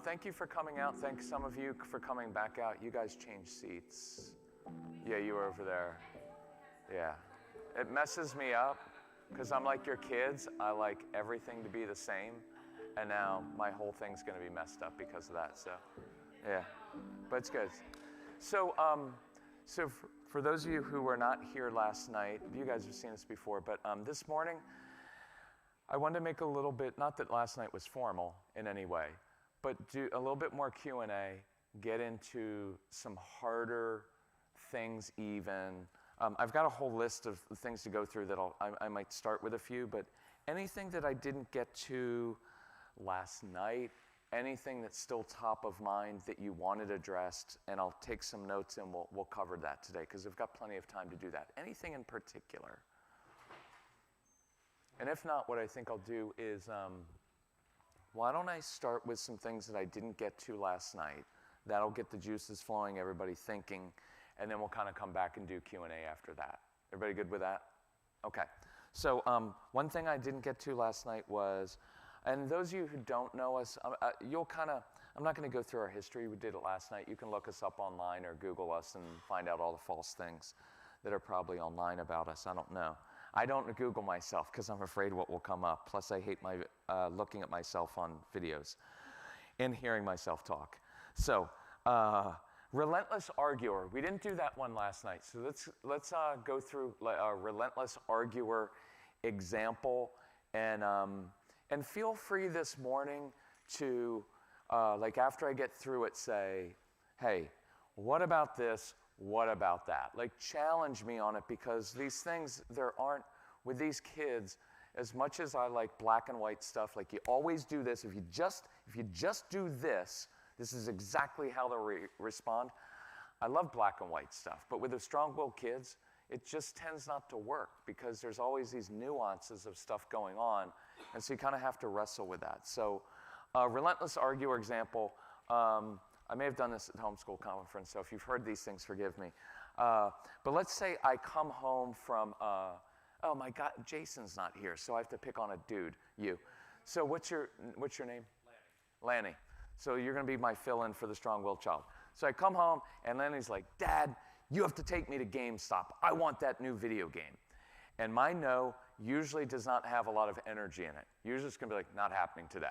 Thank you for coming out. Thanks some of you for coming back out. You guys changed seats. Yeah, you were over there. Yeah. It messes me up because I'm like your kids. I like everything to be the same. And now my whole thing's going to be messed up because of that. So, yeah. But it's good. So, for those of you who were not here last night, you guys have seen this before, but this morning, I wanted to make a little bit, not that last night was formal in any way, but do a little bit more Q&A, get into some harder things even. I've got a whole list of things to go through that I might start with a few, but anything that I didn't get to last night, anything that's still top of mind that you wanted addressed, and I'll take some notes and we'll cover that today because we've got plenty of time to do that. Anything in particular? And if not, what I think I'll do is, why don't I start with some things that I didn't get to last night? That'll get the juices flowing, everybody thinking, and then we'll kind of come back and do Q&A after that. Everybody good with that? Okay. So one thing I didn't get to last night was, and those of you who don't know us, you'll kind of, I'm not going to go through our history. We did it last night. You can look us up online or Google us and find out all the false things that are probably online about us. I don't know. I don't Google myself because I'm afraid what will come up. Plus, I hate looking at myself on videos and hearing myself talk. So, relentless arguer. We didn't do that one last night. So let's go through a relentless arguer example, and feel free this morning to, like after I get through it, say, hey, what about this? What about that? Like challenge me on it, because these things, there aren't, with these kids, as much as I like black and white stuff, like you always do this, if you just do this, this is exactly how they'll respond. I love black and white stuff, but with the strong-willed kids, it just tends not to work because there's always these nuances of stuff going on, and so you kind of have to wrestle with that. So relentless arguer example, I may have done this at homeschool conference, so if you've heard these things, forgive me. But let's say I come home from, oh my God, Jason's not here, so I have to pick on a dude, you. So what's your name? Lanny. So you're going to be my fill-in for the strong-willed child. So I come home, and Lanny's like, Dad, you have to take me to GameStop. I want that new video game. And my no usually does not have a lot of energy in it. Usually it's going to be like, not happening today.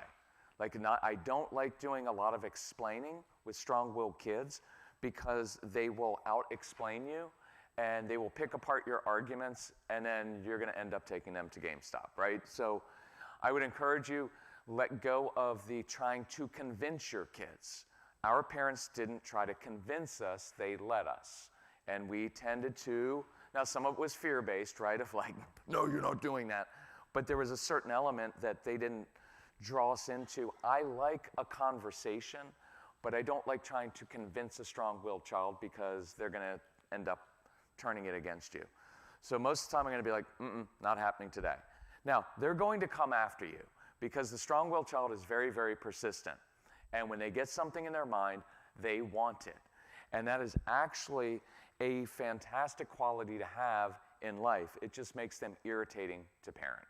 I don't like doing a lot of explaining with strong-willed kids because they will out-explain you and they will pick apart your arguments, and then you're going to end up taking them to GameStop, right? So I would encourage you, let go of the trying to convince your kids. Our parents didn't try to convince us, they let us. And we tended to, now some of it was fear-based, right? Of like, no, you're not doing that. But there was a certain element that they didn't draw us into. I like a conversation, but I don't like trying to convince a strong-willed child because they're going to end up turning it against you. So most of the time I'm going to be like, not happening today. Now, they're going to come after you because the strong-willed child is very, very persistent. And when they get something in their mind, they want it. And that is actually a fantastic quality to have in life. It just makes them irritating to parent,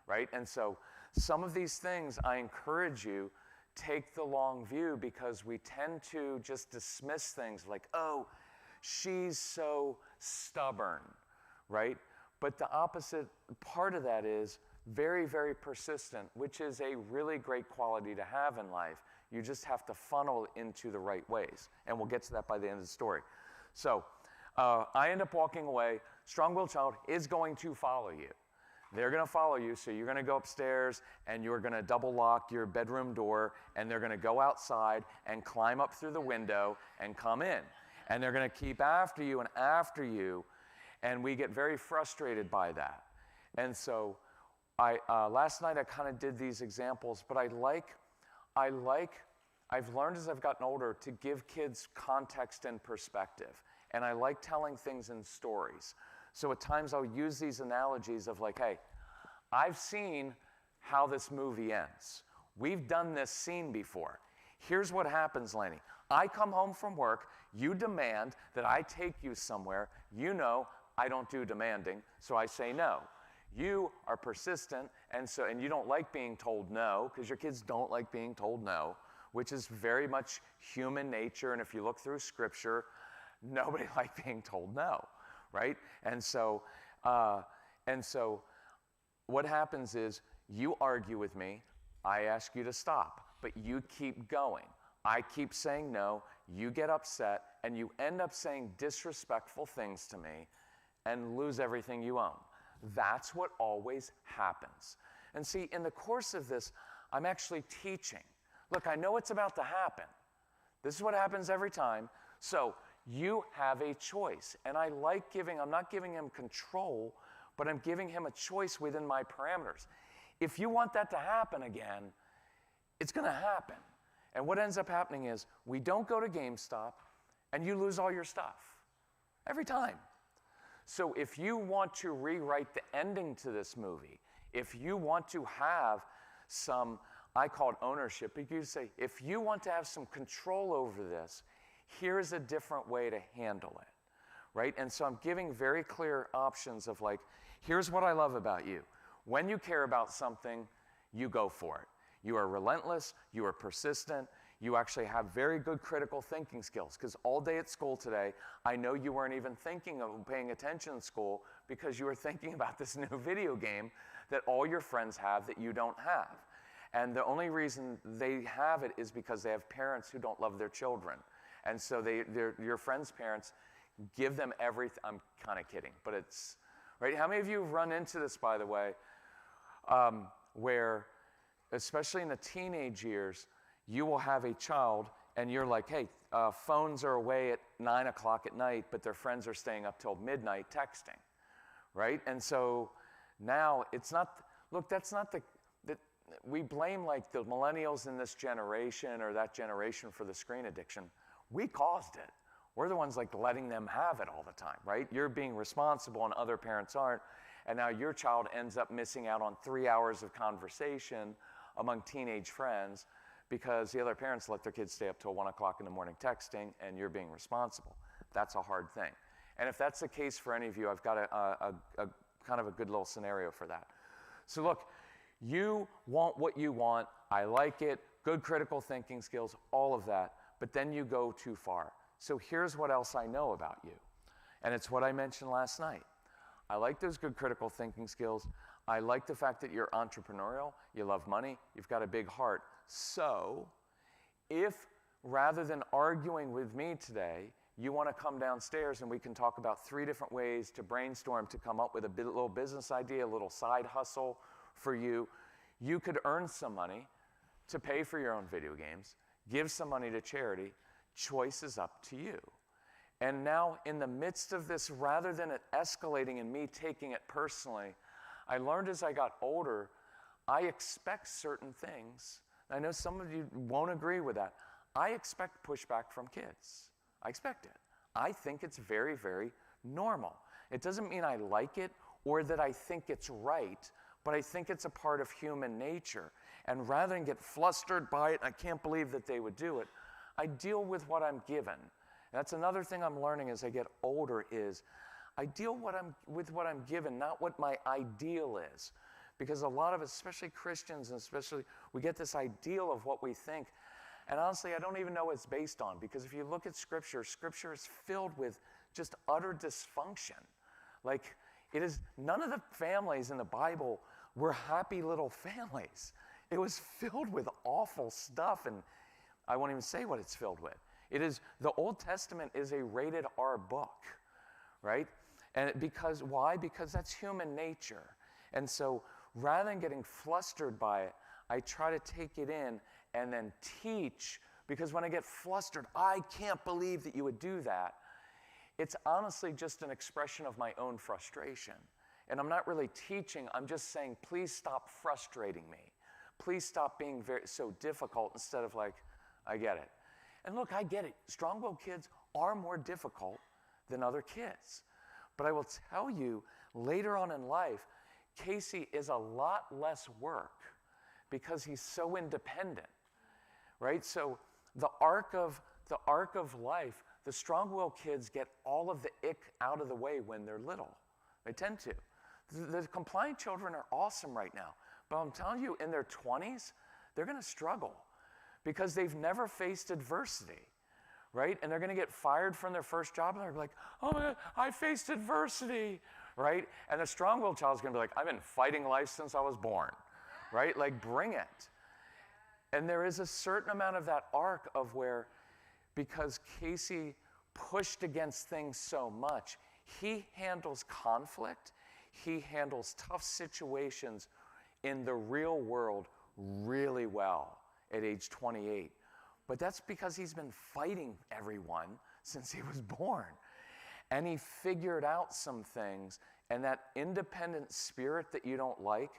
right? And so some of these things, I encourage you, take the long view, because we tend to just dismiss things like, oh, she's so stubborn, right? But the opposite part of that is very, very persistent, which is a really great quality to have in life. You just have to funnel it into the right ways. And we'll get to that by the end of the story. So I end up walking away. Strong-willed child is going to follow you. They're going to follow you, so you're going to go upstairs and you're going to double lock your bedroom door, and they're going to go outside and climb up through the window and come in. And they're going to keep after you, and we get very frustrated by that. And so last night I kind of did these examples, but I've learned as I've gotten older to give kids context and perspective. And I like telling things in stories. So at times I'll use these analogies of like, hey, I've seen how this movie ends. We've done this scene before. Here's what happens, Lenny. I come home from work, you demand that I take you somewhere. You know I don't do demanding, so I say no. You are persistent, and you don't like being told no, because your kids don't like being told no, which is very much human nature. And if you look through Scripture, nobody likes being told no, right? And so what happens is you argue with me, I ask you to stop, but you keep going. I keep saying no, you get upset, and you end up saying disrespectful things to me and lose everything you own. That's what always happens. And see, in the course of this, I'm actually teaching. Look, I know it's about to happen. This is what happens every time. So you have a choice. And I'm not giving him control, but I'm giving him a choice within my parameters. If you want that to happen again, it's going to happen. And what ends up happening is we don't go to GameStop and you lose all your stuff. Every time. So if you want to rewrite the ending to this movie, if you want to have some, I call it ownership, but you say, if you want to have some control over this, here's a different way to handle it, right? And so I'm giving very clear options of like, here's what I love about you. When you care about something, you go for it. You are relentless, you are persistent, you actually have very good critical thinking skills, because all day at school today, I know you weren't even thinking of paying attention in school because you were thinking about this new video game that all your friends have that you don't have. And the only reason they have it is because they have parents who don't love their children. And so your friends' parents give them everything. I'm kind of kidding, but it's, right? How many of you have run into this, by the way, where, especially in the teenage years, you will have a child and you're like, hey, phones are away at 9 o'clock at night, but their friends are staying up till midnight texting, right? And so now it's not, look, that's not we blame like the millennials in this generation or that generation for the screen addiction. We caused it. We're the ones like letting them have it all the time, right? You're being responsible and other parents aren't. And now your child ends up missing out on 3 hours of conversation among teenage friends because the other parents let their kids stay up till 1 o'clock in the morning texting, and you're being responsible. That's a hard thing. And if that's the case for any of you, I've got a kind of a good little scenario for that. So look, you want what you want. I like it. Good critical thinking skills, all of that. But then you go too far. So here's what else I know about you. And it's what I mentioned last night. I like those good critical thinking skills. I like the fact that you're entrepreneurial, you love money, you've got a big heart. So if rather than arguing with me today, you want to come downstairs and we can talk about 3 different ways to brainstorm to come up with a little business idea, a little side hustle for you, you could earn some money to pay for your own video games, give some money to charity. Choice is up to you. And now in the midst of this, rather than it escalating and me taking it personally, I learned as I got older, I expect certain things. I know some of you won't agree with that. I expect pushback from kids. I expect it. I think it's very, very normal. It doesn't mean I like it or that I think it's right, but I think it's a part of human nature. And rather than get flustered by it, I can't believe that they would do it, I deal with what I'm given. And that's another thing I'm learning as I get older is I deal with what I'm given, not what my ideal is. Because a lot of us, especially Christians, and especially, we get this ideal of what we think. And honestly, I don't even know what it's based on. Because if you look at Scripture, Scripture is filled with just utter dysfunction. Like, it is, none of the families in the Bible were happy little families. It was filled with awful stuff, and I won't even say what it's filled with. It is, the Old Testament is a rated R book, right? And why? Because that's human nature. And so rather than getting flustered by it, I try to take it in and then teach, because when I get flustered, I can't believe that you would do that. It's honestly just an expression of my own frustration. And I'm not really teaching, I'm just saying, please stop frustrating me. Please stop being so difficult instead of like, I get it. And look, I get it. Strong-willed kids are more difficult than other kids. But I will tell you, later on in life, Casey is a lot less work because he's so independent, right? So the arc of life, the strong-willed kids get all of the ick out of the way when they're little. They tend to. The compliant children are awesome right now. But I'm telling you, in their 20s, they're going to struggle because they've never faced adversity, right? And they're going to get fired from their first job, and they're like, oh my God, I faced adversity, right? And the strong-willed child is going to be like, I've been fighting life since I was born, right? Like, bring it. And there is a certain amount of that arc of where, because Casey pushed against things so much, he handles conflict, he handles tough situations in the real world really well at age 28. But that's because he's been fighting everyone since he was born. And he figured out some things, and that independent spirit that you don't like,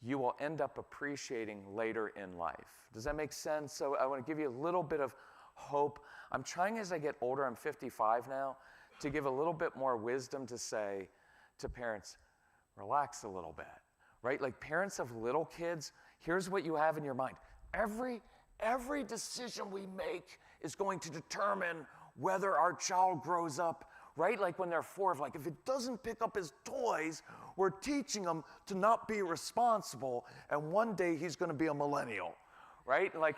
you will end up appreciating later in life. Does that make sense? So I want to give you a little bit of hope. I'm trying, as I get older, I'm 55 now, to give a little bit more wisdom to say to parents, relax a little bit, right? Like, parents of little kids, here's what you have in your mind. Every decision we make is going to determine whether our child grows up, right? Like when they're 4, like if it doesn't pick up his toys, we're teaching him to not be responsible, and one day he's going to be a millennial, right? Like,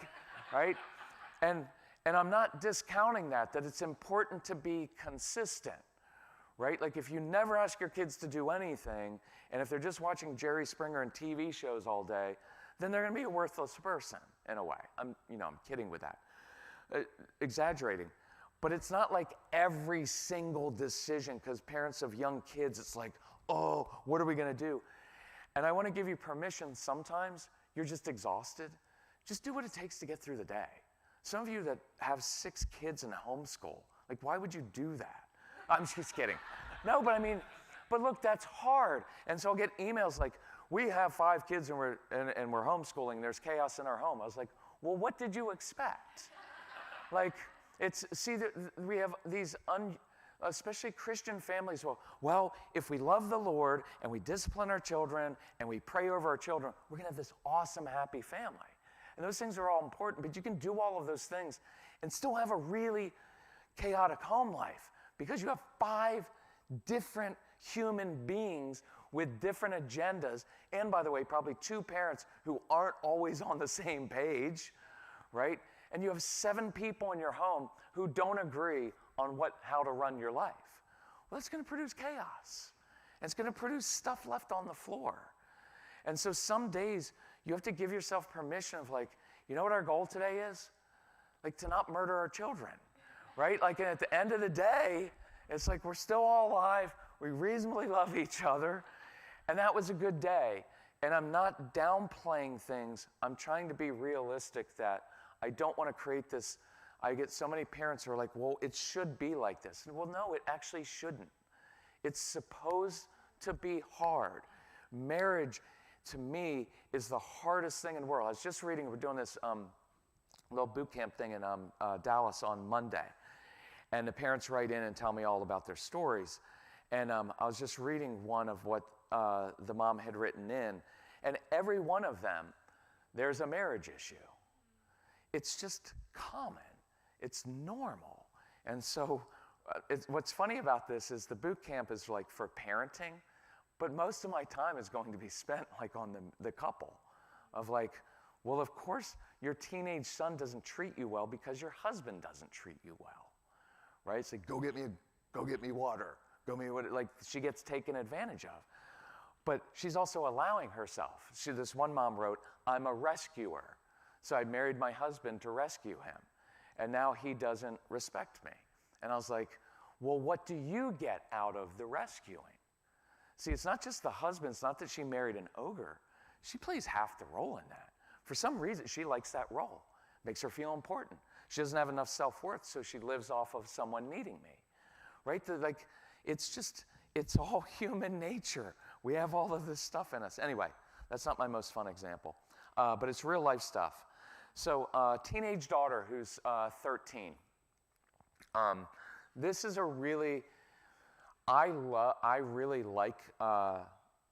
right? And I'm not discounting that it's important to be consistent, right? Like, if you never ask your kids to do anything, and if they're just watching Jerry Springer and TV shows all day, then they're going to be a worthless person in a way. I'm kidding with that, exaggerating. But it's not like every single decision, because parents of young kids, it's like, oh, what are we going to do? And I want to give you permission. Sometimes you're just exhausted. Just do what it takes to get through the day. Some of you that have 6 kids in homeschool, like, why would you do that? I'm just kidding. No, but look, that's hard. And so I'll get emails like, we have 5 kids and we're homeschooling. There's chaos in our home. I was like, well, what did you expect? Like, we have these, especially Christian families, well, if we love the Lord and we discipline our children and we pray over our children, we're going to have this awesome, happy family. And those things are all important, but you can do all of those things and still have a really chaotic home life because you have 5 different human beings with different agendas, and by the way, probably 2 parents who aren't always on the same page, right? And you have 7 people in your home who don't agree on how to run your life. Well, that's going to produce chaos. And it's going to produce stuff left on the floor. And so some days you have to give yourself permission of like, you know what our goal today is? Like, to not murder our children, right? Like, and at the end of the day, it's like we're still all alive. We reasonably love each other. And that was a good day. And I'm not downplaying things. I'm trying to be realistic that I don't want to create this. I get so many parents who are like, well, it should be like this. And well, no, it actually shouldn't. It's supposed to be hard. Marriage, to me, is the hardest thing in the world. I was just reading, we're doing this little boot camp thing in Dallas on Monday. And the parents write in and tell me all about their stories. And I was just reading one of what the mom had written in, and every one of them, there's a marriage issue. It's just common. It's normal. And so what's funny about this is the boot camp is like for parenting, but most of my time is going to be spent like on the couple of like, well, of course your teenage son doesn't treat you well because your husband doesn't treat you well, right? It's like, go get me water. Like she gets taken advantage of. But she's also allowing herself. This one mom wrote, I'm a rescuer. So I married my husband to rescue him. And now he doesn't respect me. And I was like, well, what do you get out of the rescuing? See, it's not just the husband. It's not that she married an ogre. She plays half the role in that. For some reason, she likes that role. Makes her feel important. She doesn't have enough self-worth, so she lives off of someone needing me. Right? It's all human nature. We have all of this stuff in us. Anyway, that's not my most fun example. But it's real life stuff. So teenage daughter who's 13. This is a really, I really like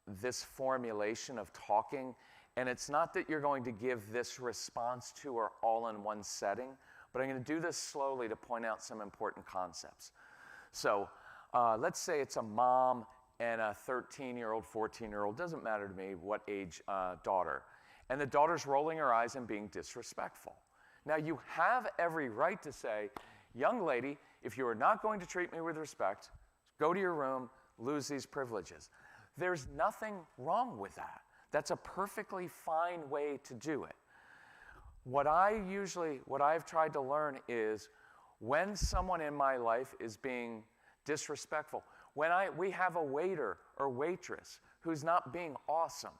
this formulation of talking. And it's not that you're going to give this response to her all in one setting, but I'm going to do this slowly to point out some important concepts. So let's say it's a mom and a 13-year-old, 14-year-old, doesn't matter to me what age daughter. And the daughter's rolling her eyes and being disrespectful. Now, you have every right to say, young lady, if you are not going to treat me with respect, go to your room, lose these privileges. There's nothing wrong with that. That's a perfectly fine way to do it. What I've tried to learn is when someone in my life is being disrespectful, when we have a waiter or waitress who's not being awesome,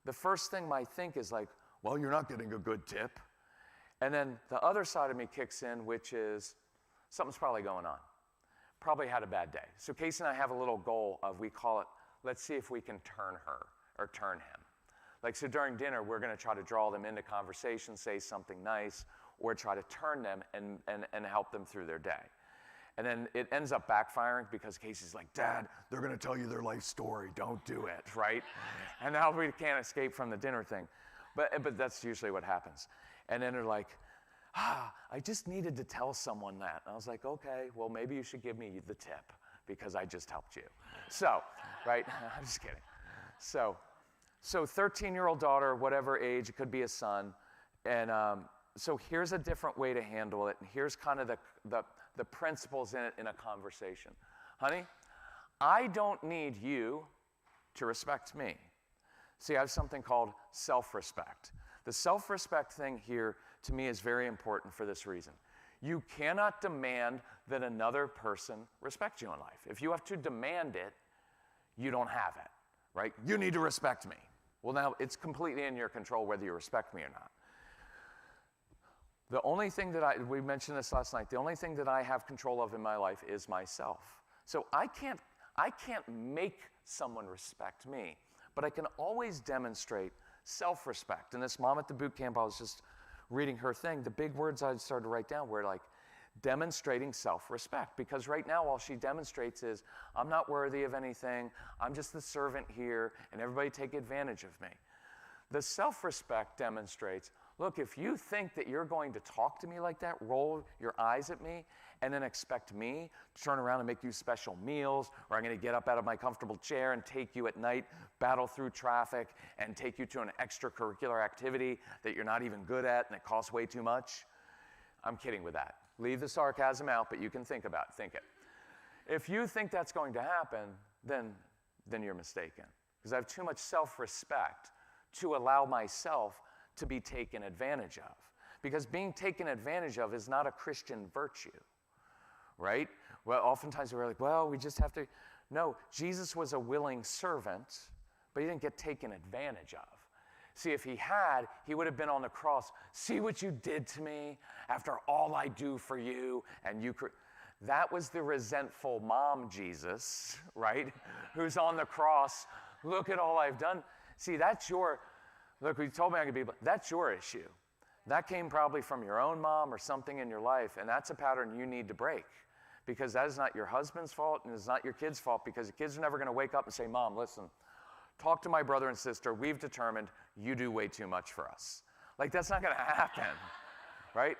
the first thing I think is like, well, you're not getting a good tip. And then the other side of me kicks in, which is something's probably going on. Probably had a bad day. So Casey and I have a little goal of, we call it, let's see if we can turn her or turn him. Like, so during dinner, we're going to try to draw them into conversation, say something nice, or try to turn them and help them through their day. And then it ends up backfiring because Casey's like, Dad, they're going to tell you their life story. Don't do it, right? And now we can't escape from the dinner thing. But that's usually what happens. And then they're like, I just needed to tell someone that. And I was like, okay, well, maybe you should give me the tip because I just helped you. So, right? I'm just kidding. So 13-year-old daughter, whatever age, it could be a son. And so here's a different way to handle it. And here's kind of the principles in it in a conversation. Honey, I don't need you to respect me. See, I have something called self-respect. The self-respect thing here, to me, is very important for this reason. You cannot demand that another person respect you in life. If you have to demand it, you don't have it, right? You need to respect me. Well, now, it's completely in your control whether you respect me or not. The only thing we mentioned this last night, the only thing that I have control of in my life is myself. So I can't make someone respect me, but I can always demonstrate self-respect. And this mom at the boot camp, I was just reading her thing, the big words I started to write down were like demonstrating self-respect. Because right now, all she demonstrates is, I'm not worthy of anything, I'm just the servant here, and everybody take advantage of me. The self-respect demonstrates, look, if you think that you're going to talk to me like that, roll your eyes at me, and then expect me to turn around and make you special meals, or I'm going to get up out of my comfortable chair and take you at night, battle through traffic, and take you to an extracurricular activity that you're not even good at and it costs way too much, I'm kidding with that. Leave the sarcasm out, but you can think it. If you think that's going to happen, then you're mistaken. Because I have too much self-respect to allow myself to be taken advantage of. Because being taken advantage of is not a Christian virtue, right? Well, oftentimes we're like, well, we just have to. No, Jesus was a willing servant, but he didn't get taken advantage of. See, if he had, he would have been on the cross. See what you did to me after all I do for you, and you. That was the resentful mom Jesus, right? Who's on the cross. Look at all I've done. See, look, you told me I could be, that's your issue. That came probably from your own mom or something in your life, and that's a pattern you need to break. Because that is not your husband's fault, and it's not your kid's fault, because the kids are never going to wake up and say, Mom, listen, talk to my brother and sister, we've determined you do way too much for us. Like, that's not going to happen, right?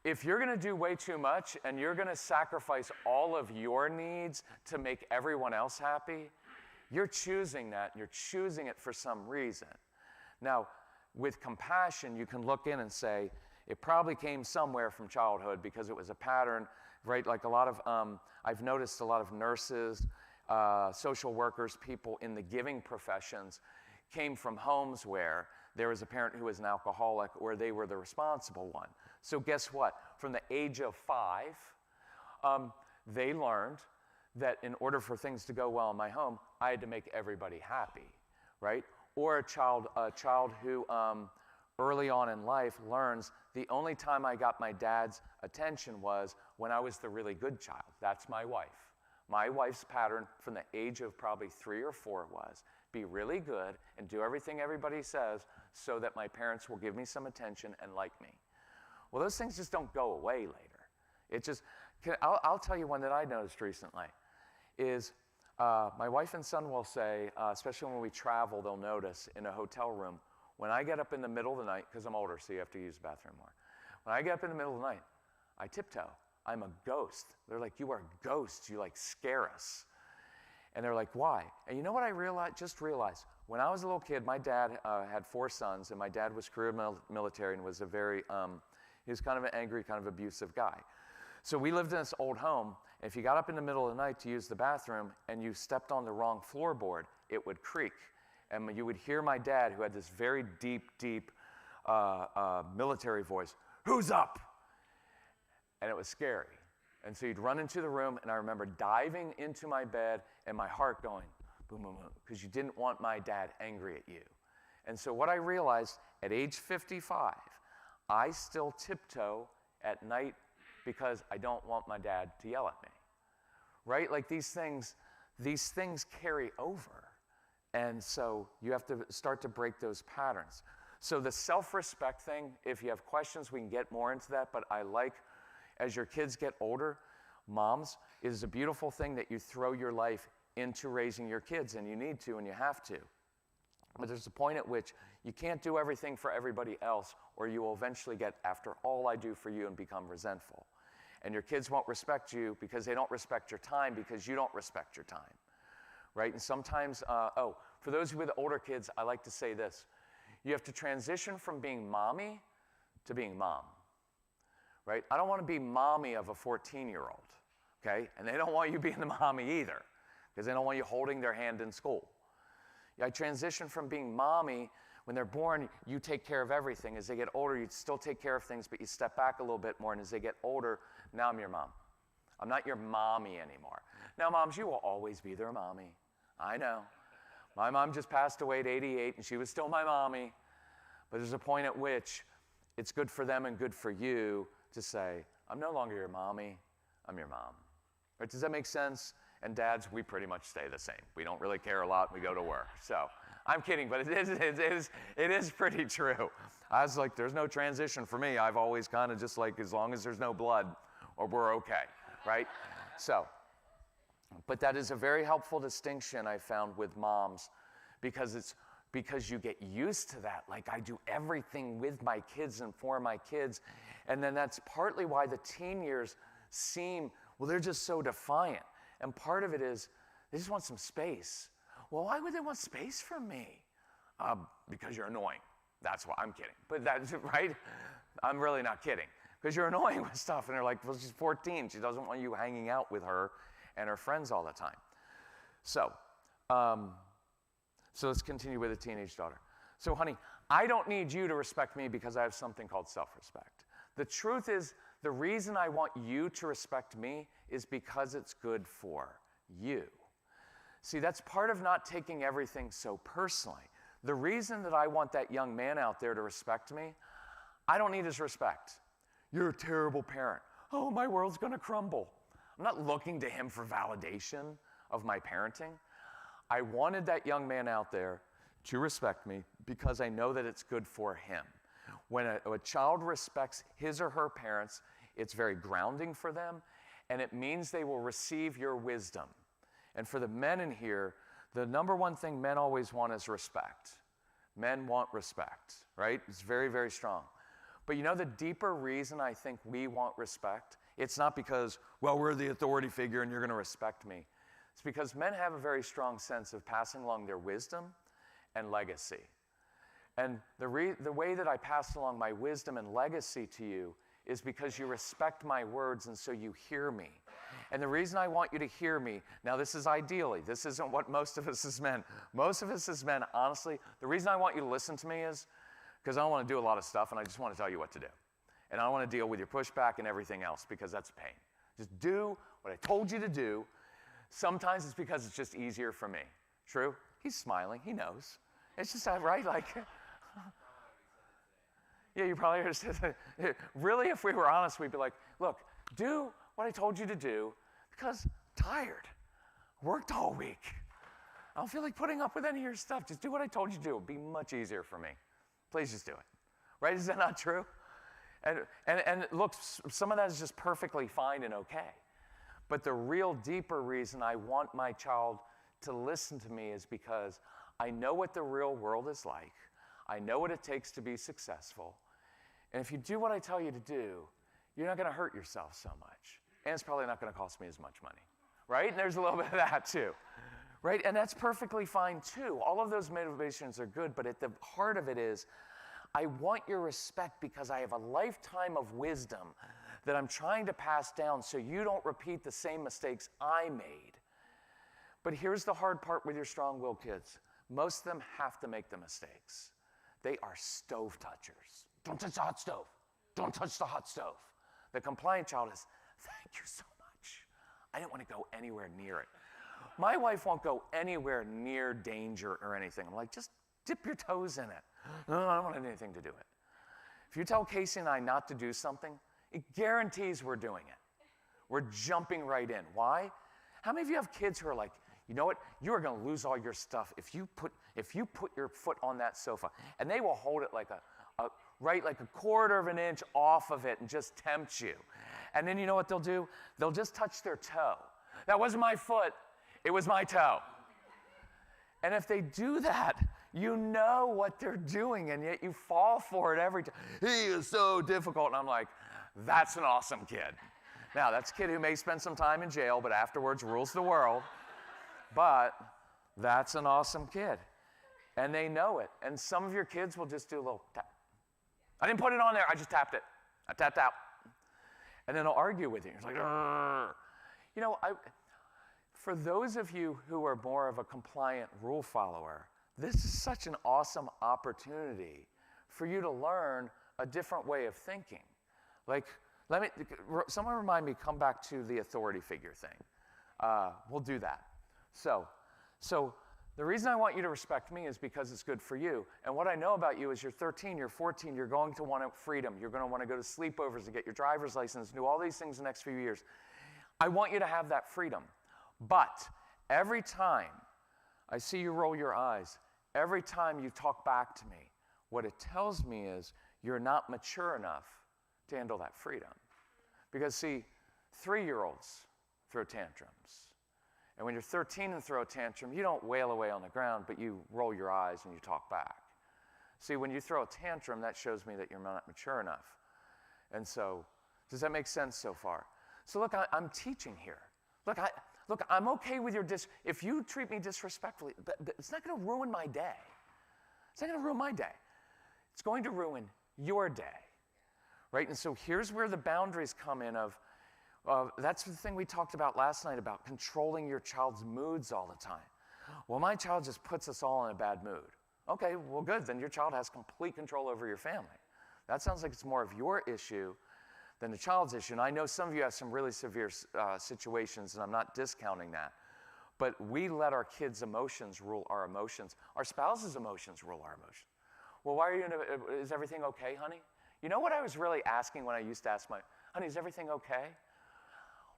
If you're going to do way too much and you're going to sacrifice all of your needs to make everyone else happy, you're choosing that. You're choosing it for some reason. Now, with compassion, you can look in and say, it probably came somewhere from childhood because it was a pattern, right? Like a lot of, I've noticed a lot of nurses, social workers, people in the giving professions came from homes where there was a parent who was an alcoholic or they were the responsible one. So guess what? From the age of 5, they learned that in order for things to go well in my home, I had to make everybody happy, right? Or a child who early on in life learns the only time I got my dad's attention was when I was the really good child. That's my wife. My wife's pattern from the age of probably 3 or 4 was be really good and do everything everybody says so that my parents will give me some attention and like me. Well, those things just don't go away later. It just, I'll tell you one that I noticed recently is my wife and son will say, especially when we travel, they'll notice in a hotel room, when I get up in the middle of the night, because I'm older, so you have to use the bathroom more. When I get up in the middle of the night, I tiptoe. I'm a ghost. They're like, you are ghosts. You like scare us. And they're like, why? And you know what I just realized? When I was a little kid, my dad had 4 sons, and my dad was career military and was a very, he was kind of an angry, kind of abusive guy. So we lived in this old home, and if you got up in the middle of the night to use the bathroom and you stepped on the wrong floorboard, it would creak. And you would hear my dad, who had this very deep, military voice, "Who's up?" And it was scary. And so you'd run into the room, and I remember diving into my bed and my heart going, boom, boom, boom, because you didn't want my dad angry at you. And so what I realized at age 55, I still tiptoe at night because I don't want my dad to yell at me, right? Like these things carry over. And so you have to start to break those patterns. So the self-respect thing, if you have questions, we can get more into that, but I like, as your kids get older, moms, it is a beautiful thing that you throw your life into raising your kids, and you need to and you have to. But there's a point at which you can't do everything for everybody else, or you will eventually get, after all I do for you, and become resentful. And your kids won't respect you because they don't respect your time because you don't respect your time, right? And sometimes, for those with older kids, I like to say this. You have to transition from being mommy to being mom, right? I don't want to be mommy of a 14-year-old, okay? And they don't want you being the mommy either because they don't want you holding their hand in school. I transition from being mommy. When they're born, you take care of everything. As they get older, you still take care of things, but you step back a little bit more. And as they get older, now I'm your mom. I'm not your mommy anymore. Now, moms, you will always be their mommy. I know. My mom just passed away at 88, and she was still my mommy. But there's a point at which it's good for them and good for you to say, I'm no longer your mommy, I'm your mom. Right? Does that make sense? And dads, we pretty much stay the same. We don't really care a lot. We go to work. So I'm kidding, but it is pretty true. I was like, there's no transition for me. I've always kind of just like, as long as there's no blood, or we're okay, right? So, but that is a very helpful distinction I found with moms because you get used to that. Like I do everything with my kids and for my kids. And then that's partly why the teen years seem, well, they're just so defiant. And part of it is they just want some space. Well, why would they want space from me? Because you're annoying. That's why. I'm kidding. But that's right. I'm really not kidding. Because you're annoying with stuff. And they're like, well, she's 14. She doesn't want you hanging out with her and her friends all the time. So let's continue with the teenage daughter. So, honey, I don't need you to respect me because I have something called self-respect. The truth is, the reason I want you to respect me is because it's good for you. See, that's part of not taking everything so personally. The reason that I want that young man out there to respect me, I don't need his respect. You're a terrible parent. Oh, my world's going to crumble. I'm not looking to him for validation of my parenting. I wanted that young man out there to respect me because I know that it's good for him. When a child respects his or her parents, it's very grounding for them, and it means they will receive your wisdom. And for the men in here, The number one thing men always want is respect. Men want respect, right? It's very, very strong. But you know the deeper reason I think we want respect? It's not because, well, we're the authority figure and you're going to respect me. It's because men have a very strong sense of passing along their wisdom and legacy. And the way that I pass along my wisdom and legacy to you is because you respect my words and so you hear me. And the reason I want you to hear me, now this is ideally, this isn't what most of us as men. Most of us as men, honestly, the reason I want you to listen to me is because I don't want to do a lot of stuff and I just want to tell you what to do. And I don't want to deal with your pushback and everything else because that's a pain. Just do what I told you to do. Sometimes it's because it's just easier for me. True? He's smiling. He knows. It's just that, right? Like, yeah, you probably understand. Really, if we were honest, we'd be like, look, do what I told you to do because I'm tired. Worked all week. I don't feel like putting up with any of your stuff. Just do what I told you to do. It'll be much easier for me. Please just do it. Right? Is that not true? And look, some of that is just perfectly fine and okay. But the real deeper reason I want my child to listen to me is because I know what the real world is like. I know what it takes to be successful. And if you do what I tell you to do, you're not going to hurt yourself so much. And it's probably not going to cost me as much money. Right? And there's a little bit of that too. Right? And that's perfectly fine too. All of those motivations are good, but at the heart of it is, I want your respect because I have a lifetime of wisdom that I'm trying to pass down so you don't repeat the same mistakes I made. But here's the hard part with your strong-willed kids. Most of them have to make the mistakes. They are stove touchers. Don't touch the hot stove. Don't touch the hot stove. The compliant child is, thank you so much. I didn't want to go anywhere near it. My wife won't go anywhere near danger or anything. I'm like, just dip your toes in it. No, I don't want anything to do it. If you tell Casey and I not to do something, it guarantees we're doing it. We're jumping right in. Why? How many of you have kids who are like, you know what? You are going to lose all your stuff if you put your foot on that sofa. And they will hold it like like a quarter of an inch off of it and just tempt you. And then you know what they'll do? They'll just touch their toe. That wasn't my foot. It was my toe. And if they do that, you know what they're doing, and yet you fall for it every time. He is so difficult. And I'm like, that's an awesome kid. Now, that's a kid who may spend some time in jail, but afterwards rules the world. But that's an awesome kid. And they know it. And some of your kids will just do a little tap. I didn't put it on there. I just tapped it. I tapped out. And then they'll argue with you. It's like, Rrr. You know, for those of you who are more of a compliant rule follower, this is such an awesome opportunity for you to learn a different way of thinking. Like, someone remind me, come back to the authority figure thing. We'll do that. So the reason I want you to respect me is because it's good for you. And what I know about you is you're 13, you're 14, you're going to want freedom. You're going to want to go to sleepovers and get your driver's license, do all these things the next few years. I want you to have that freedom. But every time I see you roll your eyes, every time you talk back to me, what it tells me is you're not mature enough to handle that freedom. Because see, 3-year-olds throw tantrums. And when you're 13 and throw a tantrum, you don't wail away on the ground, but you roll your eyes and you talk back. See, when you throw a tantrum, that shows me that you're not mature enough. And so, does that make sense so far? So look, I'm teaching here. Look, I'm okay with your if you treat me disrespectfully, it's not going to ruin my day. It's not going to ruin my day. It's going to ruin your day, right? And so here's where the boundaries come in of that's the thing we talked about last night about controlling your child's moods all the time. Well, my child just puts us all in a bad mood. Okay, well, good. Then your child has complete control over your family. That sounds like it's more of your issue than the child's issue. And I know some of you have some really severe situations, and I'm not discounting that. But we let our kids' emotions rule our emotions. Our spouses' emotions rule our emotions. Well, why are you is everything okay, honey? You know what I was really asking when I used to ask honey, is everything okay?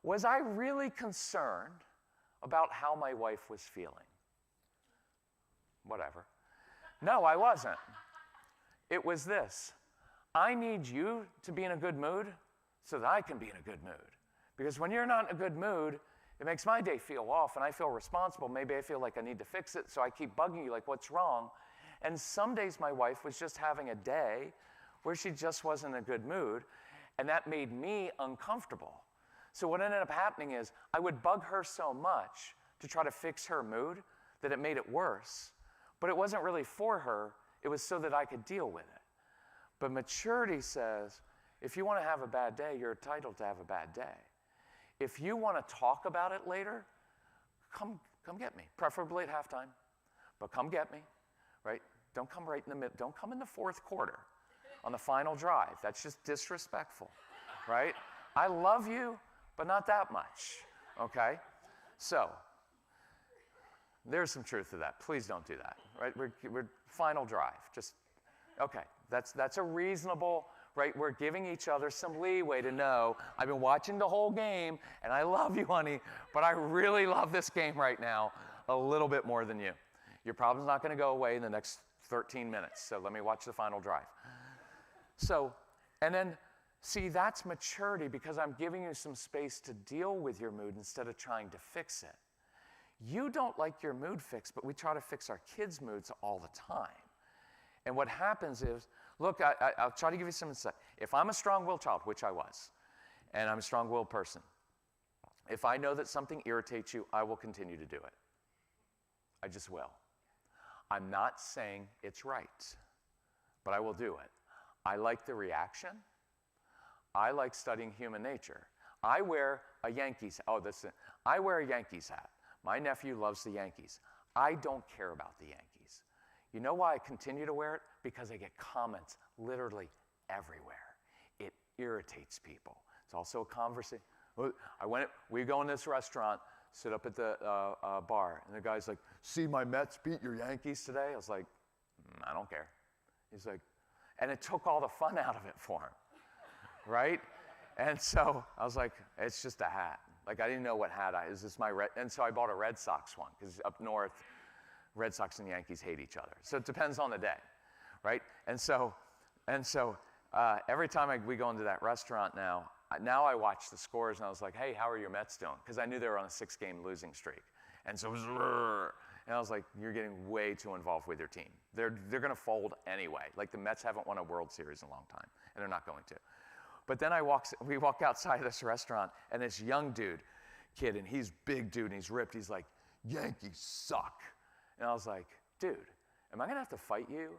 Was I really concerned about how my wife was feeling? Whatever. No, I wasn't. It was this. I need you to be in a good mood so that I can be in a good mood. Because when you're not in a good mood, It makes my day feel off, and I feel responsible. Maybe I feel like I need to fix it, so I keep bugging you like, what's wrong? And some days my wife was just having a day where she just wasn't in a good mood, and that made me uncomfortable. So what ended up happening is I would bug her so much to try to fix her mood that it made it worse. But it wasn't really for her. It was so that I could deal with it. But maturity says, if you want to have a bad day, you're entitled to have a bad day. If you want to talk about it later, come get me, preferably at halftime. But come get me, right? Don't come right in the middle. Don't come in the fourth quarter on the final drive. That's just disrespectful, right? I love you, but not that much, okay? So there's some truth to that. Please don't do that, right? We're final drive. Just, okay, that's a reasonable, right? We're giving each other some leeway to know, I've been watching the whole game, and I love you, honey, but I really love this game right now a little bit more than you. Your problem's not going to go away in the next 13 minutes, so let me watch the final drive. So, and then, see, that's maturity because I'm giving you some space to deal with your mood instead of trying to fix it. You don't like your mood fixed, but we try to fix our kids' moods all the time. And what happens is, look, I'll try to give you some insight. If I'm a strong-willed child, which I was, and I'm a strong-willed person, if I know that something irritates you, I will continue to do it. I just will. I'm not saying it's right, but I will do it. I like the reaction. I like studying human nature. I wear a Yankees, I wear a Yankees hat. My nephew loves the Yankees. I don't care about the Yankees. You know why I continue to wear it? Because I get comments literally everywhere. It irritates people. It's also a conversation. We go in this restaurant, sit up at the bar, and the guy's like, see my Mets beat your Yankees today? I was like, I don't care. He's like, and it took all the fun out of it for him, right? And so I was like, it's just a hat. Like, I didn't know what hat is this my red? And so I bought a Red Sox one, because up north, Red Sox and Yankees hate each other. So it depends on the day, right? And so every time we go into that restaurant now I watch the scores, and I was like, hey, how are your Mets doing? Because I knew they were on a 6-game losing streak. And so it was, and I was like, you're getting way too involved with your team. They're going to fold anyway. Like, the Mets haven't won a World Series in a long time, and they're not going to. But then we walk outside of this restaurant, and this young kid, and he's big dude, and he's ripped. He's like, Yankees suck. And I was like, dude, am I going to have to fight you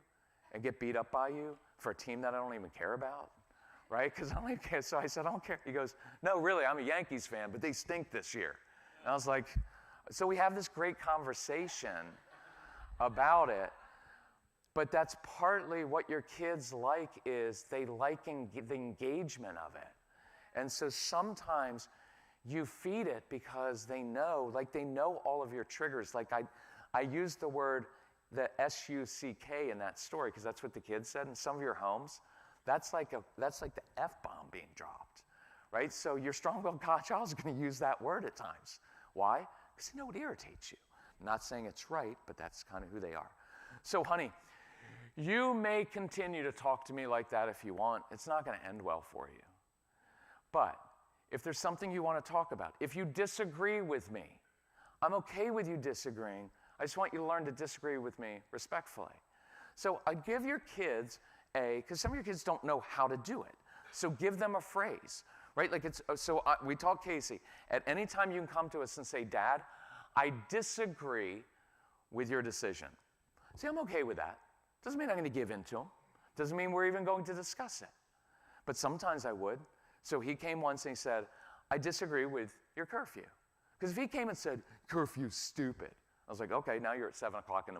and get beat up by you for a team that I don't even care about? Right? Because I don't even care. So I said, I don't care. He goes, no, really, I'm a Yankees fan, but they stink this year. And I was like, so we have this great conversation about it. But that's partly what your kids like, is they like the engagement of it. And so sometimes you feed it because they know all of your triggers. Like I used the word, the S-U-C-K in that story, because that's what the kids said in some of your homes. That's like the F-bomb being dropped, right? So your strong-willed child is going to use that word at times. Why? Because they know it irritates you. I'm not saying it's right, but that's kind of who they are. So, honey, you may continue to talk to me like that if you want. It's not going to end well for you. But if there's something you want to talk about, if you disagree with me, I'm okay with you disagreeing. I just want you to learn to disagree with me respectfully. So I give your kids because some of your kids don't know how to do it. So give them a phrase, right? Like we taught Casey, at any time you can come to us and say, Dad, I disagree with your decision. See, I'm okay with that. Doesn't mean I'm going to give in to him. Doesn't mean we're even going to discuss it. But sometimes I would. So he came once and he said, I disagree with your curfew. Because if he came and said, curfew's stupid, I was like, okay, now you're at 7 o'clock at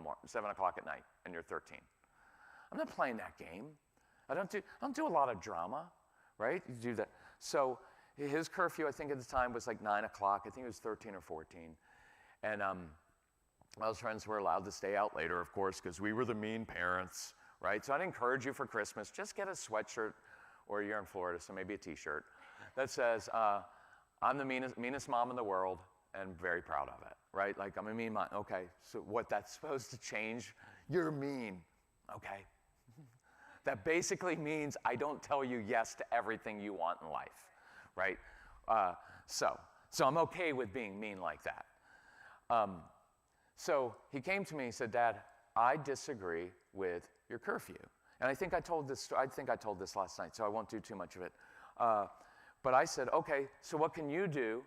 night, and you're 13. I'm not playing that game. I don't do a lot of drama, right? You do that. So his curfew, I think at the time, was like 9 o'clock. I think it was 13 or 14. And those friends were allowed to stay out later, of course, because we were the mean parents, right? So I'd encourage you for Christmas, just get a sweatshirt, or you're in Florida, so maybe a T-shirt, that says, I'm the meanest mom in the world, and very proud of it, right? Like, I'm a mean mom. Okay, so what that's supposed to change? You're mean, okay? That basically means I don't tell you yes to everything you want in life, right? So So I'm okay with being mean like that. So he came to me and said, Dad, I disagree with your curfew. And I think I told this last night, so I won't do too much of it. But I said, okay, so what can you do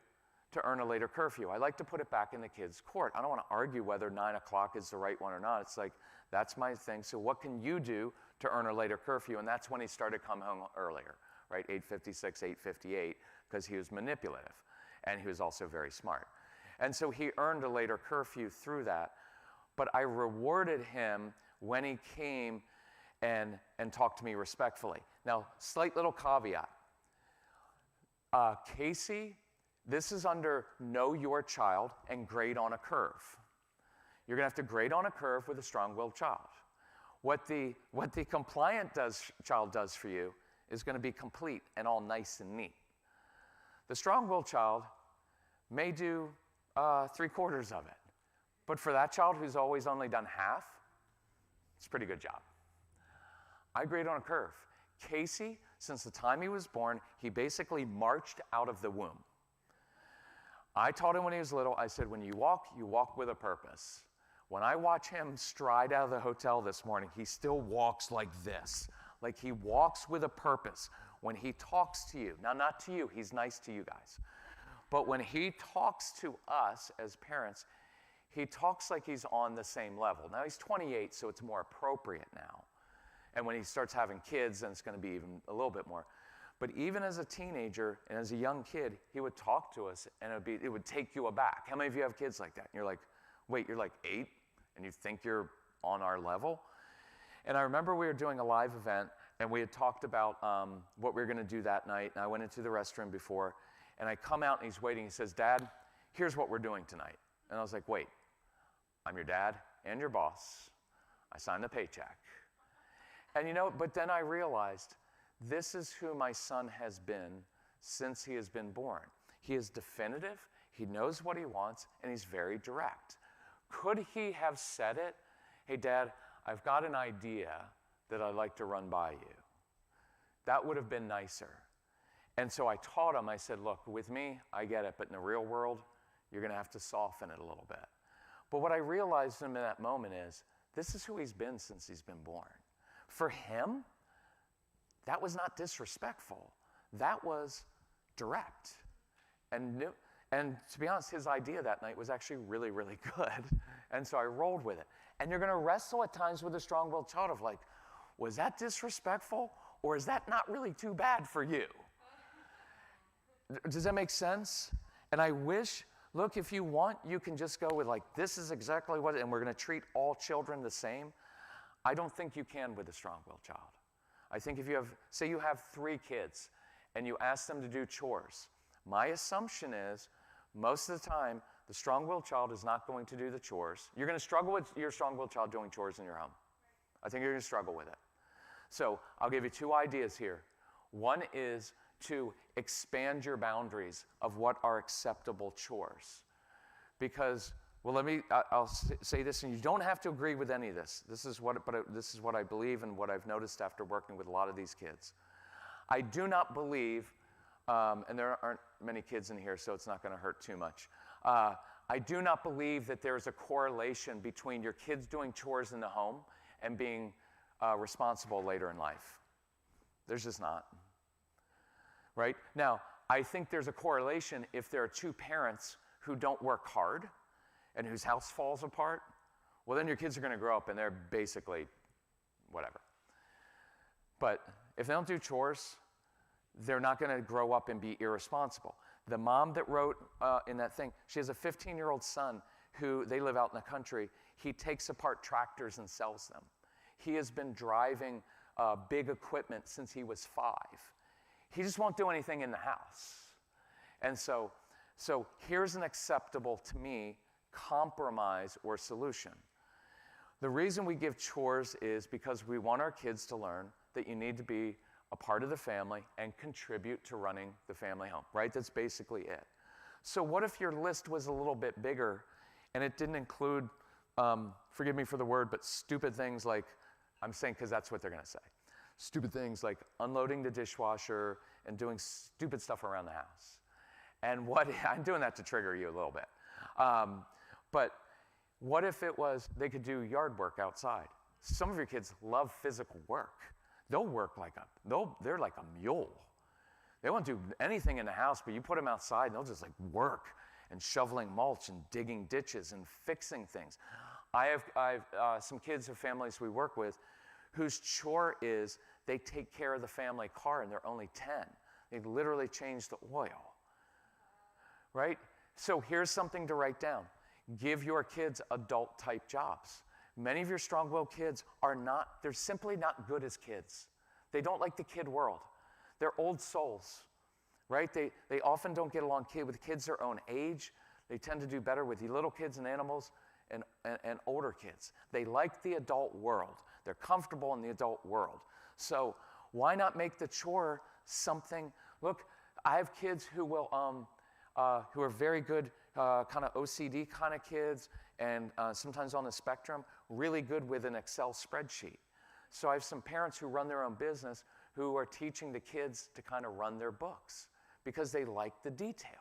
to earn a later curfew? I like to put it back in the kids' court. I don't want to argue whether 9 o'clock is the right one or not. It's like, that's my thing. So what can you do to earn a later curfew? And that's when he started coming home earlier, right? 8:56, 8:58, because he was manipulative. And he was also very smart. And so he earned a later curfew through that. But I rewarded him when he came and talked to me respectfully. Now, slight little caveat. Casey, this is under Know Your Child and grade on a curve. You're going to have to grade on a curve with a strong-willed child. What the compliant child does for you is going to be complete and all nice and neat. The strong-willed child may do 3/4 of it. But for that child who's always only done half, it's a pretty good job. I grade on a curve. Casey, since the time he was born, he basically marched out of the womb. I taught him when he was little, I said, when you walk with a purpose. When I watch him stride out of the hotel this morning, he still walks like this. Like he walks with a purpose. When he talks to you, now not to you, he's nice to you guys. But when he talks to us as parents, he talks like he's on the same level. Now he's 28, so it's more appropriate now. And when he starts having kids, then it's going to be even a little bit more. But even as a teenager and as a young kid, he would talk to us, and it would take you aback. How many of you have kids like that? And you're like, wait, you're like 8, and you think you're on our level? And I remember we were doing a live event, and we had talked about what we were going to do that night, and I went into the restroom before, and I come out, and he's waiting. He says, Dad, here's what we're doing tonight. And I was like, wait, I'm your dad and your boss. I signed the paycheck. And but then I realized this is who my son has been since he has been born. He is definitive, he knows what he wants, and he's very direct. Could he have said it? Hey, Dad, I've got an idea that I'd like to run by you. That would have been nicer. And so I taught him, I said, look, with me, I get it, but in the real world, you're going to have to soften it a little bit. But what I realized in that moment is, this is who he's been since he's been born. For him, that was not disrespectful. That was direct. And to be honest, his idea that night was actually really, really good. And so I rolled with it. And you're going to wrestle at times with a strong-willed child of like, was that disrespectful? Or is that not really too bad for you? Does that make sense? And I wish, look, if you want, you can just go with like, this is exactly what, and we're going to treat all children the same. I don't think you can with a strong-willed child. I think if you have, say you have 3 kids and you ask them to do chores, my assumption is most of the time the strong-willed child is not going to do the chores. You're going to struggle with your strong-willed child doing chores in your home. I think you're going to struggle with it. So I'll give you 2 ideas here. One is to expand your boundaries of what are acceptable chores. Because, well, I'll say this, and you don't have to agree with any of this. This is what I believe and what I've noticed after working with a lot of these kids. I do not believe, and there aren't many kids in here, so it's not going to hurt too much. I do not believe that there is a correlation between your kids doing chores in the home and being responsible later in life. There's just not. Right? Now, I think there's a correlation if there are 2 parents who don't work hard and whose house falls apart. Well, then your kids are going to grow up and they're basically whatever. But if they don't do chores, they're not going to grow up and be irresponsible. The mom that wrote in that thing, she has a 15-year-old son who, they live out in the country. He takes apart tractors and sells them. He has been driving big equipment since he was 5. He just won't do anything in the house. And so here's an acceptable, to me, compromise or solution. The reason we give chores is because we want our kids to learn that you need to be a part of the family and contribute to running the family home, right? That's basically it. So what if your list was a little bit bigger and it didn't include, forgive me for the word, but stupid things like, I'm saying because that's what they're going to say. Stupid things like unloading the dishwasher and doing stupid stuff around the house. And I'm doing that to trigger you a little bit. But what if it was they could do yard work outside? Some of your kids love physical work. They'll work they're like a mule. They won't do anything in the house, but you put them outside and they'll just like work and shoveling mulch and digging ditches and fixing things. I have some kids of families we work with whose chore is they take care of the family car and they're only 10. They literally change the oil, right? So here's something to write down. Give your kids adult-type jobs. Many of your strong-willed kids they're simply not good as kids. They don't like the kid world. They're old souls, right? They often don't get along with kids their own age. They tend to do better with little kids and animals and older kids. They like the adult world. They're comfortable in the adult world. So why not make the chore something? Look, I have kids who are very good kind of OCD kind of kids and sometimes on the spectrum, really good with an Excel spreadsheet. So I have some parents who run their own business who are teaching the kids to kind of run their books because they like the detail.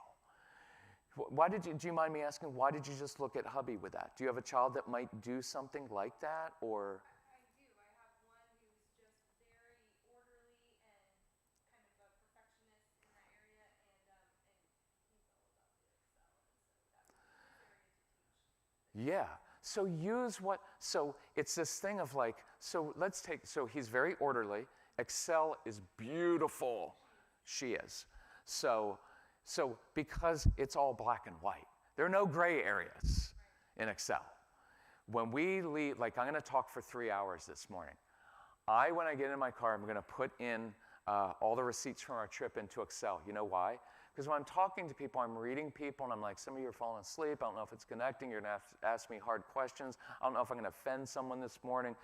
Do you mind me asking, why did you just look at hubby with that? Do you have a child that might do something like that, or? I do. I have one who's just very orderly and kind of a perfectionist in that area, and he's all about the Excel, and so that's his area to teach. Yeah. So it's this thing of like, so he's very orderly. Excel is beautiful. She is. So because it's all black and white, there are no gray areas in Excel. When we leave, like I'm going to talk for 3 hours this morning. When I get in my car, I'm going to put in all the receipts from our trip into Excel. You know why? Because when I'm talking to people, I'm reading people, and I'm like, some of you are falling asleep. I don't know if it's connecting. You're going to have to ask me hard questions. I don't know if I'm going to offend someone this morning.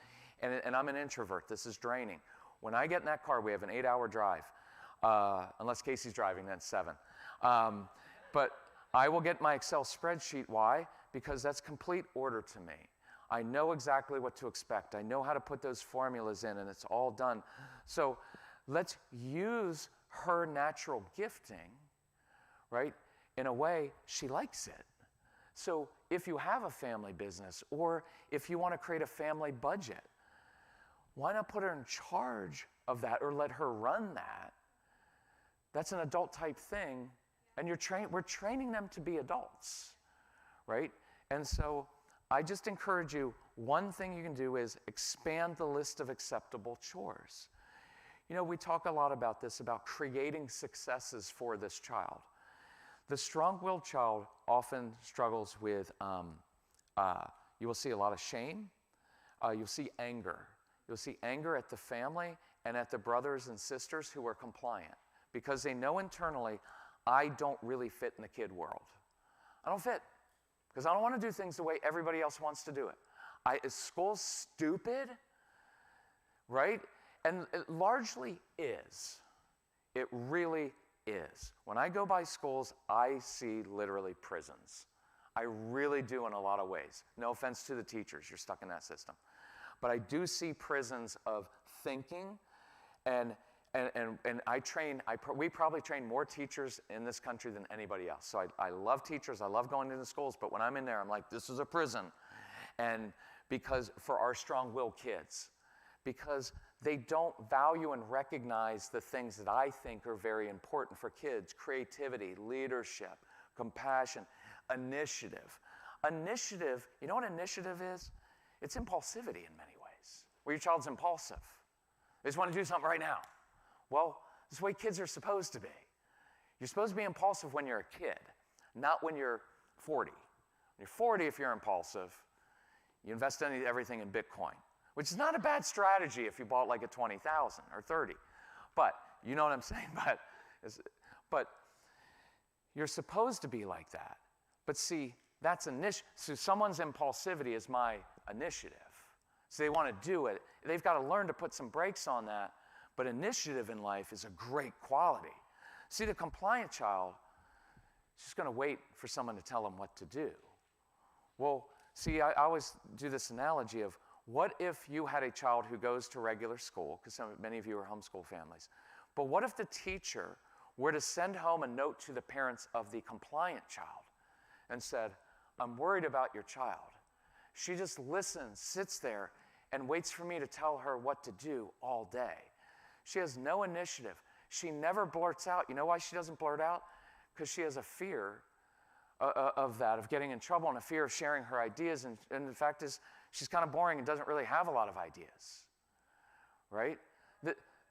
And I'm an introvert. This is draining. When I get in that car, we have an 8-hour drive. Unless Casey's driving, then 7. But I will get my Excel spreadsheet. Why? Because that's complete order to me. I know exactly what to expect. I know how to put those formulas in, and it's all done. So let's use her natural gifting, right? In a way, she likes it. So if you have a family business, or if you want to create a family budget, why not put her in charge of that or let her run that? That's an adult type thing, and we're training them to be adults, right? And so I just encourage you, one thing you can do is expand the list of acceptable chores. You know, we talk a lot about this, about creating successes for this child. The strong-willed child often struggles with, you will see a lot of shame. You'll see anger. You'll see anger at the family and at the brothers and sisters who are compliant because they know internally, I don't really fit in the kid world. I don't fit because I don't want to do things the way everybody else wants to do it. Is school stupid? Right? And it largely is. It really is. When I go by schools, I see literally prisons. I really do in a lot of ways. No offense to the teachers, you're stuck in that system. But I do see prisons of thinking, and we probably train more teachers in this country than anybody else. So I love teachers, I love going into schools, but when I'm in there, I'm like, this is a prison. And because for our strong-willed kids, because they don't value and recognize the things that I think are very important for kids: creativity, leadership, compassion, initiative. Initiative, you know what initiative is? It's impulsivity in many ways, where your child's impulsive. They just want to do something right now. Well, this is the way kids are supposed to be. You're supposed to be impulsive when you're a kid, not when you're 40. When you're 40, if you're impulsive, you invest everything in Bitcoin, which is not a bad strategy if you bought like a 20,000 or 30. But you know what I'm saying? But you're supposed to be like that. But see, that's so someone's impulsivity is my initiative. So they want to do it. They've got to learn to put some brakes on that. But initiative in life is a great quality. See, the compliant child is just going to wait for someone to tell them what to do. Well, see, I always do this analogy of, what if you had a child who goes to regular school, because many of you are homeschool families, but what if the teacher were to send home a note to the parents of the compliant child and said, I'm worried about your child. She just listens, sits there, and waits for me to tell her what to do all day. She has no initiative. She never blurts out. You know why she doesn't blurt out? Because she has a fear of that, of getting in trouble, and a fear of sharing her ideas. And the fact is, she's kind of boring and doesn't really have a lot of ideas, right?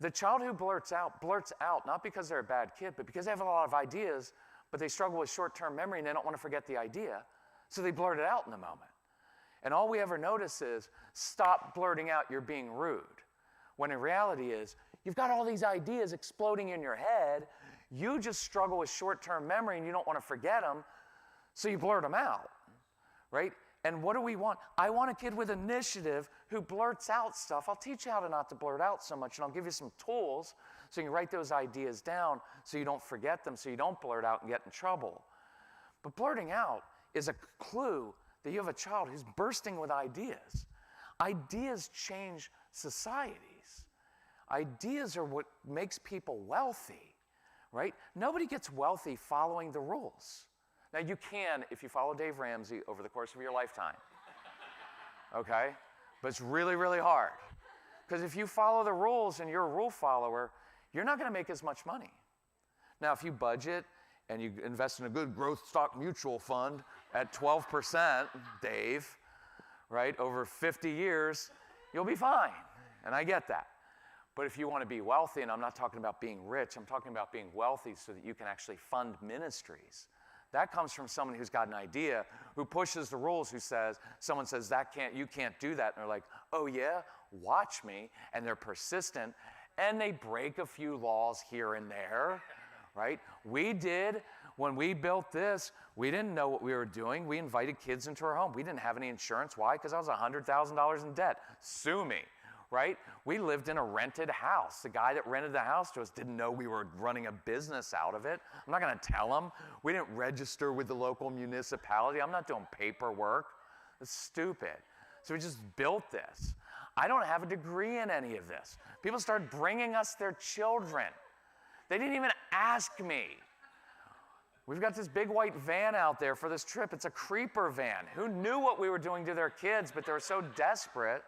The child who blurts out not because they're a bad kid, but because they have a lot of ideas, but they struggle with short-term memory and they don't want to forget the idea, so they blurt it out in the moment. And all we ever notice is, stop blurting out, you're being rude. When in reality is, you've got all these ideas exploding in your head, you just struggle with short-term memory and you don't want to forget them, so you blurt them out, right? And what do we want? I want a kid with initiative who blurts out stuff. I'll teach you how to not to blurt out so much, and I'll give you some tools so you can write those ideas down so you don't forget them, so you don't blurt out and get in trouble. But blurting out is a clue that you have a child who's bursting with ideas. Ideas change societies. Ideas are what makes people wealthy, right? Nobody gets wealthy following the rules. Now, you can if you follow Dave Ramsey over the course of your lifetime, okay? But it's really, really hard. Because if you follow the rules and you're a rule follower, you're not going to make as much money. Now, if you budget and you invest in a good growth stock mutual fund at 12%, Dave, right, over 50 years, you'll be fine. And I get that. But if you want to be wealthy, and I'm not talking about being rich, I'm talking about being wealthy so that you can actually fund ministries. That comes from someone who's got an idea, who pushes the rules, who says, someone says, you can't do that. And they're like, oh yeah, watch me. And they're persistent, and they break a few laws here and there, right? We did, when we built this, we didn't know what we were doing. We invited kids into our home. We didn't have any insurance. Why? Because I was $100,000 in debt. Sue me. Right? We lived in a rented house. The guy that rented the house to us didn't know we were running a business out of it. I'm not going to tell him. We didn't register with the local municipality. I'm not doing paperwork. It's stupid. So we just built this. I don't have a degree in any of this. People started bringing us their children. They didn't even ask me. We've got this big white van out there for this trip. It's a creeper van. Who knew what we were doing to their kids, but they were so desperate.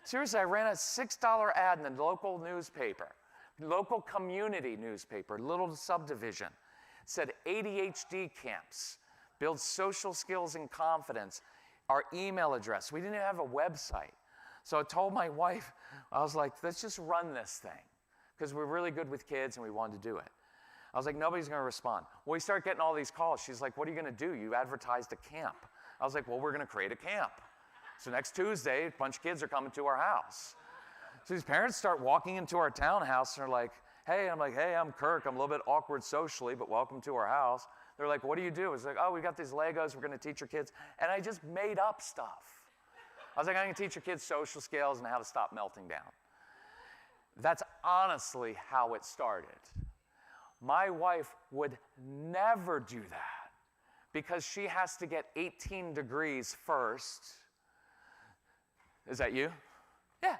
Seriously, I ran a $6 ad in the local newspaper, local community newspaper, little subdivision. It said ADHD camps, build social skills and confidence, our email address. We didn't even have a website. So I told my wife, I was like, let's just run this thing, because we're really good with kids and we wanted to do it. I was like, nobody's going to respond. Well, we start getting all these calls. She's like, what are you going to do? You advertised a camp. I was like, well, we're going to create a camp. So next Tuesday, a bunch of kids are coming to our house. So these parents start walking into our townhouse and they're like, hey, I'm like, hey, I'm Kirk. I'm a little bit awkward socially, but welcome to our house. They're like, what do you do? It's like, oh, we got these Legos. We're going to teach your kids. And I just made up stuff. I was like, I'm going to teach your kids social skills and how to stop melting down. That's honestly how it started. My wife would never do that because she has to get 18 degrees first. Is that you? Yeah.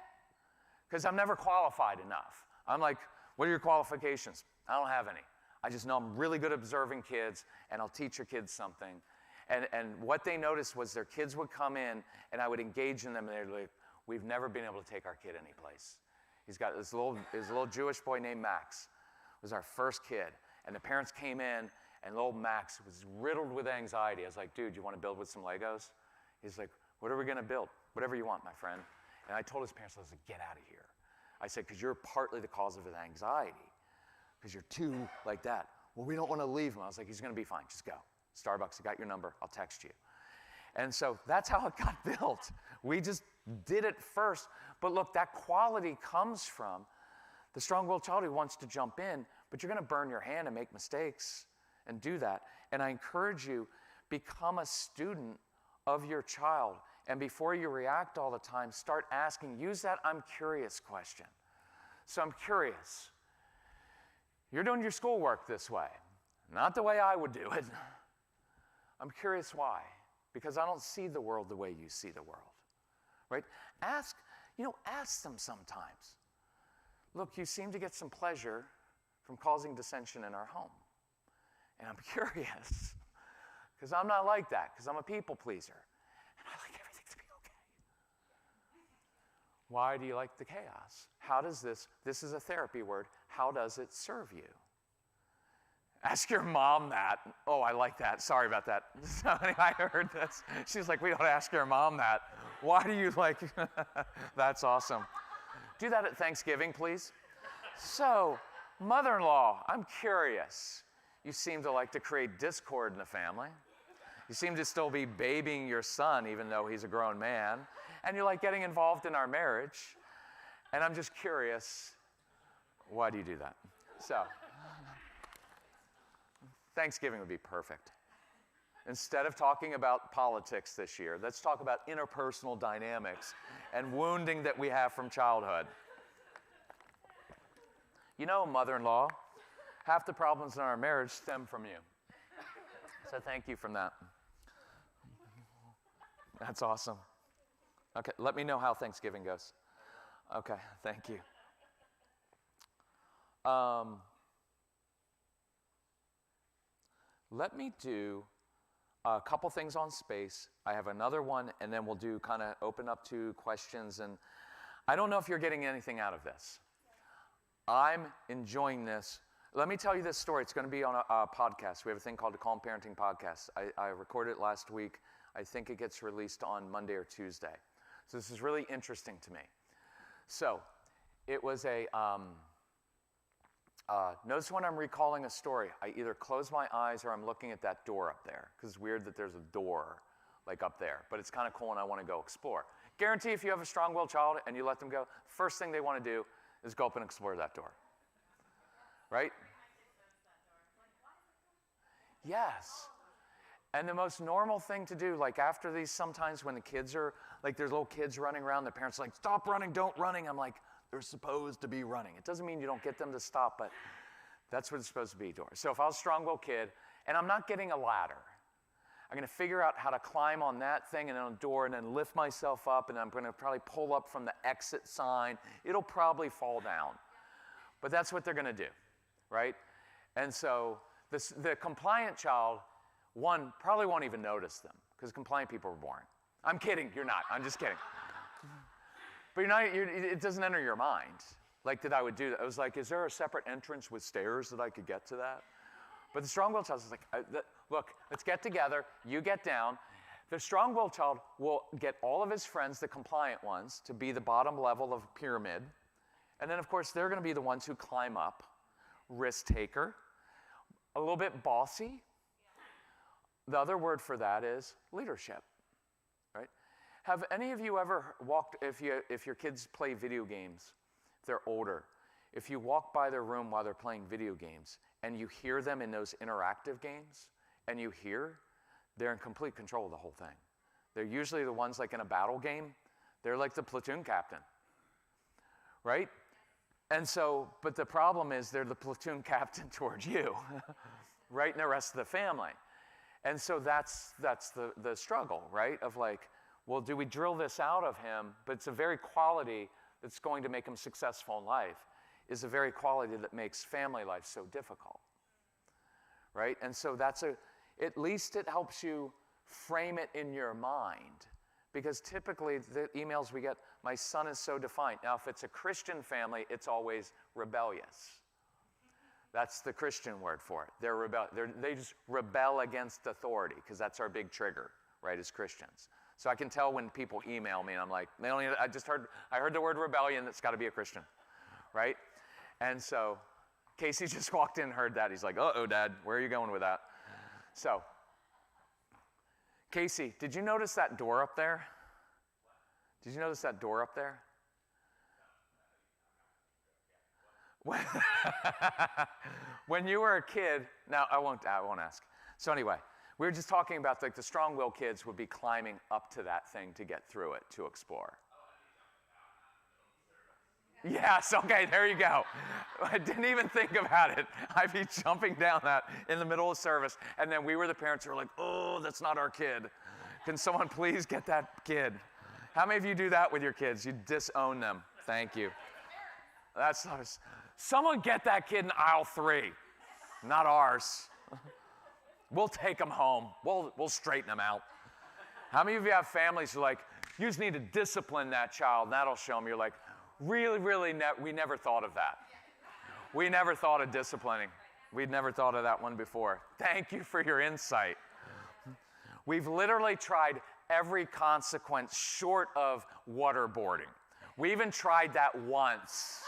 Because I'm never qualified enough. I'm like, what are your qualifications? I don't have any. I just know I'm really good at observing kids, and I'll teach your kids something. And what they noticed was their kids would come in, and I would engage in them, and they'd be like, we've never been able to take our kid anyplace. He's got this little Jewish boy named Max. It was our first kid. And the parents came in, and little Max was riddled with anxiety. I was like, dude, you want to build with some Legos? He's like, what are we going to build? Whatever you want, my friend. And I told his parents, I was like, get out of here. I said, because you're partly the cause of his anxiety. Because you're too like that. Well, we don't want to leave him. I was like, he's going to be fine. Just go. Starbucks, I got your number. I'll text you. And so that's how it got built. We just did it first. But look, that quality comes from the strong-willed child who wants to jump in, but you're going to burn your hand and make mistakes and do that. And I encourage you, become a student of your child. And before you react all the time, start asking, use that I'm curious question. So I'm curious. You're doing your schoolwork this way, not the way I would do it. I'm curious why. Because I don't see the world the way you see the world, right? Ask them sometimes. Look, you seem to get some pleasure from causing dissension in our home? And I'm curious, because I'm not like that, because I'm a people pleaser. And I like everything to be okay. Why do you like the chaos? How does this is a therapy word, how does it serve you? Ask your mom that. Oh, I like that. Sorry about that. I heard this. She's like, we don't ask your mom that. Why do you like, that's awesome. Do that at Thanksgiving, please. So, mother-in-law, I'm curious. You seem to like to create discord in the family. You seem to still be babying your son, even though he's a grown man. And you like getting involved in our marriage. And I'm just curious, why do you do that? So, Thanksgiving would be perfect. Instead of talking about politics this year, let's talk about interpersonal dynamics and wounding that we have from childhood. You know, mother-in-law, half the problems in our marriage stem from you. So thank you for that. That's awesome. Okay, let me know how Thanksgiving goes. Okay, thank you. Let me do a couple things on space. I have another one, and then we'll do kind of open up to questions. And I don't know if you're getting anything out of this. I'm enjoying this. Let me tell you this story. It's going to be on a podcast. We have a thing called the Calm Parenting Podcast. I recorded it last week. I think it gets released on Monday or Tuesday. So this is really interesting to me. So it was notice when I'm recalling a story, I either close my eyes or I'm looking at that door up there, because it's weird that there's a door like up there, but it's kind of cool and I want to go explore. Guarantee if you have a strong-willed child and you let them go, first thing they want to do is go up and explore that door. Right? Yes. And the most normal thing to do, like after these, sometimes when the kids are, like there's little kids running around, the parents are like, stop running, don't running. I'm like, they're supposed to be running. It doesn't mean you don't get them to stop, but that's what it's supposed to be, doors. So if I was a strong-willed kid, and I'm not getting a ladder, I'm going to figure out how to climb on that thing and on a door and then lift myself up, and I'm going to probably pull up from the exit sign. It'll probably fall down. But that's what they're going to do, right? And so the compliant child, one, probably won't even notice them, because compliant people are boring. I'm kidding. You're not. I'm just kidding. But it doesn't enter your mind, like that I would do that. I was like, is there a separate entrance with stairs that I could get to that? But the strong-willed child is like, look, let's get together. You get down. The strong-willed child will get all of his friends, the compliant ones, to be the bottom level of a pyramid. And then, of course, they're going to be the ones who climb up. Risk taker. A little bit bossy. The other word for that is leadership. Have any of you ever walked, if your kids play video games, if they're older, if you walk by their room while they're playing video games and you hear them in those interactive games and you hear, they're in complete control of the whole thing. They're usually the ones like in a battle game, they're like the platoon captain, right? And so, but the problem is they're the platoon captain towards you, right, and the rest of the family. And so that's the struggle, right, of like, well, do we drill this out of him? But it's a very quality that's going to make him successful in life, is a very quality that makes family life so difficult, right? And so at least it helps you frame it in your mind. Because typically the emails we get, my son is so defiant. Now, if it's a Christian family, it's always rebellious. That's the Christian word for it. They just rebel against authority, because that's our big trigger, right, as Christians. So I can tell when people email me, and I'm like, I heard the word rebellion, that's got to be a Christian, right? And so Casey just walked in and heard that. He's like, uh-oh, Dad, where are you going with that? So, Casey, did you notice that door up there? Did you notice that door up there? When you were a kid, now I won't ask. So anyway, we were just talking about like the strong-willed kids would be climbing up to that thing to get through it, to explore. Yes, okay, there you go. I didn't even think about it. I'd be jumping down that in the middle of service, and then we were the parents who were like, oh, that's not our kid. Can someone please get that kid? How many of you do that with your kids? You disown them. Thank you. Someone get that kid in aisle 3. Not ours. We'll take them home. We'll straighten them out. How many of you have families who are like, you just need to discipline that child, and that'll show them? You're like, really, we never thought of that. We never thought of disciplining. We'd never thought of that one before. Thank you for your insight. We've literally tried every consequence short of waterboarding. We even tried that once,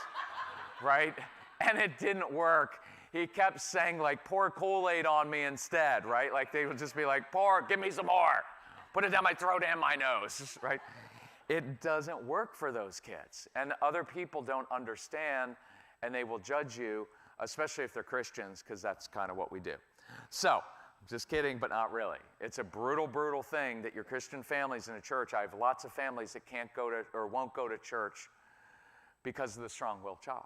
right? And it didn't work. He kept saying, like, pour Kool-Aid on me instead, right? Like, they would just be like, pour, give me some more. Put it down my throat and my nose, right? It doesn't work for those kids. And other people don't understand, and they will judge you, especially if they're Christians, because that's kind of what we do. So, just kidding, but not really. It's a brutal, brutal thing that your Christian families in a church, I have lots of families that can't go to or won't go to church because of the strong-willed child,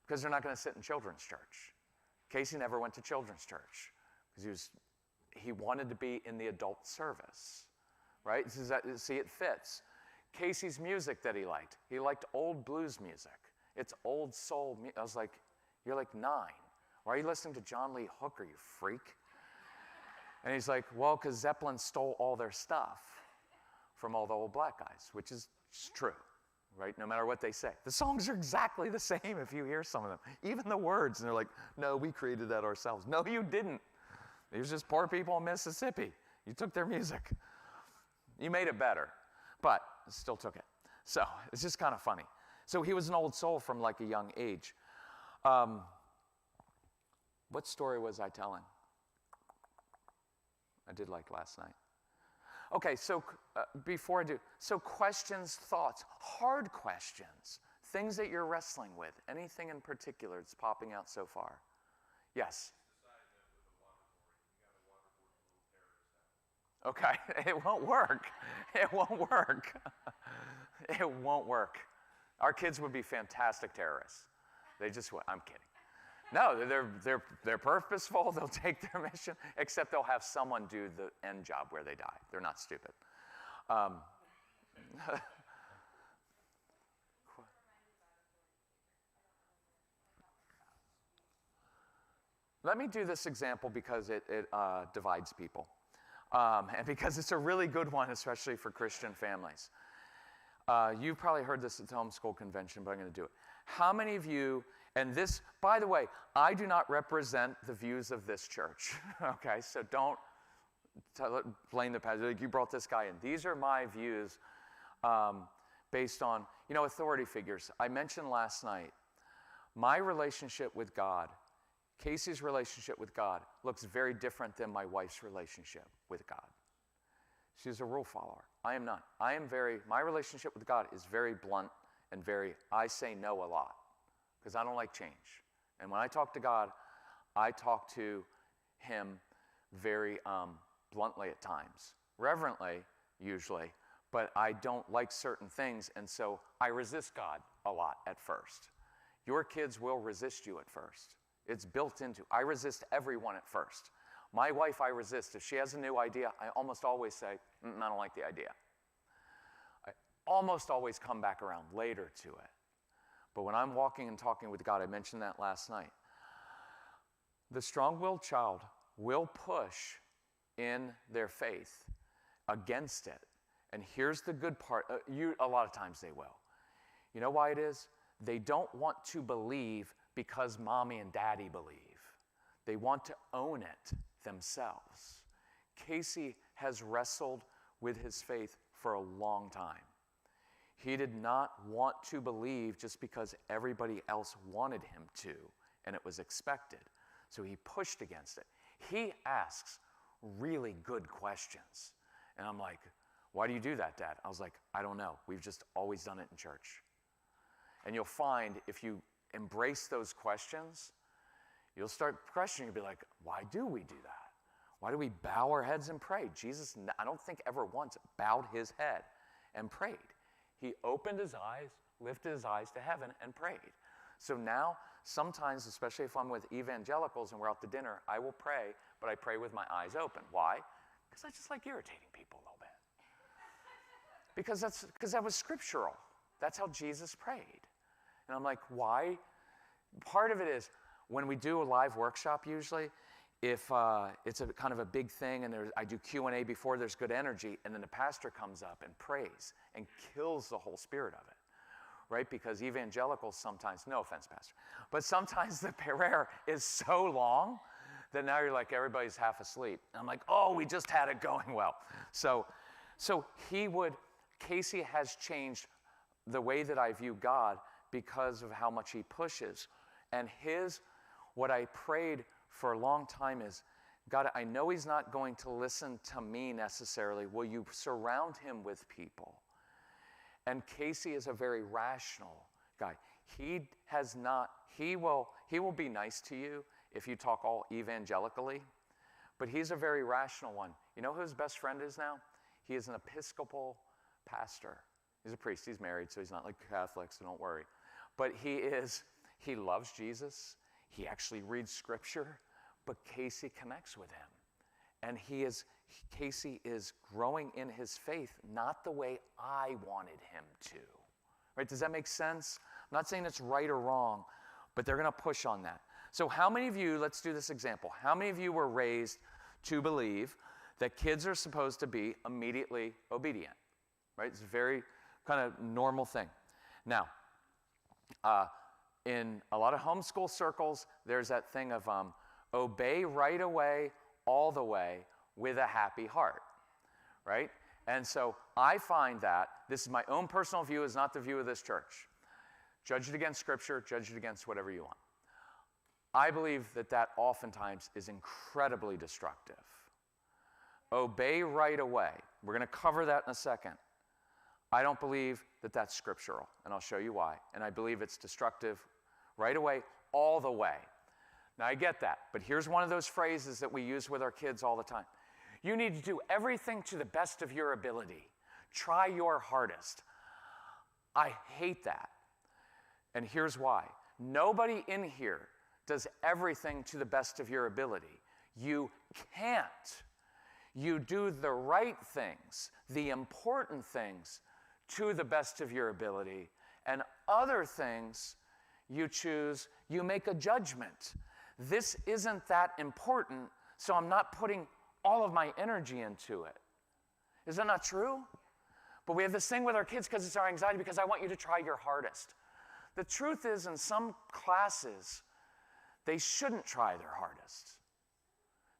because they're not going to sit in children's church. Casey never went to children's church because he wanted to be in the adult service, right? See, it fits. Casey's music that he liked old blues music. It's old soul music. I was like, you're like 9. Why are you listening to John Lee Hooker, you freak? And he's like, well, because Zeppelin stole all their stuff from all the old black guys, which is true, right? No matter what they say. The songs are exactly the same if you hear some of them. Even the words, and they're like, no, we created that ourselves. No, you didn't. It was just poor people in Mississippi. You took their music. You made it better, but still took it. So it's just kind of funny. So he was an old soul from like a young age. What story was I telling? I did like last night. Okay, so before I do, so questions, thoughts, hard questions, things that you're wrestling with, anything in particular that's popping out so far? Yes? Okay, it won't work. It won't work. It won't work. Our kids would be fantastic terrorists. They just would. I'm kidding. No, they're purposeful. They'll take their mission, except they'll have someone do the end job where they die. They're not stupid. Let me do this example because it divides people. And because it's a really good one, especially for Christian families. You've probably heard this at the homeschool convention, but I'm going to do it. How many of you, and this, by the way, I do not represent the views of this church, okay? So don't blame the pastor. Like, you brought this guy in. These are my views based on, authority figures. I mentioned last night, my relationship with God, Casey's relationship with God, looks very different than my wife's relationship with God. She's a rule follower. I am not. My relationship with God is very blunt and I say no a lot because I don't like change. And when I talk to God, I talk to him very bluntly at times, reverently usually, but I don't like certain things, and so I resist God a lot at first. Your kids will resist you at first. It's built into, I resist everyone at first. My wife, I resist. If she has a new idea, I almost always say, I don't like the idea. I almost always come back around later to it. But when I'm walking and talking with God, I mentioned that last night, the strong-willed child will push in their faith against it. And here's the good part. A lot of times they will. You know why it is? They don't want to believe because mommy and daddy believe. They want to own it themselves. Casey has wrestled with his faith for a long time. He did not want to believe just because everybody else wanted him to, and it was expected. So he pushed against it. He asks really good questions. And I'm like, why do you do that, Dad? I was like, I don't know. We've just always done it in church. And you'll find if you embrace those questions, you'll start questioning. You'll be like, why do we do that? Why do we bow our heads and pray? Jesus, I don't think ever once bowed his head and prayed. He opened his eyes, lifted his eyes to heaven, and prayed. So now, sometimes, especially if I'm with evangelicals and we're out to dinner, I will pray, but I pray with my eyes open. Why? Because I just like irritating people a little bit. Because that was scriptural. That's how Jesus prayed. And I'm like, why? part of it is when we do a live workshop usually, if it's a kind of a big thing and I do Q&A before, there's good energy, and then the pastor comes up and prays and kills the whole spirit of it, right? Because evangelicals sometimes, no offense, pastor, but sometimes the prayer is so long that now you're like, everybody's half asleep. And I'm like, oh, we just had it going well. So Casey has changed the way that I view God because of how much he pushes. And what I prayed for a long time is, God, I know he's not going to listen to me necessarily. Will you surround him with people? And Casey is a very rational guy. He will be nice to you if you talk all evangelically, but he's a very rational one. You know who his best friend is now? He is an Episcopal pastor. He's a priest. He's married, so he's not like Catholic, so don't worry. But he loves Jesus. He actually reads scripture, but Casey connects with him. And Casey is growing in his faith, not the way I wanted him to. Right? Does that make sense? I'm not saying it's right or wrong, but they're going to push on that. So how many of you, let's do this example, how many of you were raised to believe that kids are supposed to be immediately obedient? Right? It's a very kind of normal thing. Now, in a lot of homeschool circles, there's that thing of obey right away, all the way, with a happy heart, right? And so I find that, this is my own personal view, is not the view of this church. Judge it against Scripture, judge it against whatever you want. I believe that oftentimes is incredibly destructive. Obey right away. We're going to cover that in a second. I don't believe that that's scriptural, and I'll show you why. And I believe it's destructive right away, all the way. Now, I get that, but here's one of those phrases that we use with our kids all the time. You need to do everything to the best of your ability. Try your hardest. I hate that. And here's why. Nobody in here does everything to the best of your ability. You can't. You do the right things, the important things, to the best of your ability, and other things you choose, you make a judgment. This isn't that important, so I'm not putting all of my energy into it. Is that not true? But we have this thing with our kids because it's our anxiety, because I want you to try your hardest. The truth is, in some classes, they shouldn't try their hardest.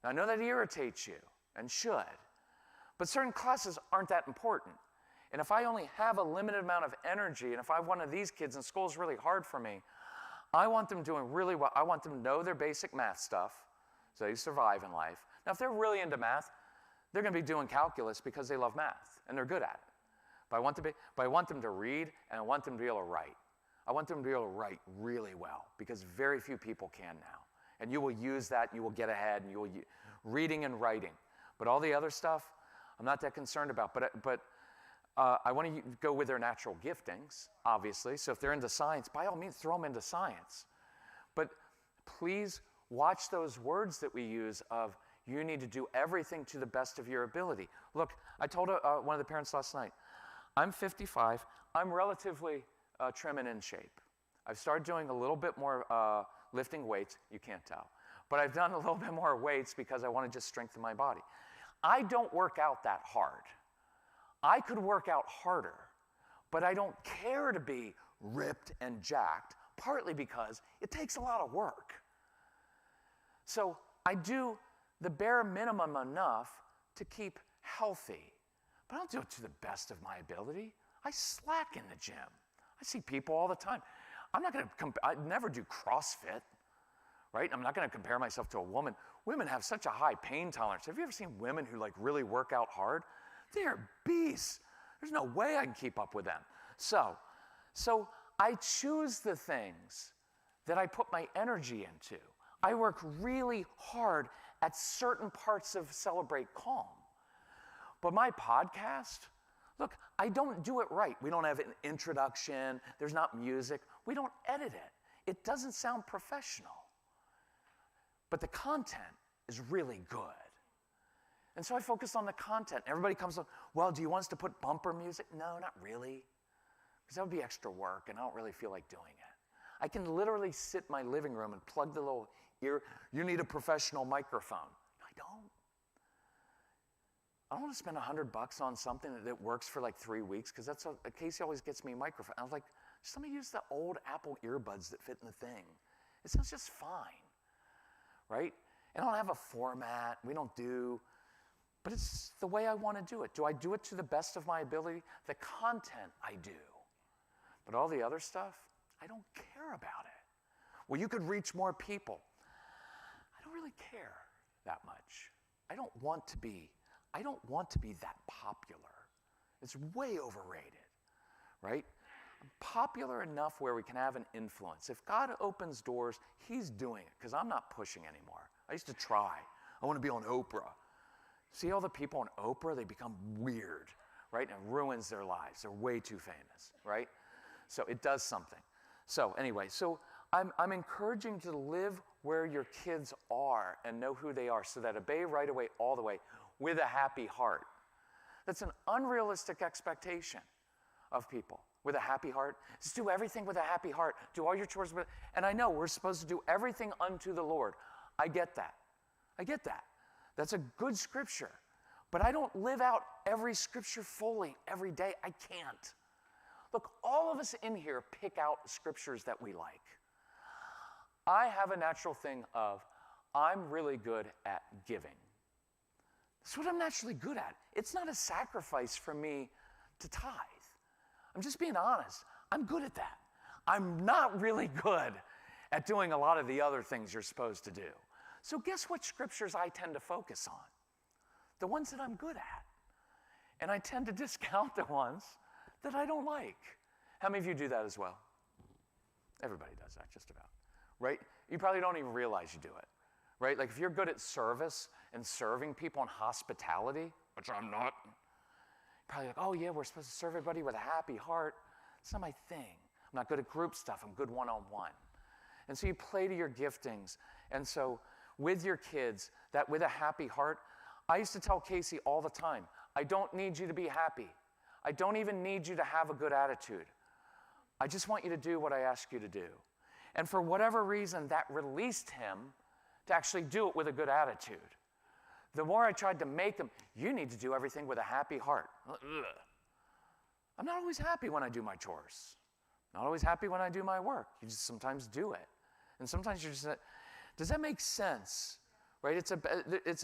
Now, I know that irritates you, and should, but certain classes aren't that important. And if I only have a limited amount of energy, and if I have one of these kids and school's really hard for me, I want them doing really well. I want them to know their basic math stuff so they survive in life. Now, if they're really into math, they're going to be doing calculus because they love math, and they're good at it. But I want them to read, and I want them to be able to write. I want them to be able to write really well, because very few people can now. And you will use that, you will get ahead, and you will reading and writing. But all the other stuff, I'm not that concerned about. But I want to go with their natural giftings, obviously. So if they're into science, by all means, throw them into science. But please watch those words that we use of, you need to do everything to the best of your ability. Look, I told one of the parents last night, I'm 55. I'm relatively trim and in shape. I've started doing a little bit more lifting weights. You can't tell. But I've done a little bit more weights because I want to just strengthen my body. I don't work out that hard. I could work out harder, but I don't care to be ripped and jacked, partly because it takes a lot of work. So I do the bare minimum enough to keep healthy, but I don't do it to the best of my ability. I slack in the gym. I see people all the time. I never do CrossFit, right? I'm not going to compare myself to a woman. Women have such a high pain tolerance. Have you ever seen women who really work out hard? They're beasts. There's no way I can keep up with them. So I choose the things that I put my energy into. I work really hard at certain parts of Celebrate Calm. But my podcast, look, I don't do it right. We don't have an introduction. There's not music. We don't edit it. It doesn't sound professional. But the content is really good. And so I focus on the content. Everybody comes up, well, do you want us to put bumper music? No, not really. Because that would be extra work, and I don't really feel like doing it. I can literally sit in my living room and plug the little ear. You need a professional microphone. I don't. I don't want to spend $100 on something that works for like 3 weeks, because that's Casey always gets me a microphone. I was like, just let me use the old Apple earbuds that fit in the thing. It sounds just fine, right? And I don't have a format. We don't do, but it's the way I want to do it. Do I do it to the best of my ability? The content I do. But all the other stuff, I don't care about it. Well, you could reach more people. I don't really care that much. I don't want to be that popular. It's way overrated, right? I'm popular enough where we can have an influence. If God opens doors, he's doing it, because I'm not pushing anymore. I used to try. I want to be on Oprah. See all the people on Oprah, they become weird, right? And it ruins their lives. They're way too famous, right? So it does something. So anyway, I'm encouraging you to live where your kids are and know who they are, so that obey right away, all the way, with a happy heart. That's an unrealistic expectation of people. With a happy heart. Just do everything with a happy heart. Do all your chores with, and I know we're supposed to do everything unto the Lord. I get that. I get that. That's a good scripture. But I don't live out every scripture fully every day. I can't. Look, all of us in here pick out scriptures that we like. I have a natural thing of, I'm really good at giving. That's what I'm naturally good at. It's not a sacrifice for me to tithe. I'm just being honest. I'm good at that. I'm not really good at doing a lot of the other things you're supposed to do. So guess what scriptures I tend to focus on? The ones that I'm good at. And I tend to discount the ones that I don't like. How many of you do that as well? Everybody does that, just about. Right? You probably don't even realize you do it. Right? Like if you're good at service and serving people and hospitality, which I'm not, probably like, oh yeah, we're supposed to serve everybody with a happy heart. It's not my thing. I'm not good at group stuff. I'm good one-on-one. And so you play to your giftings. And so with your kids, that with a happy heart, I used to tell Casey all the time, I don't need you to be happy. I don't even need you to have a good attitude. I just want you to do what I ask you to do. And for whatever reason, that released him to actually do it with a good attitude. The more I tried to make him, you need to do everything with a happy heart. Ugh. I'm not always happy when I do my chores. Not always happy when I do my work. You just sometimes do it. And sometimes you're just, does that make sense? Right? It's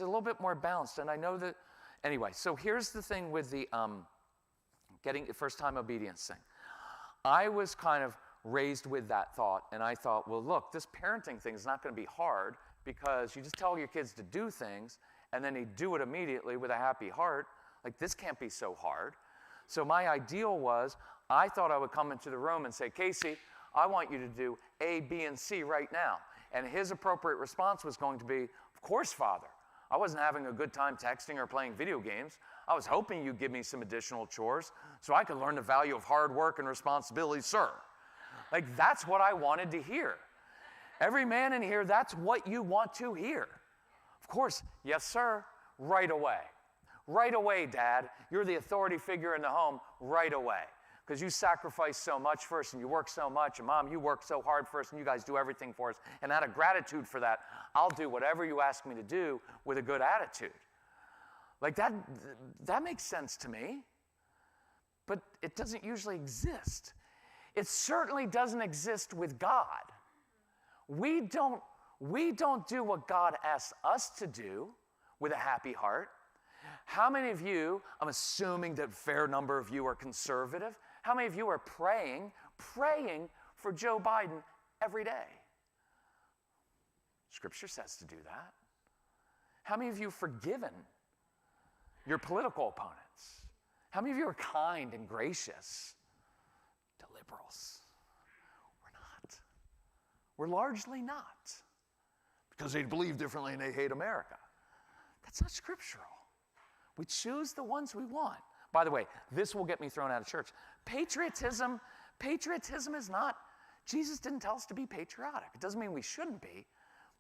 a little bit more balanced. And I know that, anyway, so here's the thing with the getting first-time obedience thing. I was kind of raised with that thought, and I thought, well, look, this parenting thing is not going to be hard, because you just tell your kids to do things, and then they do it immediately with a happy heart. Like, this can't be so hard. So my ideal was, I thought I would come into the room and say, Casey, I want you to do A, B, and C right now. And his appropriate response was going to be, of course, Father. I wasn't having a good time texting or playing video games. I was hoping you'd give me some additional chores so I could learn the value of hard work and responsibility, sir. Like, that's what I wanted to hear. Every man in here, that's what you want to hear. Of course, yes, sir, right away. Right away, Dad. You're the authority figure in the home right away. Because you sacrifice so much for us, and you work so much, and Mom, you work so hard for us, and you guys do everything for us. And out of gratitude for that, I'll do whatever you ask me to do with a good attitude. Like, that makes sense to me. But it doesn't usually exist. It certainly doesn't exist with God. We don't do what God asks us to do with a happy heart. How many of you, I'm assuming that a fair number of you are conservative, how many of you are praying for Joe Biden every day? Scripture says to do that. How many of you have forgiven your political opponents? How many of you are kind and gracious to liberals? We're not. We're largely not. Because they believe differently and they hate America. That's not scriptural. We choose the ones we want. By the way, this will get me thrown out of church. Patriotism is not, Jesus didn't tell us to be patriotic. It doesn't mean we shouldn't be,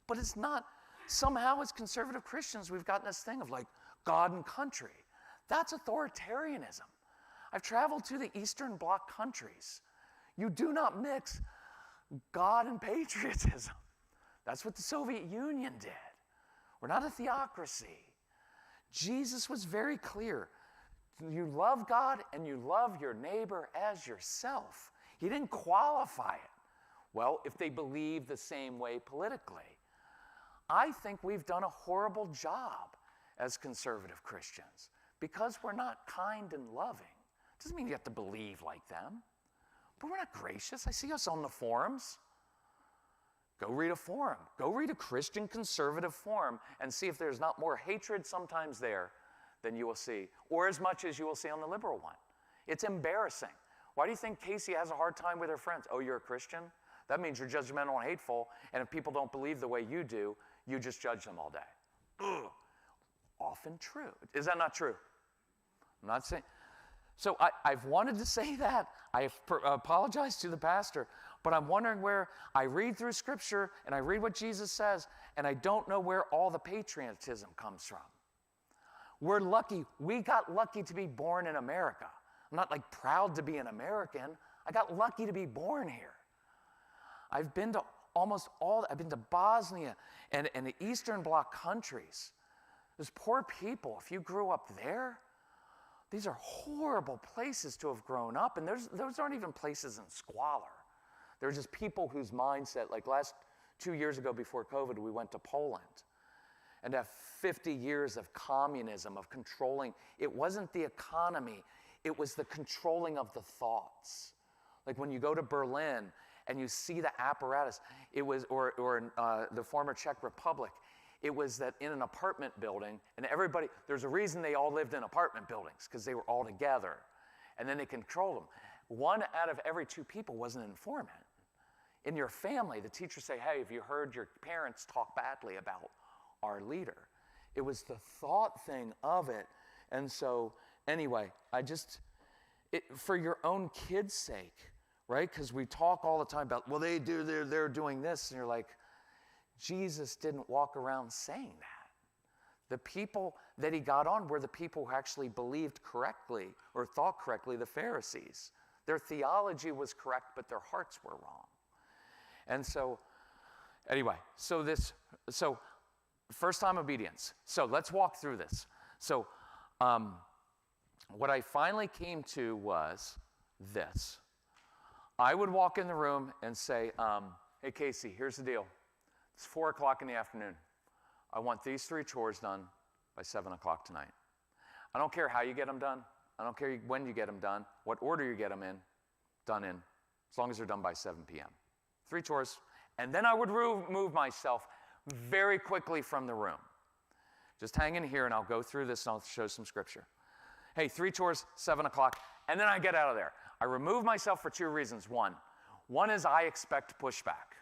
but it's not, somehow as conservative Christians, we've gotten this thing of like God and country. That's authoritarianism. I've traveled to the Eastern Bloc countries. You do not mix God and patriotism. That's what the Soviet Union did. We're not a theocracy. Jesus was very clear. You love God and you love your neighbor as yourself. He didn't qualify it. Well, if they believe the same way politically. I think we've done a horrible job as conservative Christians because we're not kind and loving. Doesn't mean you have to believe like them, but we're not gracious. I see us on the forums. Go read a forum. Go read a Christian conservative forum and see if there's not more hatred sometimes there than you will see, or as much as you will see on the liberal one. It's embarrassing. Why do you think Casey has a hard time with her friends? Oh, you're a Christian? That means you're judgmental and hateful, and if people don't believe the way you do, you just judge them all day. Ugh. Often true. Is that not true? I'm not saying. So I've wanted to say that. I've apologized to the pastor, but I'm wondering where I read through Scripture and I read what Jesus says, and I don't know where all the patriotism comes from. We're lucky. We got lucky to be born in America. I'm not like proud to be an American. I got lucky to be born here. I've been to almost all, I've been to Bosnia and the Eastern Bloc countries. Those poor people, if you grew up there, these are horrible places to have grown up, and those aren't even places in squalor. They're just people whose mindset, like last 2 years ago before COVID, we went to Poland. And to have 50 years of communism, of controlling, it wasn't the economy, it was the controlling of the thoughts. Like when you go to Berlin and you see the apparatus, it was, or in the former Czech Republic, it was that in an apartment building, and everybody, there's a reason they all lived in apartment buildings, because they were all together. And then they controlled them. 1 out of every 2 people was an informant. In your family, the teachers say, hey, have you heard your parents talk badly about our leader? It was the thought thing of it. And so, anyway, for your own kids' sake, right? Because we talk all the time about, well, they're doing this, and you're like, Jesus didn't walk around saying that. The people that he got on were the people who actually believed correctly or thought correctly, the Pharisees. Their theology was correct, but their hearts were wrong. And so, anyway, so first time obedience. So let's walk through this. So what I finally came to was this. I would walk in the room and say, hey, Casey, here's the deal. It's 4 o'clock in the afternoon. I want these 3 chores done by 7 o'clock tonight. I don't care how you get them done. I don't care when you get them done, what order you get them done in, as long as they're done by 7 p.m. 3 chores. And then I would remove myself very quickly from the room. Just hang in here and I'll go through this and I'll show some scripture. Hey, 3 chores, 7 o'clock, and then I get out of there. I remove myself for 2 reasons. One is I expect pushback.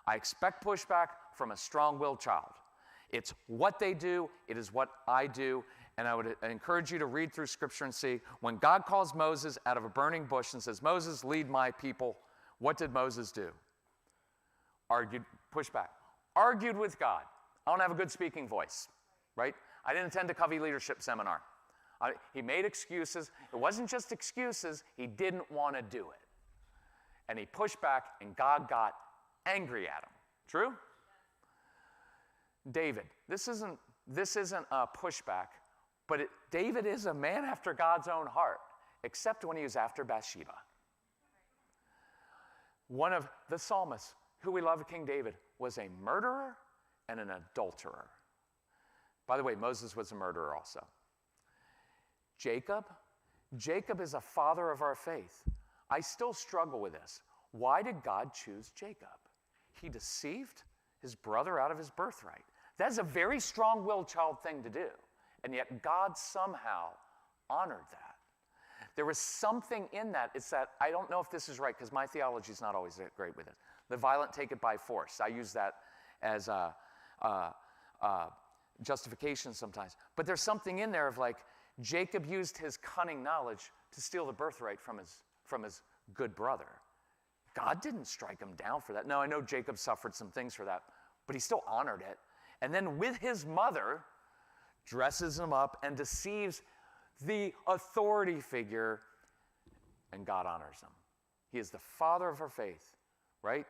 I expect pushback from a strong-willed child. It's what they do, it is what I do, and I would encourage you to read through Scripture and see when God calls Moses out of a burning bush and says, Moses, lead my people, what did Moses do? Argued, pushback. Argued with God. I don't have a good speaking voice, right? I didn't attend a Covey leadership seminar. He made excuses. It wasn't just excuses, he didn't want to do it. And he pushed back, and God got angry at him. True? David. This isn't a pushback, but David is a man after God's own heart, except when he was after Bathsheba. One of the psalmists, who we love, King David, was a murderer and an adulterer. By the way, Moses was a murderer also. Jacob is a father of our faith. I still struggle with this. Why did God choose Jacob? He deceived his brother out of his birthright. That's a very strong-willed child thing to do. And yet God somehow honored that. There was something in that. It's that, I don't know if this is right, because my theology is not always that great with it. The violent take it by force. I use that as a justification sometimes. But there's something in there of like, Jacob used his cunning knowledge to steal the birthright from his good brother. God didn't strike him down for that. No, I know Jacob suffered some things for that, but he still honored it. And then with his mother, dresses him up and deceives the authority figure, and God honors him. He is the father of our faith. right?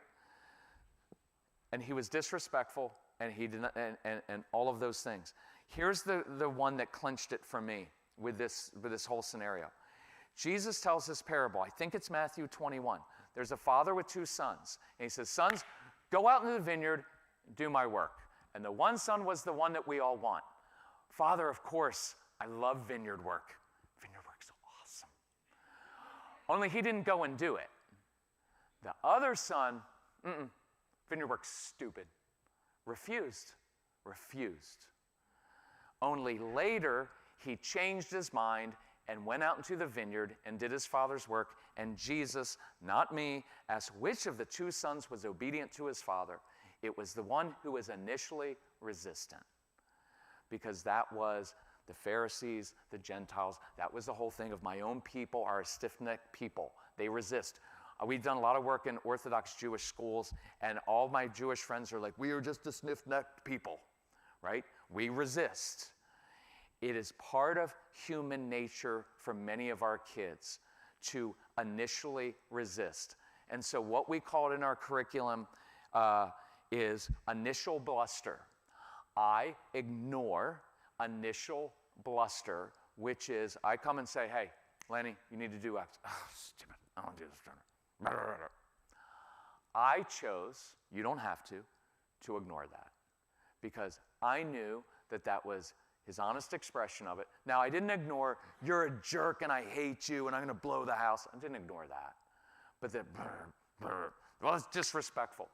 And he was disrespectful, and he did not, and all of those things. Here's the one that clinched it for me with this whole scenario. Jesus tells this parable. I think it's Matthew 21. There's a father with 2 sons, and he says, sons, go out into the vineyard, do my work. And the one son was the one that we all want. Father, of course, I love vineyard work. Vineyard work's awesome. Only he didn't go and do it. The other son, vineyard work's stupid. Refused. Only later, he changed his mind and went out into the vineyard and did his father's work. And Jesus, not me, asked which of the 2 sons was obedient to his father. It was the one who was initially resistant, because that was the Pharisees, the Gentiles. That was the whole thing of my own people are a stiff-necked people. They resist. We've done a lot of work in Orthodox Jewish schools, and all my Jewish friends are like, we are just a stiff-necked people, right? We resist. It is part of human nature for many of our kids to initially resist. And so what we call it in our curriculum is initial bluster. I ignore initial bluster, which is I come and say, hey, Lenny, you need to do X. Oh, stupid. I don't do this. I chose, you don't have to ignore that, because I knew that that was his honest expression of it. Now, I didn't ignore, you're a jerk and I hate you and I'm going to blow the house. I didn't ignore that. But the well, it's disrespectful.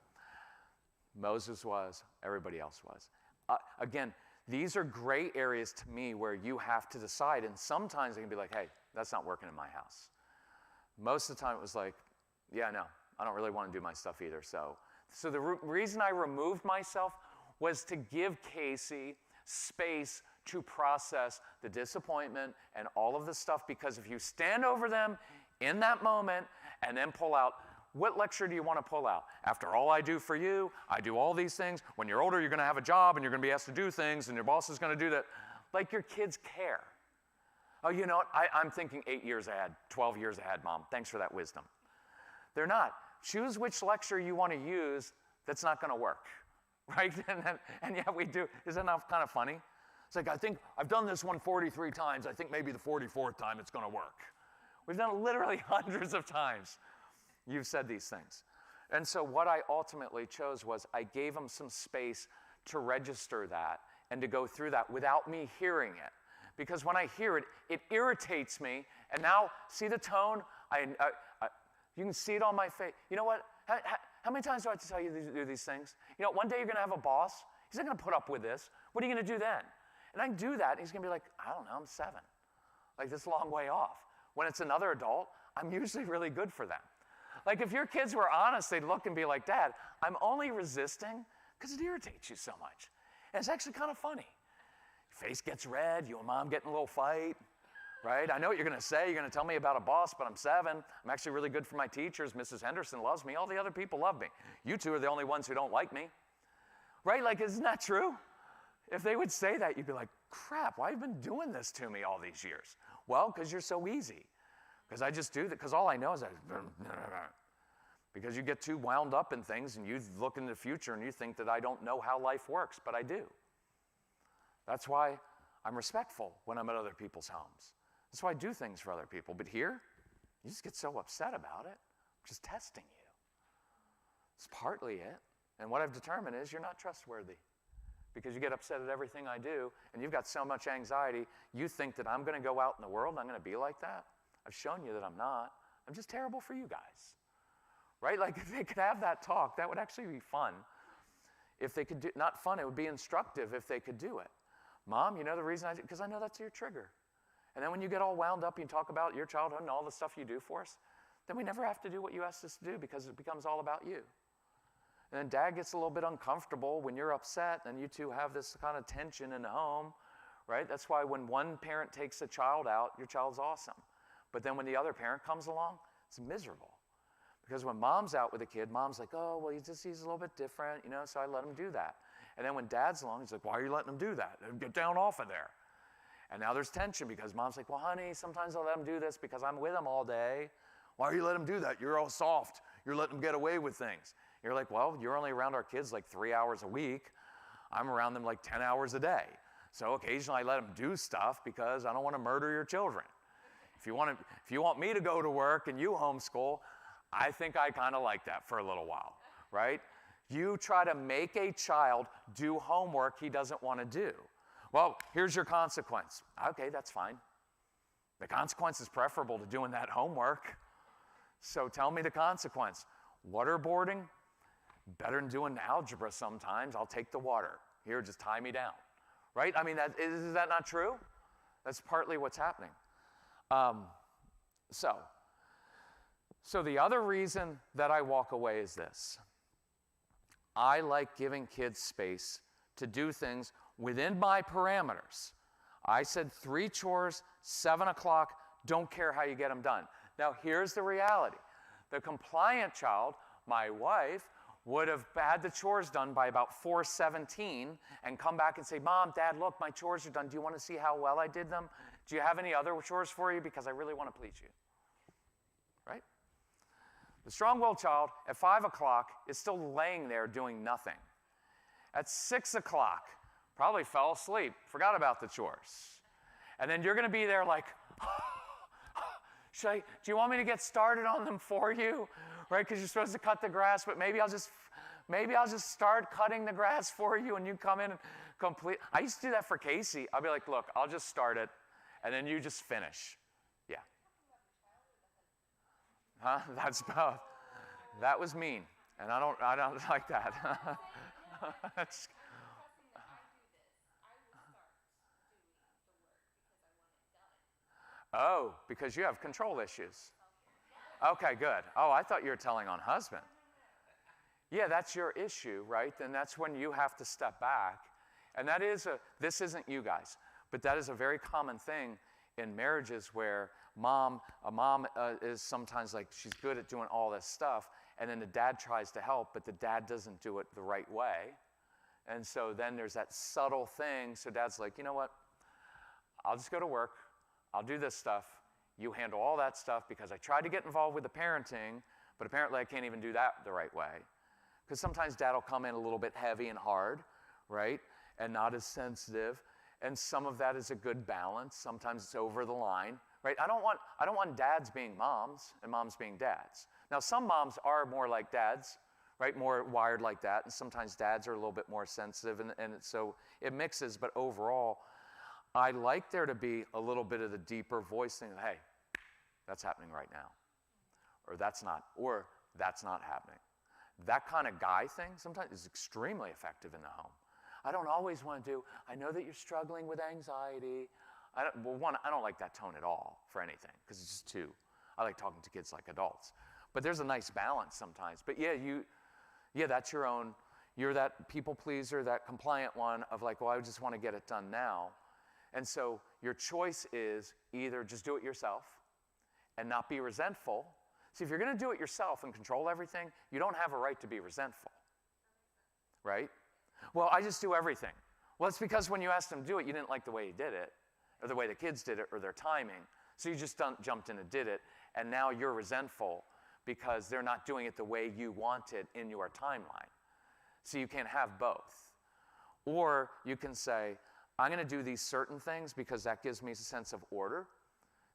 Moses was, everybody else was. Again, these are gray areas to me where you have to decide, and sometimes it can be like, hey, that's not working in my house. Most of the time it was like, yeah, no, I don't really want to do my stuff either. So the reason I removed myself was to give Casey space to process the disappointment and all of the stuff, because if you stand over them in that moment and then pull out, what lecture do you want to pull out? After all I do for you, I do all these things. When you're older, you're going to have a job and you're going to be asked to do things and your boss is going to do that. Like your kids care. Oh, you know what? I'm thinking 8 years ahead, 12 years ahead, Mom. Thanks for that wisdom. They're not. Choose which lecture you want to use that's not going to work, right? And yeah, we do. Isn't that kind of funny? It's like, I think I've done this one 43 times. I think maybe the 44th time it's going to work. We've done it literally hundreds of times. You've said these things. And so what I ultimately chose was I gave them some space to register that and to go through that without me hearing it. Because when I hear it, it irritates me. And now, see the tone? You can see it on my face. You know what? How many times do I have to tell you to do these things? You know, one day you're going to have a boss. He's not going to put up with this. What are you going to do then? And I can do that. And he's going to be like, I don't know, I'm 7. Like, this is a long way off. When it's another adult, I'm usually really good for them. Like, if your kids were honest, they'd look and be like, Dad, I'm only resisting because it irritates you so much. And it's actually kind of funny. Your face gets red, you and Mom get in a little fight, right? I know what you're going to say. You're going to tell me about a boss, but I'm 7. I'm actually really good for my teachers. Mrs. Henderson loves me. All the other people love me. You 2 are the only ones who don't like me, right? Like, isn't that true? If they would say that, you'd be like, crap, why have you been doing this to me all these years? Well, because you're so easy. Because I just do that, because all I know is because you get too wound up in things and you look in the future and you think that I don't know how life works, but I do. That's why I'm respectful when I'm at other people's homes. That's why I do things for other people. But here, you just get so upset about it. I'm just testing you. It's partly it. And what I've determined is you're not trustworthy. Because you get upset at everything I do, and you've got so much anxiety, you think that I'm going to go out in the world and I'm going to be like that. I've shown you that I'm not. I'm just terrible for you guys, right? Like, if they could have that talk, that would actually be fun. If they could do, not fun, it would be instructive if they could do it. Mom, you know the reason I do, because I know that's your trigger. And then when you get all wound up, you talk about your childhood and all the stuff you do for us, then we never have to do what you asked us to do because it becomes all about you. And then Dad gets a little bit uncomfortable when you're upset, and you 2 have this kind of tension in the home, right? That's why when one parent takes a child out, your child's awesome. But then when the other parent comes along, it's miserable. Because when Mom's out with a kid, Mom's like, oh, well, he's a little bit different, you know, so I let him do that. And then when Dad's along, he's like, why are you letting him do that? Get down off of there. And now there's tension because Mom's like, well, honey, sometimes I'll let him do this because I'm with him all day. Why are you letting him do that? You're all soft. You're letting them get away with things. You're like, well, you're only around our kids like 3 hours a week. I'm around them like 10 hours a day. So occasionally I let them do stuff because I don't want to murder your children. If you want me to go to work and you homeschool, I think I kind of like that for a little while, right? You try to make a child do homework he doesn't want to do. Well, here's your consequence. Okay, that's fine. The consequence is preferable to doing that homework. So tell me the consequence. Waterboarding? Better than doing algebra sometimes. I'll take the water. Here, just tie me down. Right? I mean, is that not true? That's partly what's happening. So the other reason that I walk away is this. I like giving kids space to do things within my parameters. I said 3 chores, 7 o'clock, don't care how you get them done. Now, here's the reality. The compliant child, my wife, would have had the chores done by about 4:17 and come back and say, Mom, Dad, look, my chores are done. Do you want to see how well I did them? Do you have any other chores for you? Because I really want to please you. Right? The strong-willed child at 5 o'clock is still laying there doing nothing. At 6 o'clock, probably fell asleep, forgot about the chores. And then you're going to be there like, do you want me to get started on them for you? Right, because you're supposed to cut the grass, but maybe I'll just start cutting the grass for you and you come in and complete. I used to do that for Casey. I'll be like, look, I'll just start it and then you just finish. Yeah. Huh? That was mean. And I don't like that. That's, oh, because you have control issues. Okay, good. Oh, I thought you were telling on husband. Yeah, that's your issue, right? Then that's when you have to step back. And this isn't you guys, but that is a very common thing in marriages where a mom is sometimes like, she's good at doing all this stuff, and then the dad tries to help, but the dad doesn't do it the right way. And so then there's that subtle thing. So dad's like, you know what? I'll just go to work. I'll do this stuff. You handle all that stuff because I tried to get involved with the parenting, but apparently I can't even do that the right way. Because sometimes dad will come in a little bit heavy and hard, right? And not as sensitive. And some of that is a good balance. Sometimes it's over the line, right? I don't want dads being moms and moms being dads. Now, some moms are more like dads, right? More wired like that. And sometimes dads are a little bit more sensitive. And so it mixes. But overall, I like there to be a little bit of the deeper voice thing. Hey, that's happening right now. Or that's not happening. That kind of guy thing sometimes is extremely effective in the home. I don't always want to do, I know that you're struggling with anxiety. I don't like that tone at all for anything, because it's just I like talking to kids like adults. But there's a nice balance sometimes. But yeah, that's your own, you're that people pleaser, that compliant one of like, well, I just want to get it done now. And so your choice is either just do it yourself and not be resentful. See, if you're going to do it yourself and control everything, you don't have a right to be resentful, right? Well, I just do everything. Well, it's because when you asked them to do it, you didn't like the way he did it, or the way the kids did it, or their timing. So you just jumped in and did it, and now you're resentful because they're not doing it the way you want it in your timeline. So you can't have both. Or you can say, I'm going to do these certain things because that gives me a sense of order.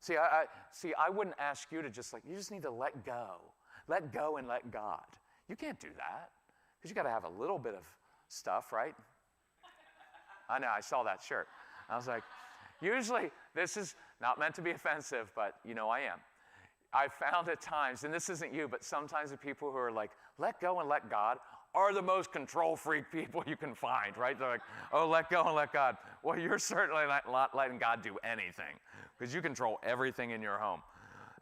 See, I wouldn't ask you to you just need to let go. Let go and let God. You can't do that because you got to have a little bit of stuff, right? I know, I saw that shirt. I was like, usually this is not meant to be offensive, but you know I am. I found at times, and this isn't you, but sometimes the people who are like, let go and let God are the most control freak people you can find, right? They're like, oh, let go and let God. Well, you're certainly not letting God do anything because you control everything in your home.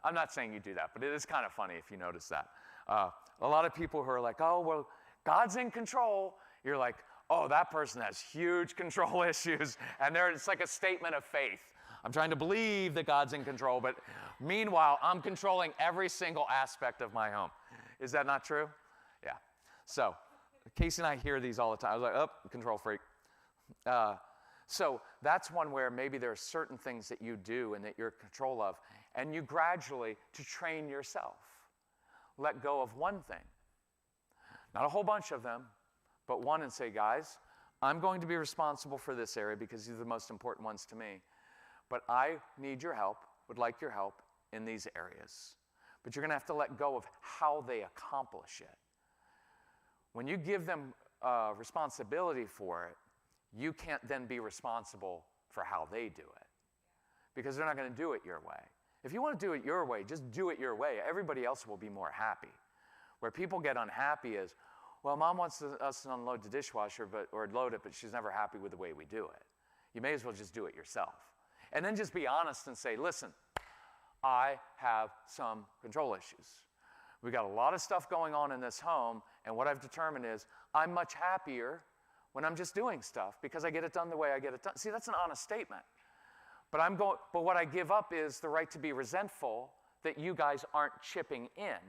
I'm not saying you do that, but it is kind of funny if you notice that. A lot of people who are like, oh, well, God's in control. You're like, oh, that person has huge control issues. And it's like a statement of faith. I'm trying to believe that God's in control, but meanwhile, I'm controlling every single aspect of my home. Is that not true? Yeah. So Casey and I hear these all the time. I was like, oh, control freak. So that's one where maybe there are certain things that you do and that you're in control of, and you gradually to train yourself. let go of one thing. Not a whole bunch of them, but one, and say, guys, I'm going to be responsible for this area because these are the most important ones to me. But I need your help, would like your help in these areas. But you're going to have to let go of how they accomplish it. When you give them responsibility for it, you can't then be responsible for how they do it because they're not going to do it your way. If you want to do it your way, just do it your way. Everybody else will be more happy. Where people get unhappy is, well, Mom wants us to unload the dishwasher or load it, but she's never happy with the way we do it. You may as well just do it yourself. And then just be honest and say, listen, I have some control issues. We got a lot of stuff going on in this home, and what I've determined is I'm much happier when I'm just doing stuff because I get it done the way I get it done. See, that's an honest statement. But what I give up is the right to be resentful that you guys aren't chipping in.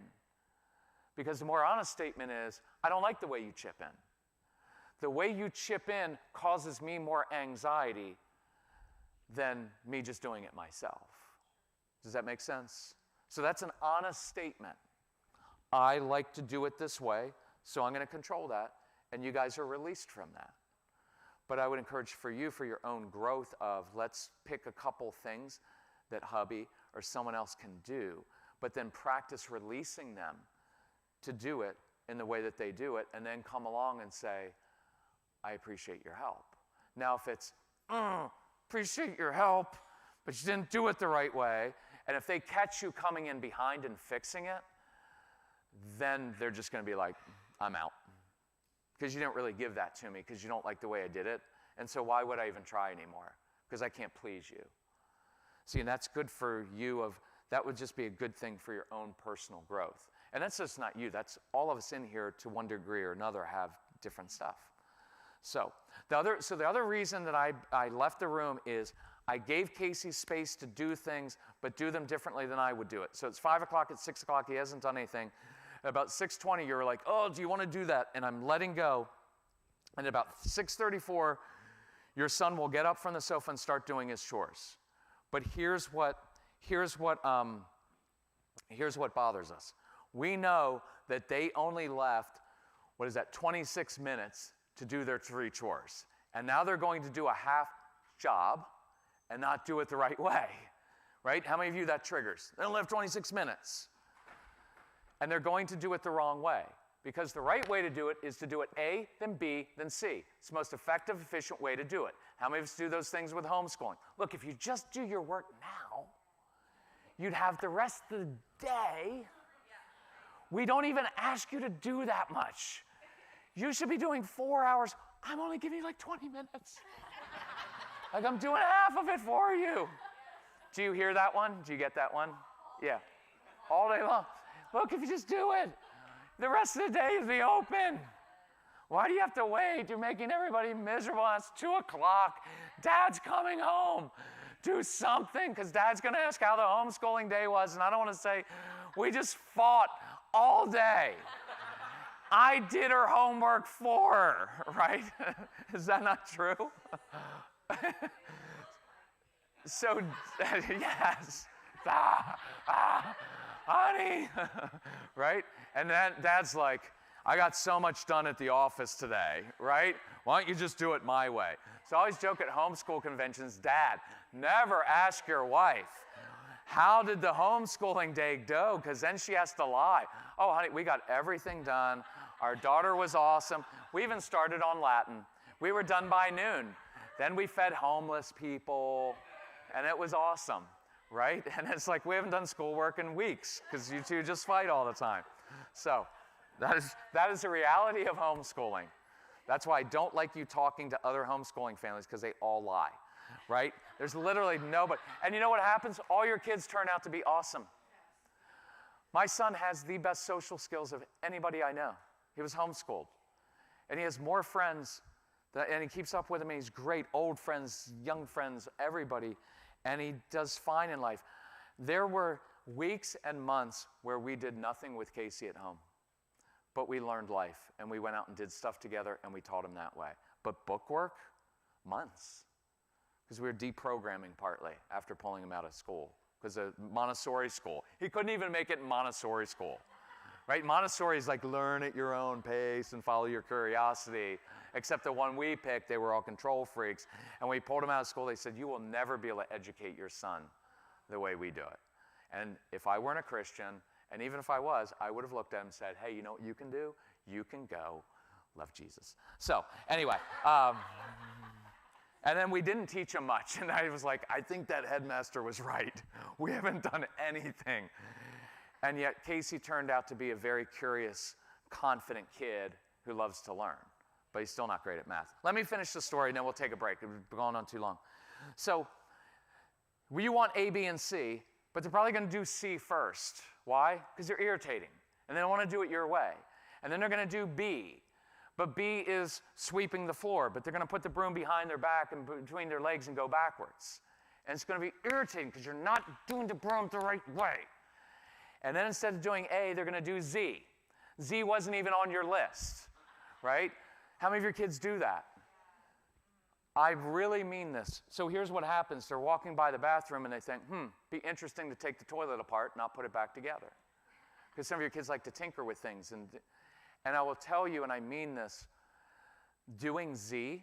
Because the more honest statement is, I don't like the way you chip in. The way you chip in causes me more anxiety than me just doing it myself. Does that make sense? So that's an honest statement. I like to do it this way, so I'm going to control that, and you guys are released from that. But I would encourage for you, for your own growth of, let's pick a couple things that hubby or someone else can do, but then practice releasing them to do it in the way that they do it, and then come along and say, I appreciate your help. Now, if it's, appreciate your help, but you didn't do it the right way, and if they catch you coming in behind and fixing it, then they're just going to be like, I'm out. Because you didn't really give that to me, because you don't like the way I did it, and so why would I even try anymore? Because I can't please you. See, and that's good for you. That would just be a good thing for your own personal growth. And that's just not you. That's all of us in here to one degree or another have different stuff. So the other reason that I left the room is I gave Casey space to do things, but do them differently than I would do it. So it's 5 o'clock, at 6 o'clock, he hasn't done anything. About 6:20, you're like, oh, do you want to do that? And I'm letting go. And at about 6:34, your son will get up from the sofa and start doing his chores. But here's what bothers us. We know that they only left, 26 minutes to do their 3 chores. And now they're going to do a half job and not do it the right way, right? How many of you that triggers? They only have 26 minutes. And they're going to do it the wrong way. Because the right way to do it is to do it A, then B, then C. It's the most effective, efficient way to do it. How many of us do those things with homeschooling? Look, if you just do your work now, you'd have the rest of the day. We don't even ask you to do that much. You should be doing 4 hours. I'm only giving you like 20 minutes. Like I'm doing half of it for you. Do you hear that one? Do you get that one? Yeah. All day long. Look, if you just do it, the rest of the day is the open. Why do you have to wait? You're making everybody miserable. It's 2 o'clock. Dad's coming home. Do something, because Dad's going to ask how the homeschooling day was, and I don't want to say, we just fought all day. I did her homework for her, right? Is that not true? So, yes. Honey, right? And then Dad's like, I got so much done at the office today, right? Why don't you just do it my way? So I always joke at homeschool conventions, Dad, never ask your wife, how did the homeschooling day go? Because then she has to lie. Oh, honey, we got everything done. Our daughter was awesome. We even started on Latin. We were done by noon. Then we fed homeless people, and it was awesome, right? And it's like we haven't done schoolwork in weeks because you two just fight all the time. So that is the reality of homeschooling. That's why I don't like you talking to other homeschooling families, because they all lie, right? There's literally nobody. And you know what happens? All your kids turn out to be awesome. My son has the best social skills of anybody I know. He was homeschooled. And he has more friends, and he keeps up with them, and he's great. Old friends, young friends, everybody. And he does fine in life. There were weeks and months where we did nothing with Casey at home. But we learned life, and we went out and did stuff together, and we taught him that way. But book work, months. Because we were deprogramming partly after pulling him out of school. Because of Montessori school. He couldn't even make it in Montessori school. right? Montessori is like learn at your own pace and follow your curiosity. Except the one we picked, they were all control freaks. And when we pulled them out of school, they said, you will never be able to educate your son the way we do it. And if I weren't a Christian, and even if I was, I would have looked at him and said, hey, you know what you can do? You can go love Jesus. So anyway, and then we didn't teach him much. And I was like, I think that headmaster was right. We haven't done anything. And yet Casey turned out to be a very curious, confident kid who loves to learn. But he's still not great at math. Let me finish the story, and then we'll take a break. We've gone on too long. So you want A, B, and C, but they're probably going to do C first. Why? Because they're irritating, and they don't want to do it your way. And then they're going to do B. But B is sweeping the floor, but they're going to put the broom behind their back and between their legs and go backwards. And it's going to be irritating because you're not doing the broom the right way. And then instead of doing A, they're going to do Z. Z wasn't even on your list, right? How many of your kids do that? I really mean this. So here's what happens. They're walking by the bathroom and they think, be interesting to take the toilet apart, not put it back together. Because some of your kids like to tinker with things. And I will tell you, and I mean this, doing Z,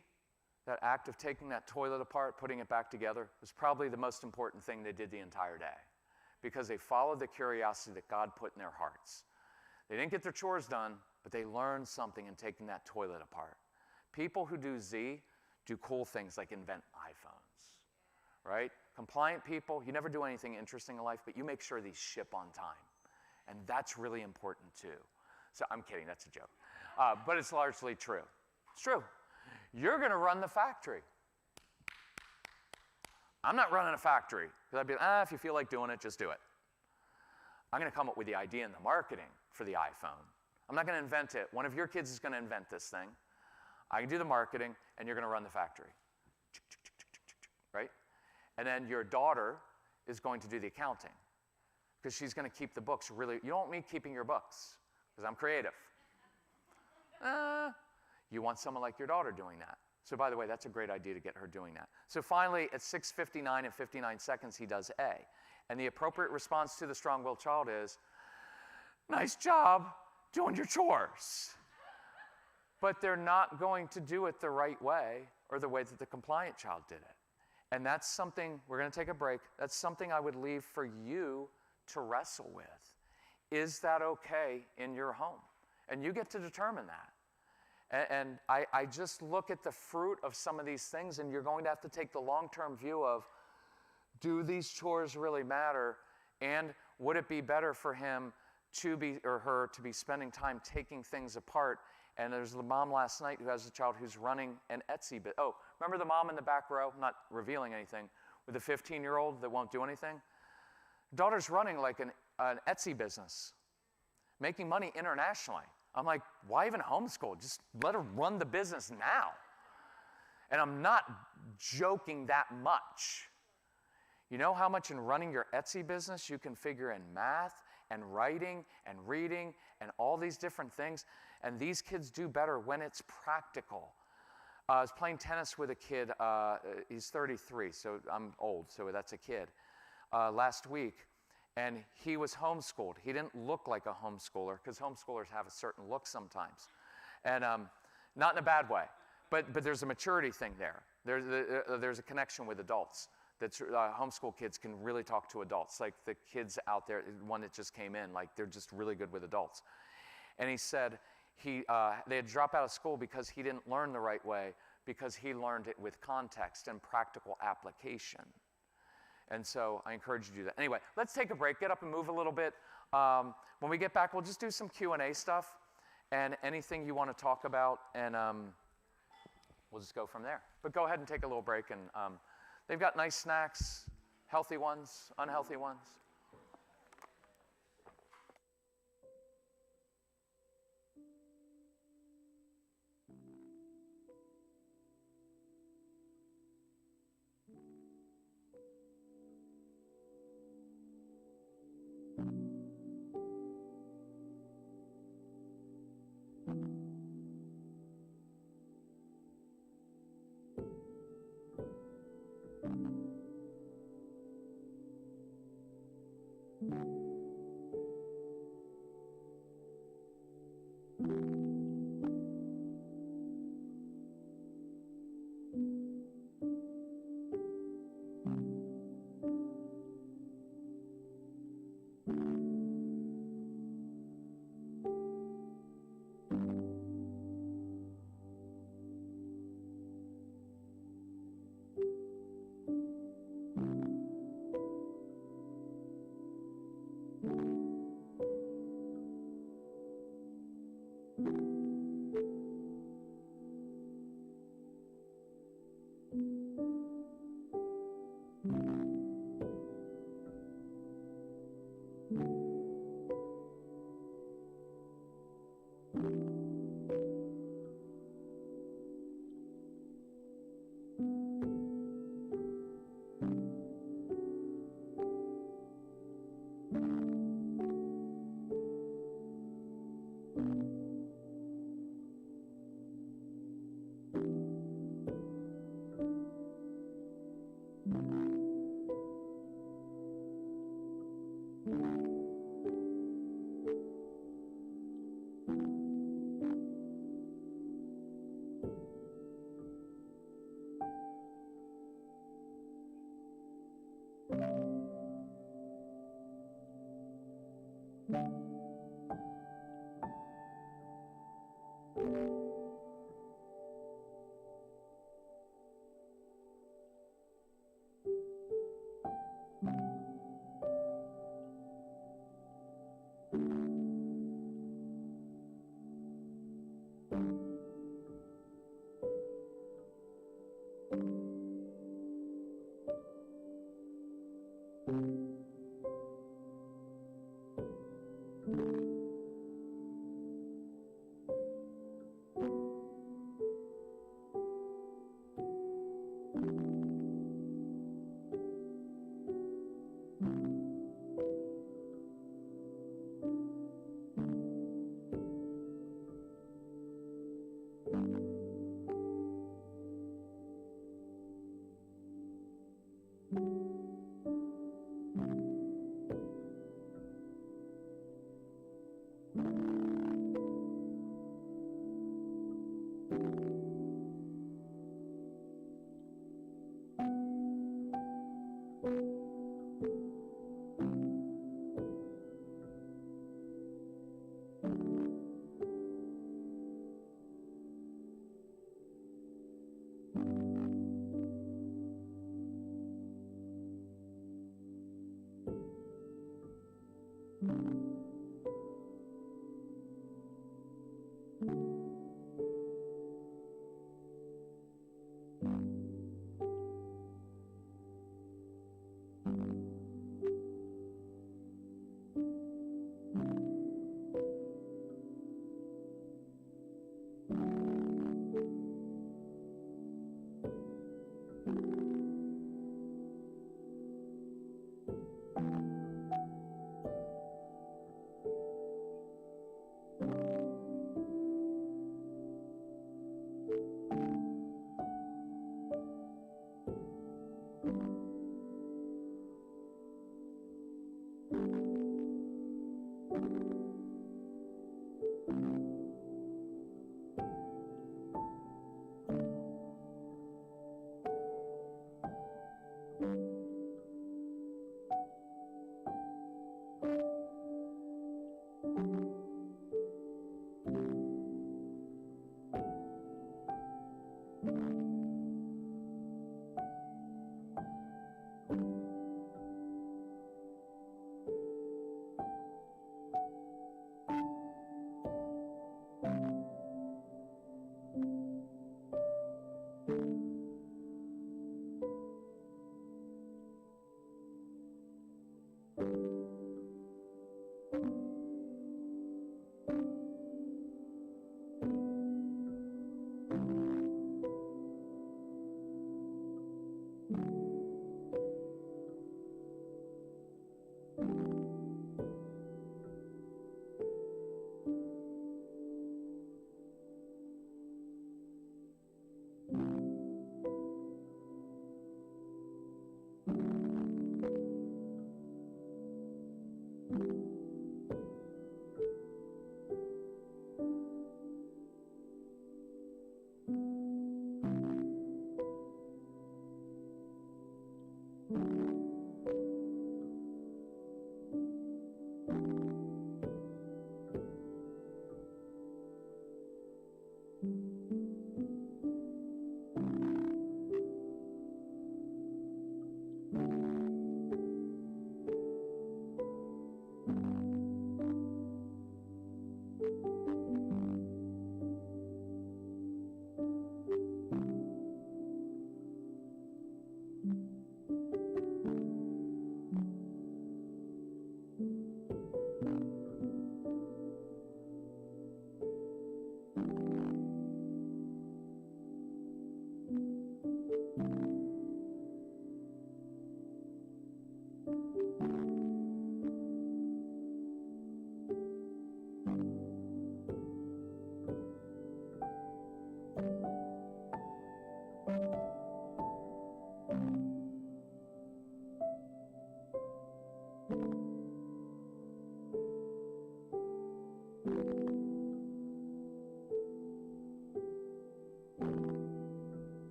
that act of taking that toilet apart, putting it back together, was probably the most important thing they did the entire day. Because they followed the curiosity that God put in their hearts. They didn't get their chores done, but they learned something in taking that toilet apart. People who do Z do cool things like invent iPhones, right? Compliant people, you never do anything interesting in life, but you make sure these ship on time. And that's really important too. So I'm kidding, that's a joke. But it's largely true. It's true. You're going to run the factory. I'm not running a factory. Because I'd be like, if you feel like doing it, just do it. I'm going to come up with the idea and the marketing for the iPhone. I'm not going to invent it. One of your kids is going to invent this thing. I can do the marketing, and you're going to run the factory. Right? And then your daughter is going to do the accounting. Because she's going to keep the books really. You don't want me keeping your books, because I'm creative. You want someone like your daughter doing that. So by the way, that's a great idea to get her doing that. So finally, at 6:59 and 59 seconds, he does A. And the appropriate response to the strong-willed child is, nice job doing your chores. But they're not going to do it the right way or the way that the compliant child did it. And that's something, we're going to take a break, that's something I would leave for you to wrestle with. Is that okay in your home? And you get to determine that. And I just look at the fruit of some of these things, and you're going to have to take the long-term view of, do these chores really matter? And would it be better for him to be, or her, to be spending time taking things apart? And there's the mom last night who has a child who's running an Etsy business. Oh, remember the mom in the back row? I'm not revealing anything. With the 15-year-old that won't do anything? Daughter's running like an Etsy business, making money internationally. I'm like, why even homeschool? Just let her run the business now. And I'm not joking that much. You know how much in running your Etsy business you can figure in math and writing and reading and all these different things? And these kids do better when it's practical. I was playing tennis with a kid, he's 33, so I'm old, so that's a kid, last week. And he was homeschooled. He didn't look like a homeschooler, because homeschoolers have a certain look sometimes. And not in a bad way, but there's a maturity thing there. There's a connection with adults. That's homeschool kids can really talk to adults. Like the kids out there, one that just came in, like they're just really good with adults. And he said they had to drop out of school because he didn't learn the right way, because he learned it with context and practical application. And so I encourage you to do that. Anyway, let's take a break, get up and move a little bit. When we get back, we'll just do some Q&A stuff and anything you want to talk about, and we'll just go from there. But go ahead and take a little break, and they've got nice snacks, healthy ones, unhealthy ones.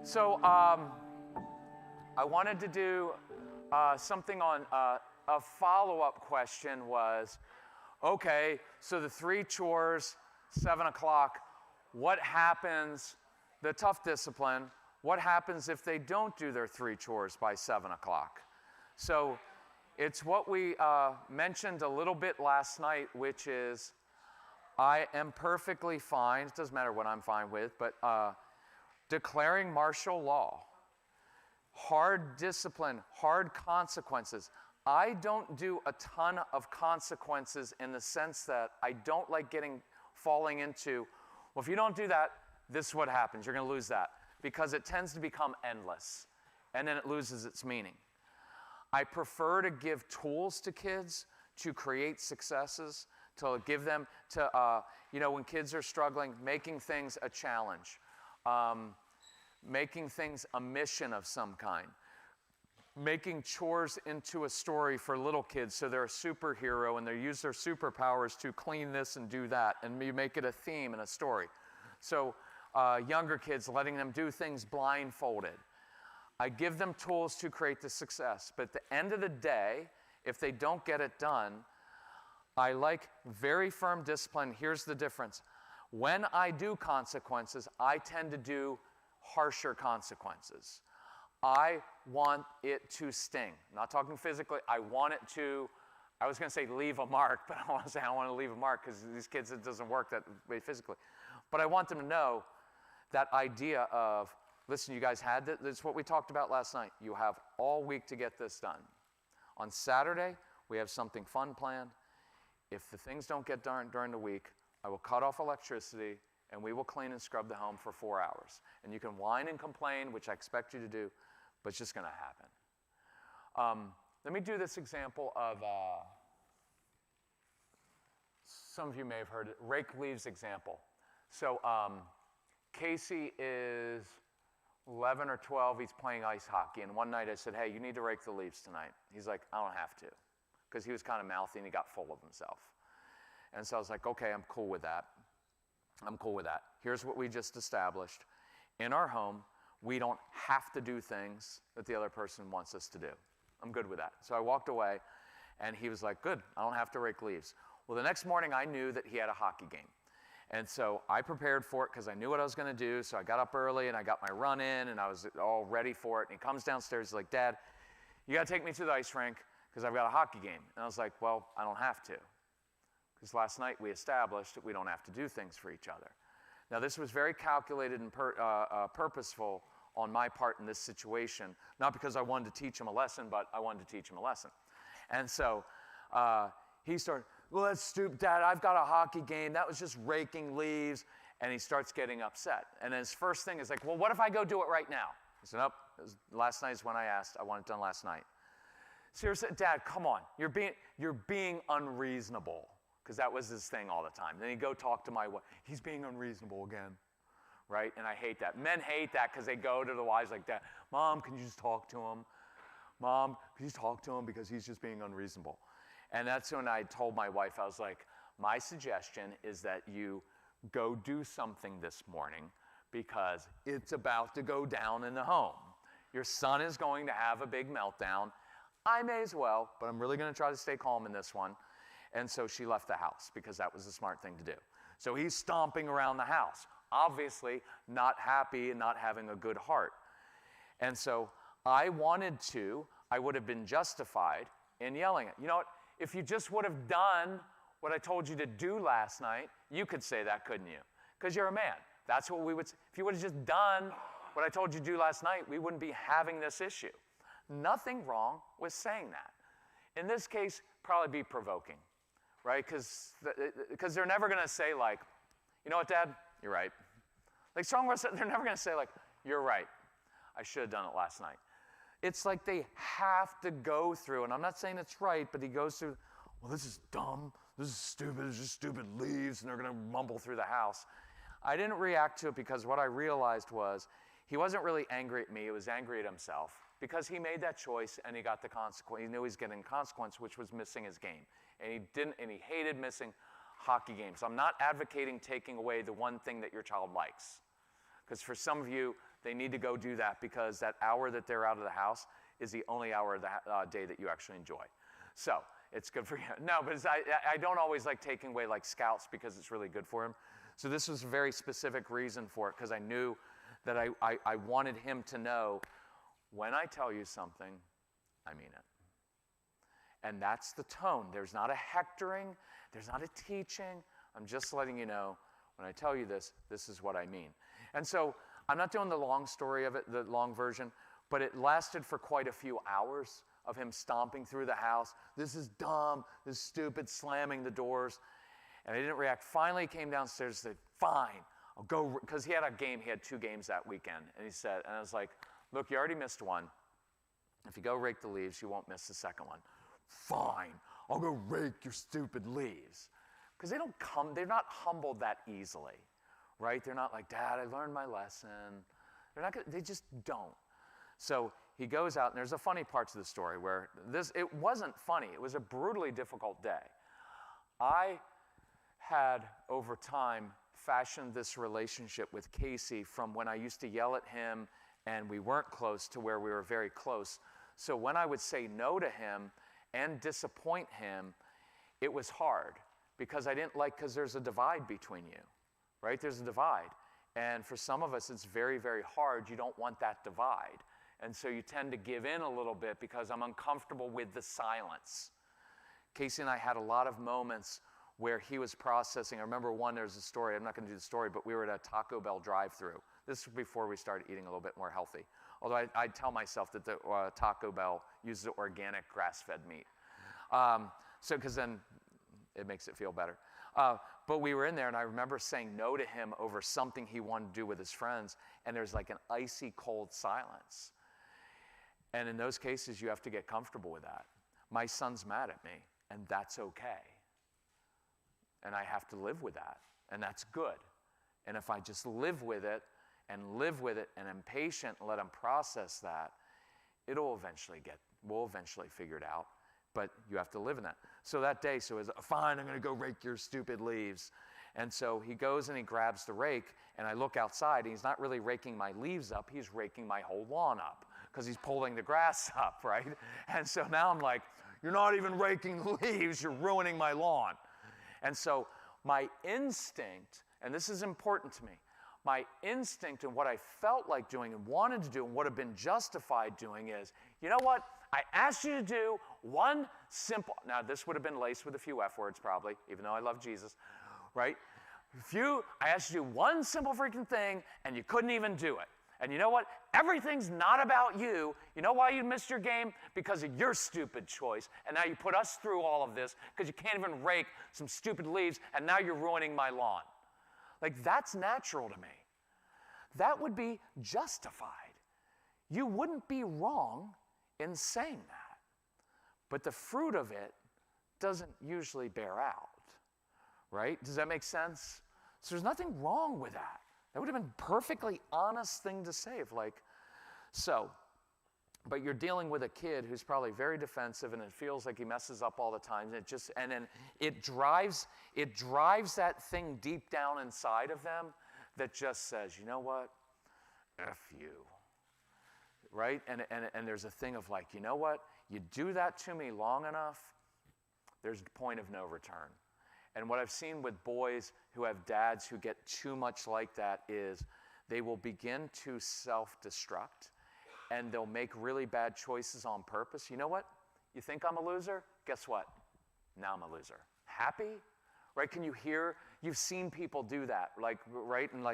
So I wanted to do something on a follow-up question was, okay, so the 3 chores, 7 o'clock, what happens, the tough discipline, what happens if they don't do their 3 chores by 7 o'clock? So it's what we mentioned a little bit last night, which is I am perfectly fine, it doesn't matter what I'm fine with, but declaring martial law, hard discipline, hard consequences. I don't do a ton of consequences in the sense that I don't like falling into, well, if you don't do that, this is what happens. You're going to lose that. Because it tends to become endless, and then it loses its meaning. I prefer to give tools to kids to create successes, to give them to, when kids are struggling, making things a challenge, making things a mission of some kind, making chores into a story for little kids so they're a superhero and they use their superpowers to clean this and do that, and you make it a theme and a story. So younger kids, letting them do things blindfolded. I give them tools to create the success, but at the end of the day, if they don't get it done, I like very firm discipline. Here's the difference. When I do consequences, I tend to do harsher consequences. I want it to sting. I'm not talking physically. I want it to, I was going to say leave a mark, but I want to say I want to leave a mark because these kids, it doesn't work that way physically. But I want them to know that idea of, listen, you guys had this. This is what we talked about last night. You have all week to get this done. On Saturday, we have something fun planned. If the things don't get done during the week, I will cut off electricity and we will clean and scrub the home for 4 hours. And you can whine and complain, which I expect you to do, but it's just going to happen. Let me do this example of, some of you may have heard it, rake leaves example. So Casey is 11 or 12, he's playing ice hockey, and one night I said, hey, you need to rake the leaves tonight. He's like, I don't have to, because he was kind of mouthy and he got full of himself. And so I was like, okay, I'm cool with that. I'm cool with that. Here's what we just established. In our home, we don't have to do things that the other person wants us to do. I'm good with that. So I walked away, and he was like, good, I don't have to rake leaves. Well, the next morning, I knew that he had a hockey game. And so I prepared for it because I knew what I was going to do. So I got up early, and I got my run in, and I was all ready for it. And he comes downstairs, he's like, Dad, you got to take me to the ice rink because I've got a hockey game. And I was like, well, I don't have to. Because last night we established that we don't have to do things for each other. Now, this was very calculated and purposeful on my part in this situation, not because I wanted to teach him a lesson, but I wanted to teach him a lesson. And so he started, well, that's stupid, Dad, I've got a hockey game. That was just raking leaves. And he starts getting upset. And his first thing is like, well, what if I go do it right now? I said, nope, last night is when I asked. I want it done last night. Seriously, Dad, come on. You're being unreasonable. Because that was his thing all the time. Then he'd go talk to my wife. He's being unreasonable again, right? And I hate that. Men hate that because they go to the wives like that. Mom, can you just talk to him? Mom, can you just talk to him because he's just being unreasonable? And that's when I told my wife, I was like, my suggestion is that you go do something this morning because it's about to go down in the home. Your son is going to have a big meltdown. I may as well, but I'm really going to try to stay calm in this one. And so she left the house because that was the smart thing to do. So he's stomping around the house, obviously not happy and not having a good heart. And so I would have been justified in yelling at. You know what? If you just would have done what I told you to do last night, you could say that, couldn't you? Because you're a man. That's what we would say. If you would have just done what I told you to do last night, we wouldn't be having this issue. Nothing wrong with saying that. In this case, probably be provoking. Right? Because they're never going to say, like, you know what, Dad? You're right. Like, strong words, they're never going to say, like, you're right. I should have done it last night. It's like they have to go through, and I'm not saying it's right, but he goes through, well, this is dumb. This is stupid. It's just stupid leaves, and they're going to mumble through the house. I didn't react to it because what I realized was he wasn't really angry at me. He was angry at himself because he made that choice, and he got the consequence. He knew he was getting consequence, which was missing his game. And he hated missing hockey games. I'm not advocating taking away the one thing that your child likes, Because for some of you, they need to go do that because that hour that they're out of the house is the only hour of the day that you actually enjoy. So it's good for you. No, but I don't always like taking away like scouts because it's really good for him. So this was a very specific reason for it, because I knew that I wanted him to know, when I tell you something, I mean it. And that's the tone. There's not a hectoring. There's not a teaching. I'm just letting you know, when I tell you this, this is what I mean. And so I'm not doing the long story of it, the long version, but it lasted for quite a few hours of him stomping through the house. This is dumb. This is stupid, slamming the doors. And I didn't react. Finally, he came downstairs and said, fine, I'll go, because he had a game. He had 2 games that weekend. And he said, and I was like, look, you already missed one. If you go rake the leaves, you won't miss the second one. Fine, I'll go rake your stupid leaves. Because they're not humbled that easily, right? They're not like, Dad, I learned my lesson. They just don't. So he goes out, and there's a funny part to the story where it wasn't funny. It was a brutally difficult day. I had, over time, fashioned this relationship with Casey from when I used to yell at him and we weren't close to where we were very close. So when I would say no to him and disappoint him, it was hard because because there's a divide between you, right? There's a divide. And for some of us, it's very, very hard. You don't want that divide. And so you tend to give in a little bit because I'm uncomfortable with the silence. Casey and I had a lot of moments where he was processing. I remember there's a story, I'm not going to do the story, but we were at a Taco Bell drive-thru. This was before we started eating a little bit more healthy. Although I tell myself that the Taco Bell uses organic grass-fed meat. Because then it makes it feel better. But we were in there, and I remember saying no to him over something he wanted to do with his friends, and there's like an icy cold silence. And in those cases, you have to get comfortable with that. My son's mad at me, and that's okay. And I have to live with that, and that's good. And if I just live with it and am patient and let him process that, we'll eventually figure it out. But you have to live in that. So that day, it was, fine, I'm going to go rake your stupid leaves. And so he goes and he grabs the rake, and I look outside, and he's not really raking my leaves up, he's raking my whole lawn up, because he's pulling the grass up, right? And so now I'm like, you're not even raking the leaves, you're ruining my lawn. And so my instinct, and this is important to me, my instinct and what I felt like doing and wanted to do and would have been justified doing is, you know what? I asked you to do one simple, now this would have been laced with a few F words probably, even though I love Jesus, right? I asked you to do one simple freaking thing and you couldn't even do it. And you know what? Everything's not about you. You know why you missed your game? Because of your stupid choice. And now you put us through all of this because you can't even rake some stupid leaves, and now you're ruining my lawn. Like, that's natural to me. That would be justified. You wouldn't be wrong in saying that. But the fruit of it doesn't usually bear out, right? Does that make sense? So there's nothing wrong with that. That would have been a perfectly honest thing to say. But you're dealing with a kid who's probably very defensive, and it feels like he messes up all the time. And then it drives that thing deep down inside of them that just says, you know what? F you. Right? And there's a thing of like, you know what? You do that to me long enough, there's a point of no return. And what I've seen with boys who have dads who get too much like that is they will begin to self-destruct, and they'll make really bad choices on purpose. You know what? You think I'm a loser? Guess what? Now I'm a loser. Happy? Right? You've seen people do that, right? And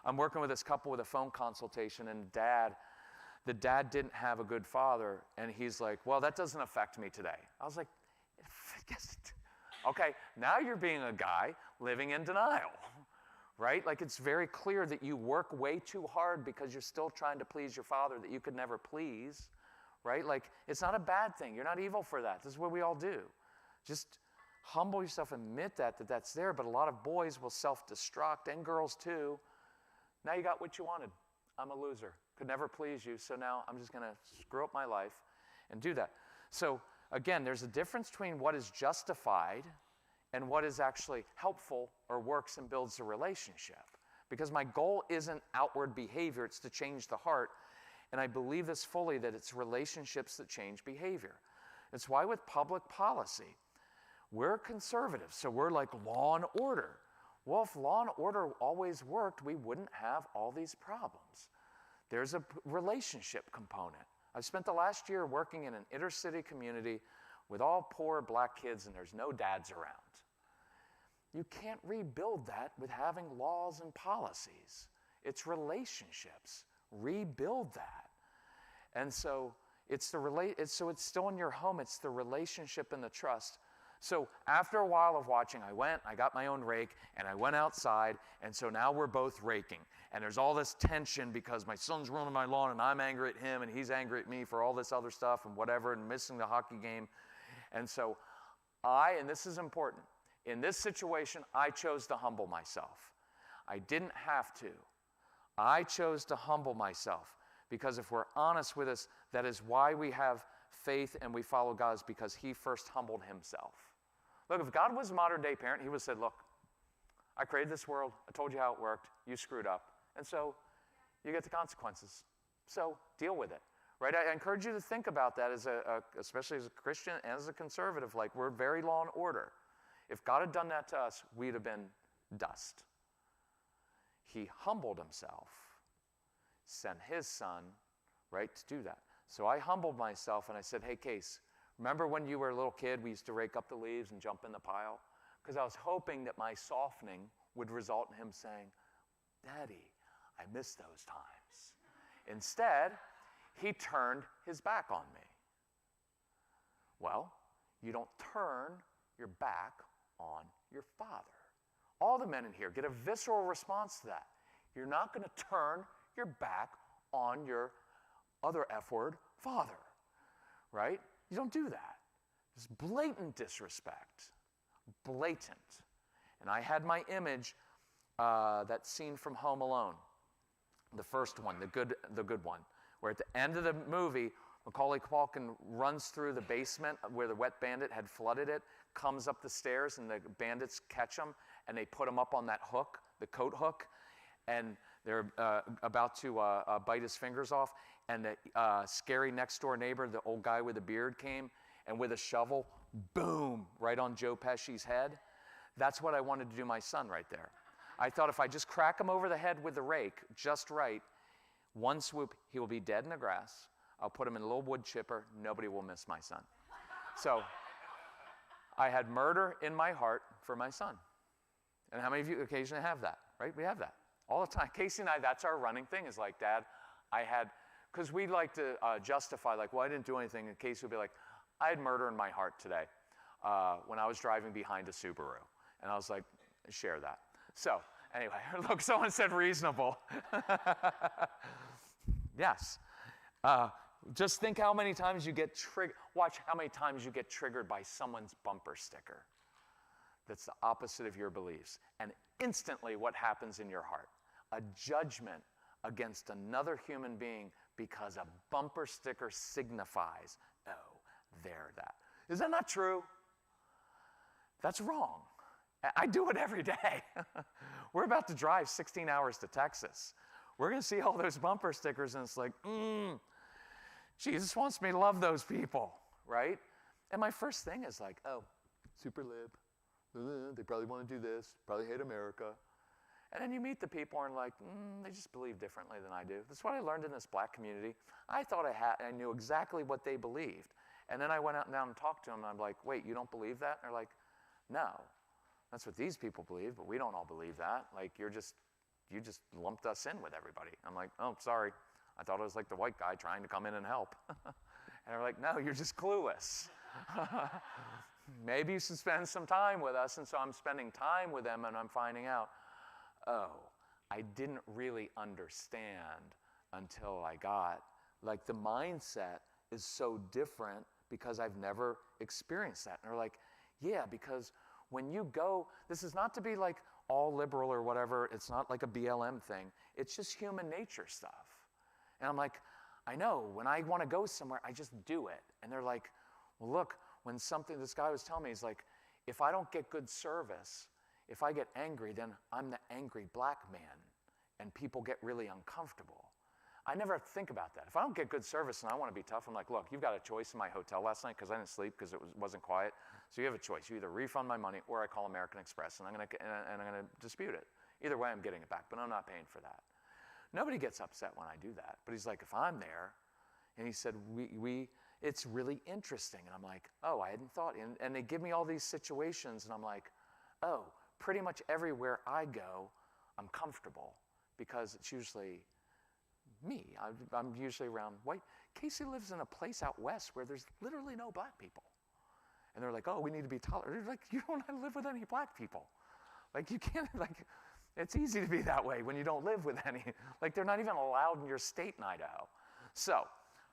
I'm working with this couple with a phone consultation, and the dad didn't have a good father, and he's like, well, that doesn't affect me today. I was like, yes, okay, now you're being a guy living in denial, right? Like, it's very clear that you work way too hard because you're still trying to please your father that you could never please, right? Like, it's not a bad thing. You're not evil for that. This is what we all do. Just humble yourself, admit that's there, but a lot of boys will self-destruct, and girls too. Now you got what you wanted. I'm a loser. Could never please you, so now I'm just going to screw up my life and do that. So, again, there's a difference between what is justified and what is actually helpful or works and builds a relationship. Because my goal isn't outward behavior, it's to change the heart. And I believe this fully, that it's relationships that change behavior. It's why with public policy, we're conservative, so we're like law and order. Well, if law and order always worked, we wouldn't have all these problems. There's a relationship component. I've spent the last year working in an inner city community with all poor black kids, and there's no dads around. You can't rebuild that with having laws and policies. It's relationships. Rebuild that. And so it's still in your home. It's the relationship and the trust. So after a while of watching, I got my own rake, and I went outside, and so now we're both raking. And there's all this tension because my son's ruining my lawn, and I'm angry at him, and he's angry at me for all this other stuff and whatever, and missing the hockey game. And so and this is important, in this situation, I chose to humble myself. I didn't have to. I chose to humble myself, because if we're honest with us, that is why we have faith and we follow God, is because he first humbled himself. Look, if God was a modern day parent, he would have said, look, I created this world. I told you how it worked. You screwed up. And so you get the consequences. So deal with it. Right? I encourage you to think about that, especially as a Christian and as a conservative. Like, we're very law and order. If God had done that to us, we'd have been dust. He humbled himself, sent his son, right, to do that. So I humbled myself and I said, hey, Case, remember when you were a little kid, we used to rake up the leaves and jump in the pile? Because I was hoping that my softening would result in him saying, Daddy, I miss those times. Instead, he turned his back on me. Well, you don't turn your back on your father. All the men in here get a visceral response to that. You're not going to turn your back on your other F word, father, right? You don't do that. It's blatant disrespect, blatant. And I had my image, that scene from Home Alone, the first one, the good one, where at the end of the movie, Macaulay Culkin runs through the basement where the wet bandit had flooded it, comes up the stairs, and the bandits catch him, and they put him up on that hook, the coat hook, and they're about to bite his fingers off, and the scary next-door neighbor, the old guy with the beard, came, and with a shovel, boom, right on Joe Pesci's head. That's what I wanted to do my son right there. I thought if I just crack him over the head with the rake just right, one swoop, he will be dead in the grass. I'll put him in a little wood chipper. Nobody will miss my son. So I had murder in my heart for my son. And how many of you occasionally have that, right? We have that all the time. Casey and I, that's our running thing, is like, Dad, because we like to justify, like, well, I didn't do anything. And Casey would be like, I had murder in my heart today when I was driving behind a Subaru. And I was like, share that. So anyway, look, someone said reasonable. Yes. Just think how many times you get triggered. Watch how many times you get triggered by someone's bumper sticker that's the opposite of your beliefs. And instantly what happens in your heart? A judgment against another human being because a bumper sticker signifies, oh, they're that. Is that not true? That's wrong. I do it every day. We're about to drive 16 hours to Texas. We're going to see all those bumper stickers, and it's like, Jesus wants me to love those people, right? And my first thing is like, oh, super lib. They probably want to do this, probably hate America. And then you meet the people and like, they just believe differently than I do. That's what I learned in this black community. I thought I knew exactly what they believed. And then I went out and down and talked to them, and I'm like, wait, you don't believe that? And they're like, no. That's what these people believe, but we don't all believe that. Like, you just lumped us in with everybody. I'm like, oh, sorry. I thought it was like the white guy trying to come in and help. And they're like, no, you're just clueless. Maybe you should spend some time with us. And so I'm spending time with them, and I'm finding out, oh, I didn't really understand until I got, like, the mindset is so different because I've never experienced that. And they're like, yeah, because when you go, this is not to be like all liberal or whatever. It's not like a BLM thing. It's just human nature stuff. And I'm like, I know, when I want to go somewhere, I just do it. And they're like, well, look, this guy was telling me, he's like, if I don't get good service, if I get angry, then I'm the angry black man. and people get really uncomfortable. I never think about that. If I don't get good service and I want to be tough, I'm like, look, you've got a choice in my hotel last night because I didn't sleep because it wasn't quiet. So you have a choice. You either refund my money or I call American Express and I'm going to dispute it. Either way, I'm getting it back, but I'm not paying for that. Nobody gets upset when I do that. But he's like, if I'm there, and he said, it's really interesting. And I'm like, oh, I hadn't thought. And they give me all these situations, and I'm like, oh, pretty much everywhere I go, I'm comfortable because it's usually me. I'm usually around white. Casey lives in a place out west where there's literally no black people. And they're like, oh, we need to be tolerant. They're like, you don't live with any black people. Like, you can't, like, it's easy to be that way when you don't live with any. Like, they're not even allowed in your state in Idaho. So,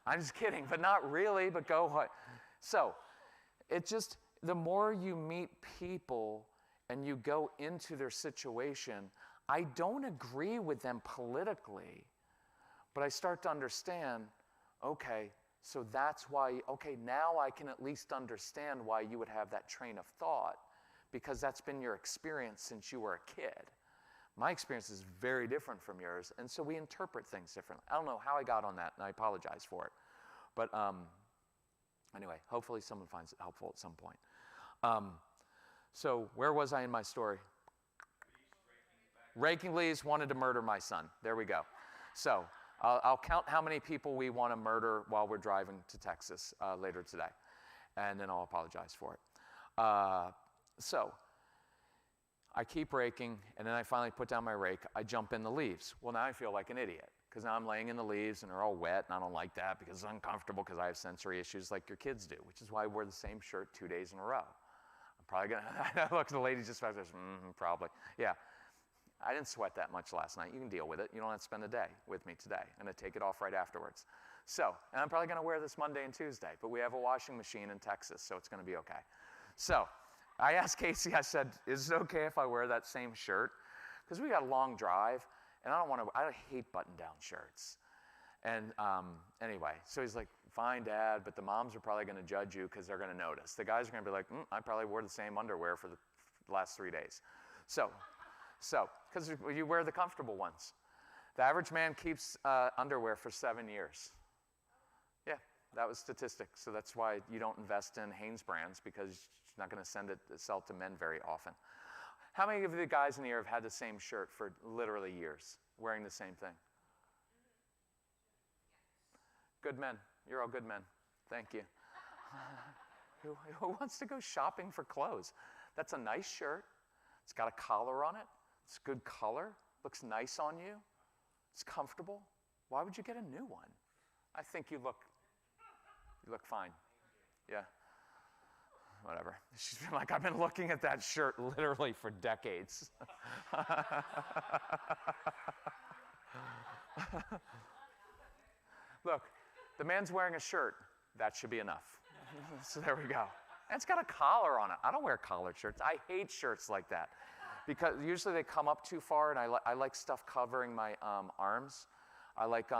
I'm just kidding, but not really, but go ahead. So, it just, the more you meet people and you go into their situation, I don't agree with them politically, but I start to understand, okay, so that's why, okay, now I can at least understand why you would have that train of thought, because that's been your experience since you were a kid. My experience is very different from yours, and so we interpret things differently. I don't know how I got on that, and I apologize for it. But anyway, hopefully someone finds it helpful at some point. So where was I in my story? Raking leaves wanted to murder my son. There we go. So I'll count how many people we want to murder while we're driving to Texas later today, and then I'll apologize for it. So I keep raking, and then I finally put down my rake. I jump in the leaves. Well, now I feel like an idiot because now I'm laying in the leaves, and they're all wet, and I don't like that because it's uncomfortable because I have sensory issues like your kids do, which is why I wear the same shirt 2 days in a row. I'm probably going to look at the lady just back there, probably. Yeah. I didn't sweat that much last night. You can deal with it. You don't have to spend a day with me today. I'm going to take it off right afterwards. So, and I'm probably going to wear this Monday and Tuesday, but we have a washing machine in Texas, so it's going to be okay. So, I asked Casey, I said, is it okay if I wear that same shirt? Because we got a long drive, and I hate button-down shirts. And anyway, so he's like, fine, Dad, but the moms are probably going to judge you because they're going to notice. The guys are going to be like, I probably wore the same underwear for the last 3 days. So, because you wear the comfortable ones. The average man keeps underwear for 7 years. Yeah, that was statistic. So that's why you don't invest in Hanes brands, because you're not going to sell to men very often. How many of the guys in here have had the same shirt for literally years, wearing the same thing? Good men. You're all good men. Thank you. Who wants to go shopping for clothes? That's a nice shirt. It's got a collar on it. It's good color. Looks nice on you. It's comfortable. Why would you get a new one? I think you look fine. Yeah. Whatever. She's been like, I've been looking at that shirt literally for decades. Look, the man's wearing a shirt. That should be enough. So there we go. And it's got a collar on it. I don't wear collared shirts. I hate shirts like that, because usually they come up too far, and I like stuff covering my arms. I like,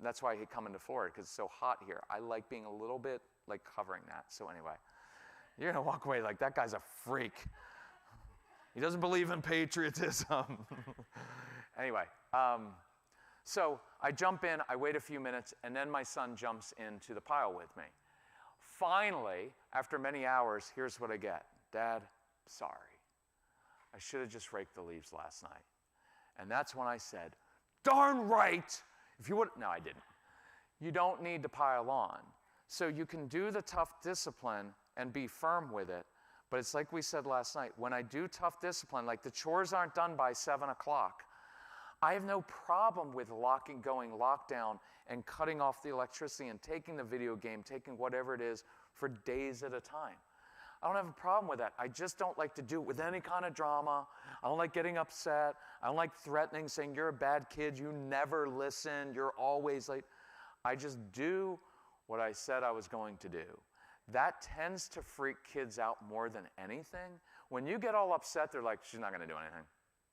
that's why I hate coming to Florida, because it's so hot here. I like being a little bit like covering that. So anyway, you're going to walk away like, that guy's a freak. He doesn't believe in patriotism. Anyway, so I jump in, I wait a few minutes, and then my son jumps into the pile with me. Finally, after many hours, here's what I get. Dad, sorry. I should have just raked the leaves last night. And that's when I said, darn right. If you would, no, I didn't. You don't need to pile on. So you can do the tough discipline and be firm with it. But it's like we said last night, when I do tough discipline, like the chores aren't done by 7 o'clock, I have no problem with going lockdown and cutting off the electricity and taking the video game, taking whatever it is for days at a time. I don't have a problem with that. I just don't like to do it with any kind of drama. I don't like getting upset. I don't like threatening, saying you're a bad kid, you never listen, you're always late. I just do what I said I was going to do. That tends to freak kids out more than anything. When you get all upset, they're like, she's not going to do anything.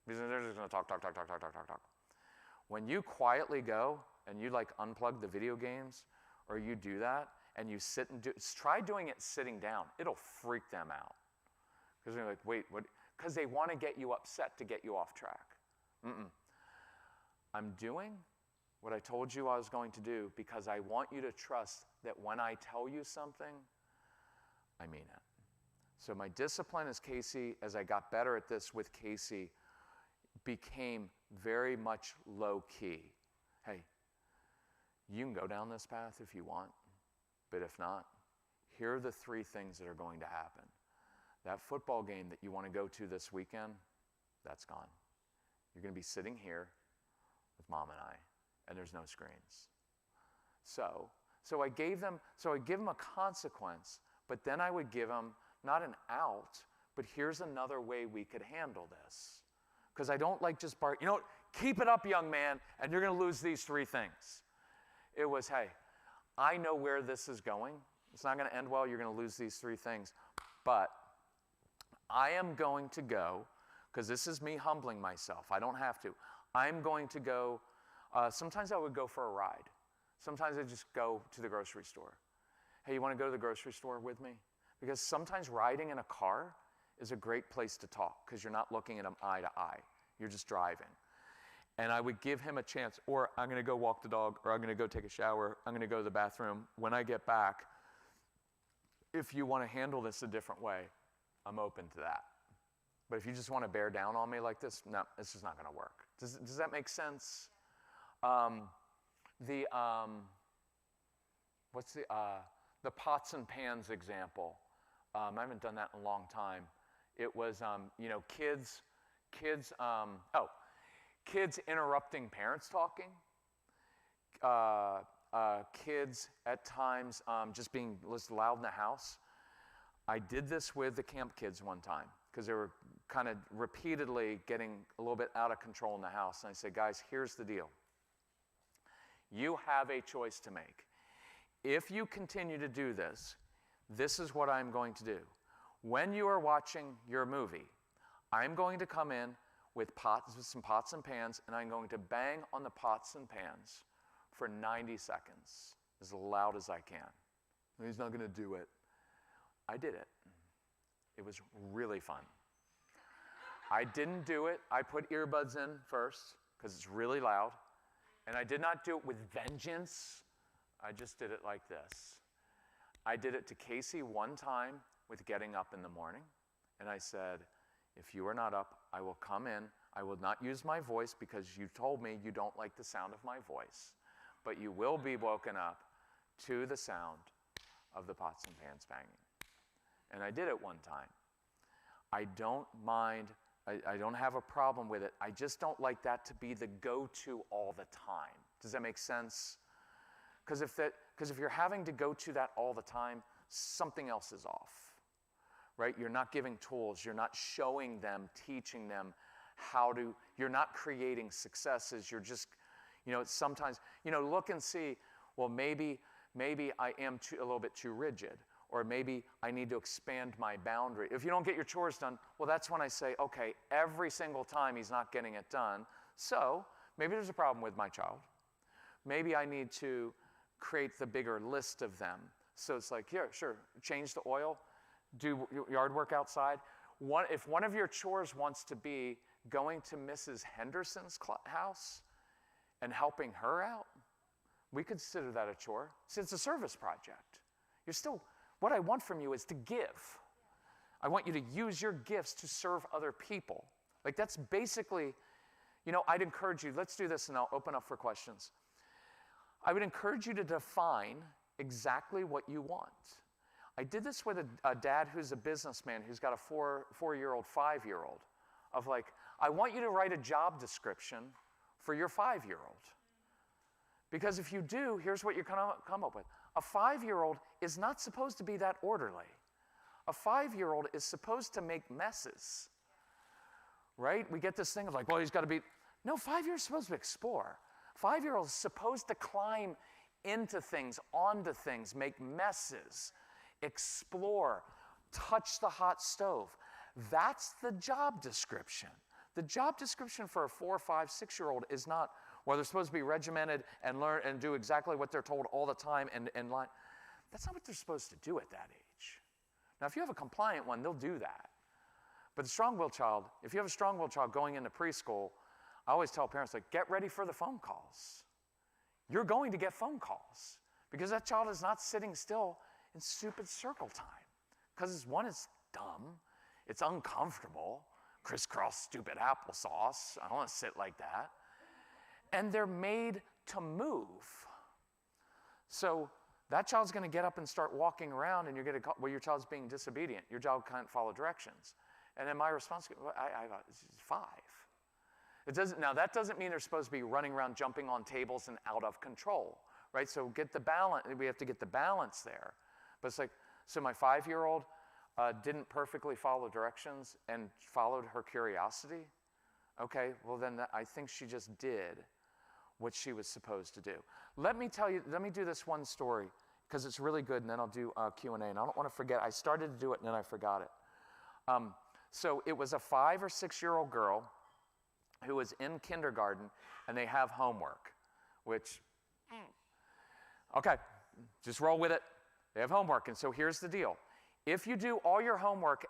They're just going to talk. When you quietly go and you like unplug the video games, or you do that, and you sit and try doing it sitting down. It'll freak them out. Because they're like, wait, what? Because they want to get you upset to get you off track. I'm doing what I told you I was going to do because I want you to trust that when I tell you something, I mean it. So my discipline as Casey, as I got better at this with Casey, became very much low key. Hey, you can go down this path if you want, but if not, here are the 3 things that are going to happen. That football game that you want to go to this weekend, that's gone. You're going to be sitting here with Mom and there's no screens. So I give them a consequence, but then I would give them not an out, but here's another way we could handle this. Because I don't like just bark, keep it up, young man, and you're going to lose these 3 things. It was, hey, I know where this is going. It's not going to end well. You're going to lose these 3 things. But I am going to go, because this is me humbling myself. I don't have to. I'm going to go. Sometimes I would go for a ride. Sometimes I just go to the grocery store. Hey, you want to go to the grocery store with me? Because sometimes riding in a car is a great place to talk because you're not looking at them eye to eye. You're just driving. And I would give him a chance, or I'm going to go walk the dog, or I'm going to go take a shower, I'm going to go to the bathroom. When I get back, if you want to handle this a different way, I'm open to that. But if you just want to bear down on me like this, no, it's just not going to work. Does that make sense? The pots and pans example. I haven't done that in a long time. It was, kids interrupting parents talking. Kids at times just being loud in the house. I did this with the camp kids one time because they were kind of repeatedly getting a little bit out of control in the house. And I said, guys, here's the deal. You have a choice to make. If you continue to do this, this is what I'm going to do. When you are watching your movie, I'm going to come in with some pots and pans, and I'm going to bang on the pots and pans for 90 seconds, as loud as I can. He's not going to do it. I did it. It was really fun. I didn't do it. I put earbuds in first, because it's really loud. And I did not do it with vengeance. I just did it like this. I did it to Casey one time with getting up in the morning. And I said, if you are not up, I will come in. I will not use my voice because you told me you don't like the sound of my voice. But you will be woken up to the sound of the pots and pans banging. And I did it one time. I don't mind. I don't have a problem with it. I just don't like that to be the go-to all the time. Does that make sense? Because if you're having to go to that all the time, something else is off, right? You're not giving tools. You're not showing them, teaching them how to. You're not creating successes. You're just, sometimes, look and see, well, maybe I am a little bit too rigid. Or maybe I need to expand my boundary. If you don't get your chores done, well, that's when I say, okay, every single time he's not getting it done. So maybe there's a problem with my child. Maybe I need to create the bigger list of them. So it's like, here, sure, change the oil, do yard work outside. If one of your chores wants to be going to Mrs. Henderson's house and helping her out, we consider that a chore. See, it's a service project. What I want from you is to give. I want you to use your gifts to serve other people. Like that's basically, I'd encourage you, let's do this and I'll open up for questions. I would encourage you to define exactly what you want. I did this with a dad who's a businessman who's got a four-year-old, 5-year-old of like, I want you to write a job description for your 5-year-old. Because if you do, here's what you're going to come up with. A 5-year-old is not supposed to be that orderly. A 5-year-old is supposed to make messes, right? We get this thing of like, well, he's got to be. No, 5-year-old is supposed to explore. 5-year-old is supposed to climb into things, onto things, make messes, explore, touch the hot stove. That's the job description. The job description for a 4-, 5-, 6-year-old is not, well, they're supposed to be regimented and learn and do exactly what they're told all the time and line. That's not what they're supposed to do at that age. Now, if you have a compliant one, they'll do that. But the strong-willed child, if you have a strong-willed child going into preschool, I always tell parents, like, get ready for the phone calls. You're going to get phone calls because that child is not sitting still in stupid circle time. Because one, it's dumb, it's uncomfortable, crisscross stupid applesauce. I don't want to sit like that. And they're made to move. So that child's going to get up and start walking around, and you're going to call, well, your child's being disobedient. Your child can't follow directions. And then my response, it's 5. It doesn't, now, that doesn't mean they're supposed to be running around, jumping on tables and out of control, right? So get the balance. We have to get the balance there. But it's like, so my 5-year-old didn't perfectly follow directions and followed her curiosity. Okay, well then I think she just did what she was supposed to do. Let me do this one story because it's really good, and then I'll do Q&A. And I don't want to forget, I started to do it and then I forgot it. So it was a 5 or 6-year-old girl who was in kindergarten, and they have homework, which, okay, just roll with it. They have homework, and so here's the deal. If you do all your homework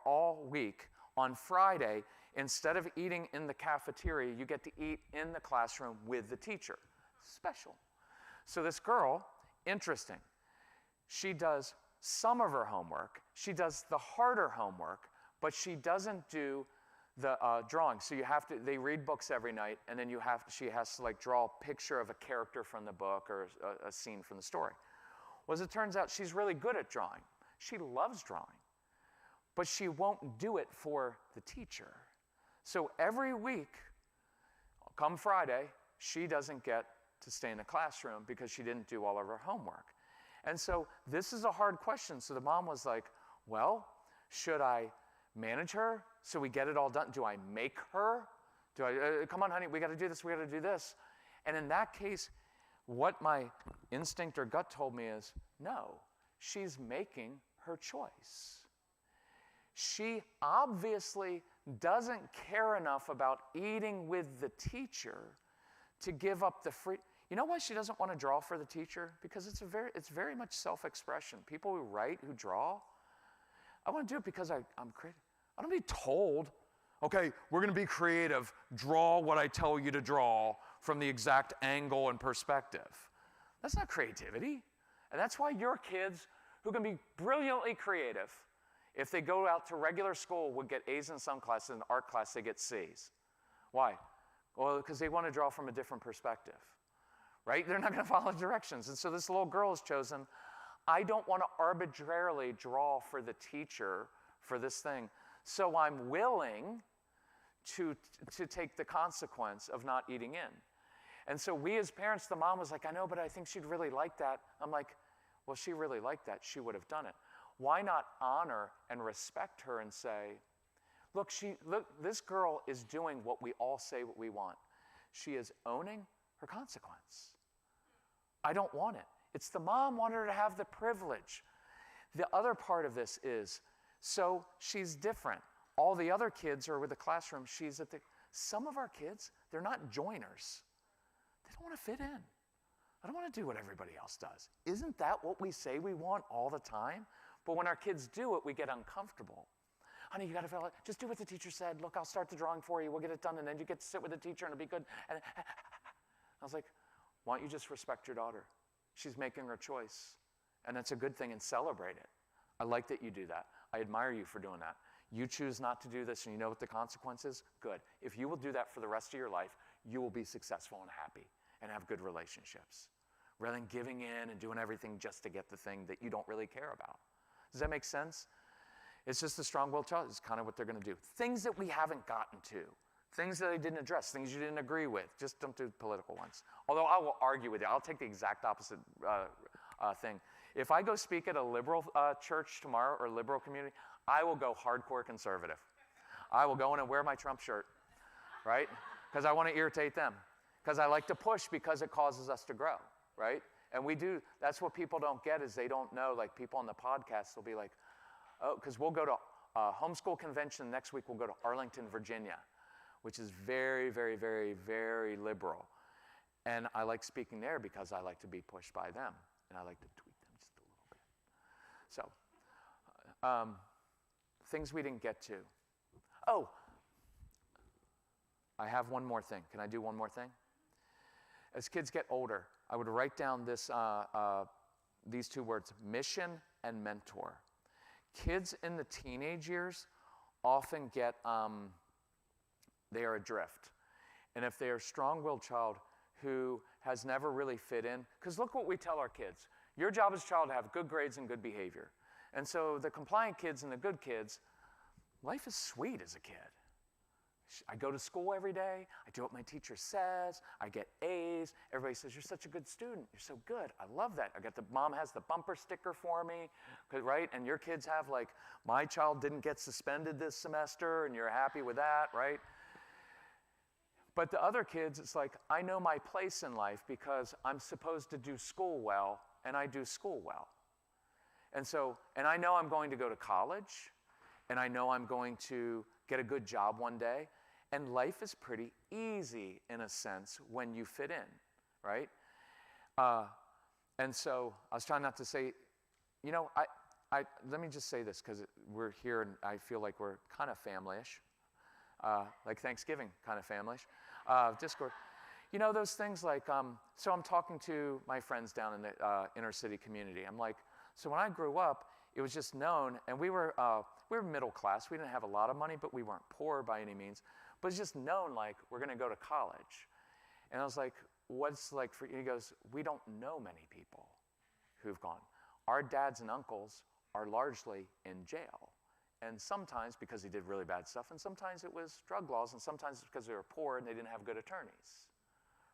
all week, on Friday, instead of eating in the cafeteria, you get to eat in the classroom with the teacher. Special. So this girl, interesting, she does some of her homework. She does the harder homework, but she doesn't do the drawing. So they read books every night, and then she has to like draw a picture of a character from the book or a scene from the story. Well, as it turns out, she's really good at drawing. She loves drawing, but she won't do it for the teacher. So every week, come Friday, she doesn't get to stay in the classroom because she didn't do all of her homework. And so this is a hard question. So the mom was like, well, should I manage her so we get it all done? Do I make her? Do I, come on, honey, we got to do this, we got to do this. And in that case, what my instinct or gut told me is, no, she's making her choice. She obviously doesn't care enough about eating with the teacher to give up the free. You know why she doesn't want to draw for the teacher? Because it's very much self-expression. People who write, who draw, I want to do it because I'm creative. I don't want to be told, okay, we're going to be creative. Draw what I tell you to draw from the exact angle and perspective. That's not creativity. And that's why your kids who can be brilliantly creative, if they go out to regular school, would get A's in some classes, in art class they get C's. Why? Well, because they want to draw from a different perspective, right? They're not going to follow directions. And so this little girl has chosen, I don't want to arbitrarily draw for the teacher for this thing, so I'm willing to take the consequence of not eating in. And so we as parents, the mom was like, I know, but I think she'd really like that. I'm like, well, she really liked that. She would have done it. Why not honor and respect her and say, look, this girl is doing what we all say what we want. She is owning her consequence. I don't want it. It's the mom wanted her to have the privilege. The other part of this is, so she's different. All the other kids are with the classroom. Some of our kids, they're not joiners. They don't want to fit in. I don't want to do what everybody else does. Isn't that what we say we want all the time? But when our kids do it, we get uncomfortable. Honey, you got to feel it. Just do what the teacher said. Look, I'll start the drawing for you. We'll get it done, and then you get to sit with the teacher, and it'll be good. And I was like, why don't you just respect your daughter? She's making her choice, and that's a good thing, and celebrate it. I like that you do that. I admire you for doing that. You choose not to do this, and you know what the consequence is? Good. If you will do that for the rest of your life, you will be successful and happy and have good relationships, rather than giving in and doing everything just to get the thing that you don't really care about. Does that make sense? It's just the strong-willed child. It's kind of what they're going to do. Things that we haven't gotten to, things that I didn't address, things you didn't agree with. Just don't do political ones. Although I will argue with you. I'll take the exact opposite thing. If I go speak at a liberal church tomorrow or a liberal community, I will go hardcore conservative. I will go in and wear my Trump shirt, right? Because I want to irritate them. Because I like to push because it causes us to grow, right? And we do. That's what people don't get is they don't know. Like people on the podcast will be like, oh, because we'll go to a homeschool convention next week. We'll go to Arlington, Virginia, which is very, very, very, very liberal. And I like speaking there because I like to be pushed by them. And I like to tweak them just a little bit. So, things we didn't get to. Oh, I have one more thing. Can I do one more thing? As kids get older, I would write down these two words, mission and mentor. Kids in the teenage years often get, they are adrift. And if they are a strong-willed child who has never really fit in, because look what we tell our kids. Your job as a child to have good grades and good behavior. And so the compliant kids and the good kids, life is sweet as a kid. I go to school every day. I do what my teacher says. I get A's. Everybody says, you're such a good student. You're so good. I love that. Mom has the bumper sticker for me, right? And your kids have like, my child didn't get suspended this semester, and you're happy with that, right? But the other kids, it's like, I know my place in life because I'm supposed to do school well, and I do school well. And I know I'm going to go to college, and I know I'm going to get a good job one day. And life is pretty easy, in a sense, when you fit in, right? And so I was trying not to say, you know, let me just say this, because we're here and I feel like we're kind of family-ish, like Thanksgiving kind of family-ish. Discord. You know, those things like, so I'm talking to my friends down in the inner city community. I'm like, so when I grew up, it was just known, and we were middle class. We didn't have a lot of money, but we weren't poor by any means. But it's just known, like, we're going to go to college. And I was like, what's like for you? He goes, we don't know many people who've gone. Our dads and uncles are largely in jail. And sometimes because they did really bad stuff, and sometimes it was drug laws, and sometimes it's because they were poor and they didn't have good attorneys,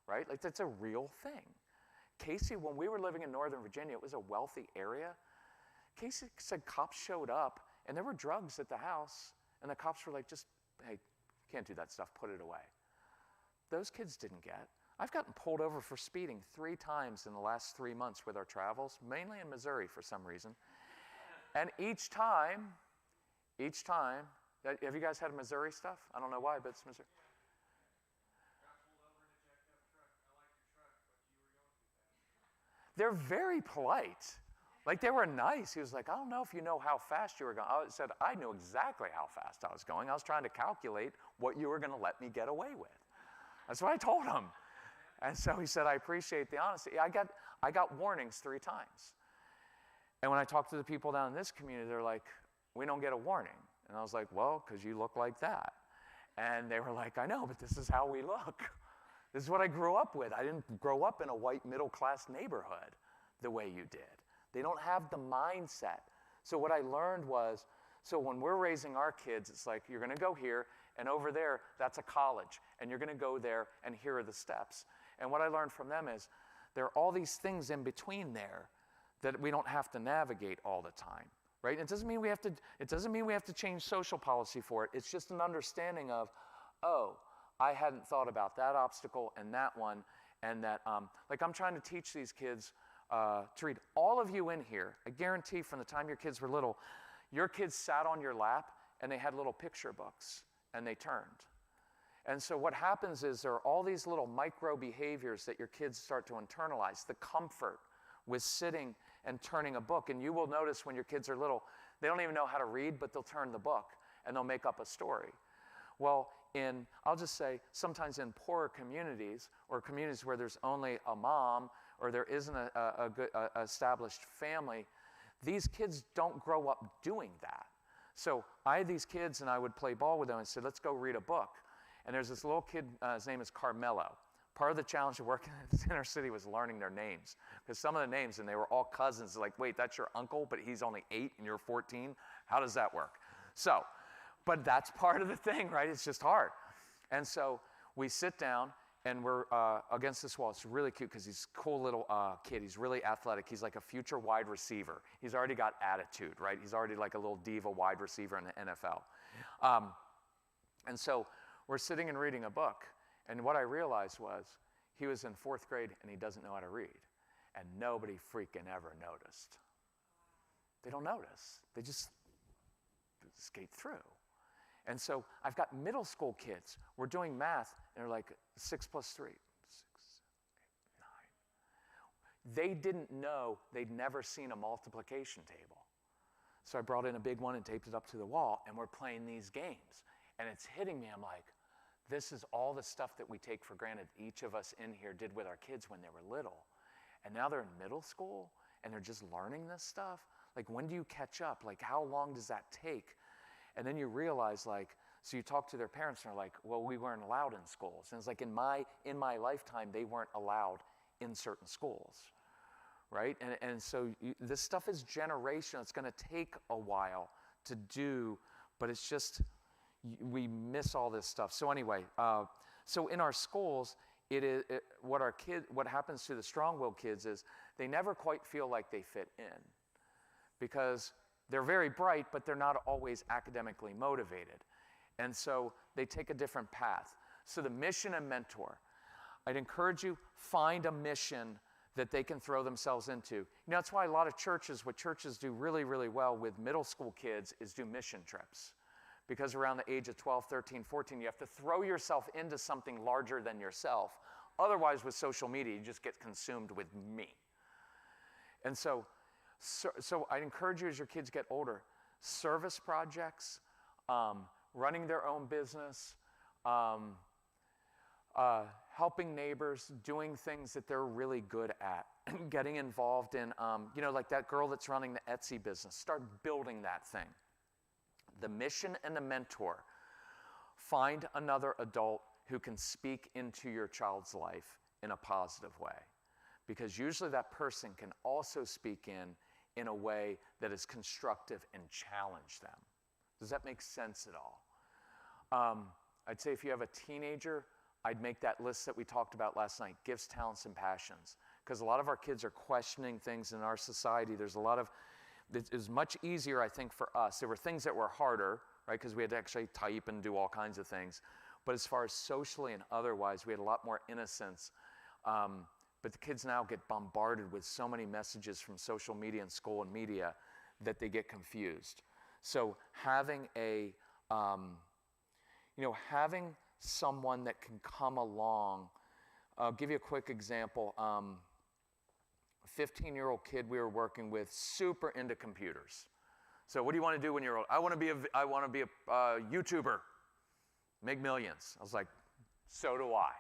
right? Like, that's a real thing. Casey, when we were living in Northern Virginia, it was a wealthy area. Casey said cops showed up, and there were drugs at the house, and the cops were like, just, hey, can't do that stuff, put it away. Those kids didn't get. I've gotten pulled over for speeding 3 times in the last 3 months with our travels, mainly in Missouri for some reason. And each time, have you guys had Missouri stuff? I don't know why, but it's Missouri. They're very polite. Like, they were nice. He was like, I don't know if you know how fast you were going. I said, I knew exactly how fast I was going. I was trying to calculate what you were going to let me get away with. That's what I told him. And so he said, I appreciate the honesty. I got warnings 3 times. And when I talked to the people down in this community, they're like, we don't get a warning. And I was like, well, because you look like that. And they were like, I know, but this is how we look. This is what I grew up with. I didn't grow up in a white middle-class neighborhood the way you did. They don't have the mindset. So what I learned was, so when we're raising our kids, it's like, you're going to go here, and over there, that's a college. And you're going to go there, and here are the steps. And what I learned from them is, there are all these things in between there that we don't have to navigate all the time, right? It doesn't mean we have to change social policy for it. It's just an understanding of, oh, I hadn't thought about that obstacle and that one, and that, like, I'm trying to teach these kids to read. All of you in here, I guarantee from the time your kids were little, your kids sat on your lap and they had little picture books and they turned. And so what happens is there are all these little micro behaviors that your kids start to internalize. The comfort with sitting and turning a book. And you will notice when your kids are little, they don't even know how to read, but they'll turn the book and they'll make up a story. Well, I'll just say, sometimes in poorer communities or communities where there's only a mom or there isn't a good established family, these kids don't grow up doing that. So I had these kids and I would play ball with them and said, let's go read a book. And there's this little kid, his name is Carmelo. Part of the challenge of working in this inner city was learning their names. Because some of the names, and they were all cousins, like, wait, that's your uncle, but he's only 8 and you're 14? How does that work? So, but that's part of the thing, right? It's just hard. And so we sit down and we're against this wall. It's really cute because he's a cool little kid. He's really athletic. He's like a future wide receiver. He's already got attitude, right? He's already like a little diva wide receiver in the NFL. And so we're sitting and reading a book. And what I realized was he was in 4th grade and he doesn't know how to read. And nobody freaking ever noticed. They don't notice. They just skate through. And so I've got middle school kids. We're doing math, and they're like 6 plus 3, 6, 8, 9. They didn't know, they'd never seen a multiplication table. So I brought in a big one and taped it up to the wall, and we're playing these games. And it's hitting me. I'm like, This is all the stuff that we take for granted each of us in here did with our kids when they were little. And now they're in middle school and they're just learning this stuff. Like, when do you catch up? Like, how long does that take? And then you realize, like, so you talk to their parents and they're like, well, we weren't allowed in schools. And it's like, in my lifetime, they weren't allowed in certain schools, right? And so this stuff is generational. It's going to take a while to do, but it's just, we miss all this stuff. So anyway, so in our schools, what happens to the strong-willed kids is they never quite feel like they fit in, because they're very bright, but they're not always academically motivated. And so they take a different path. So the mission and mentor, I'd encourage you, find a mission that they can throw themselves into. You know, that's why a lot of churches, what churches do really, really well with middle school kids is do mission trips. Because around the age of 12, 13, 14, you have to throw yourself into something larger than yourself. Otherwise, with social media, you just get consumed with me. And so I encourage you, as your kids get older, service projects, running their own business, helping neighbors, doing things that they're really good at, getting involved in, you know, like that girl that's running the Etsy business. Start building that thing. The mission and the mentor. Find another adult who can speak into your child's life in a positive way. Because usually that person can also speak in a way that is constructive and challenge them. Does that make sense at all? I'd say if you have a teenager, I'd make that list that we talked about last night, gifts, talents, and passions. Because a lot of our kids are questioning things in our society. There's a lot of, it was much easier, I think, for us. There were things that were harder, right, because we had to actually type and do all kinds of things. But as far as socially and otherwise, we had a lot more innocence. But the kids now get bombarded with so many messages from social media and school and media that they get confused. So having having someone that can come along. I'll give you a quick example. 15-year-old kid we were working with, super into computers. So what do you want to do when you're old? I want to be a YouTuber, make millions. I was like, so do I.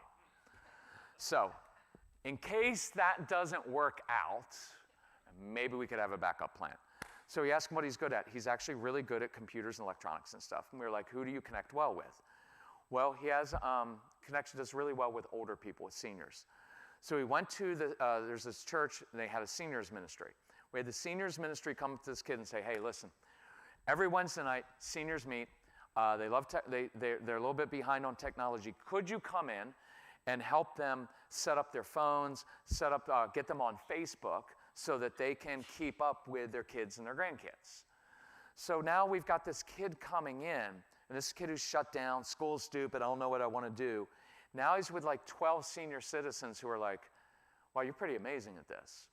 So in case that doesn't work out, maybe we could have a backup plan. So we asked him what he's good at. He's actually really good at computers and electronics and stuff. And we were like, who do you connect well with? Well, he has connected us really well with older people, with seniors. So we went to there's this church, and they had a seniors ministry. We had the seniors ministry come up to this kid and say, hey, listen, every Wednesday night, seniors meet. They're a little bit behind on technology. Could you come in and help them set up their phones, get them on Facebook so that they can keep up with their kids and their grandkids? So now we've got this kid coming in, and this kid who's shut down, school's stupid, I don't know what I want to do. Now he's with like 12 senior citizens who are like, wow, you're pretty amazing at this.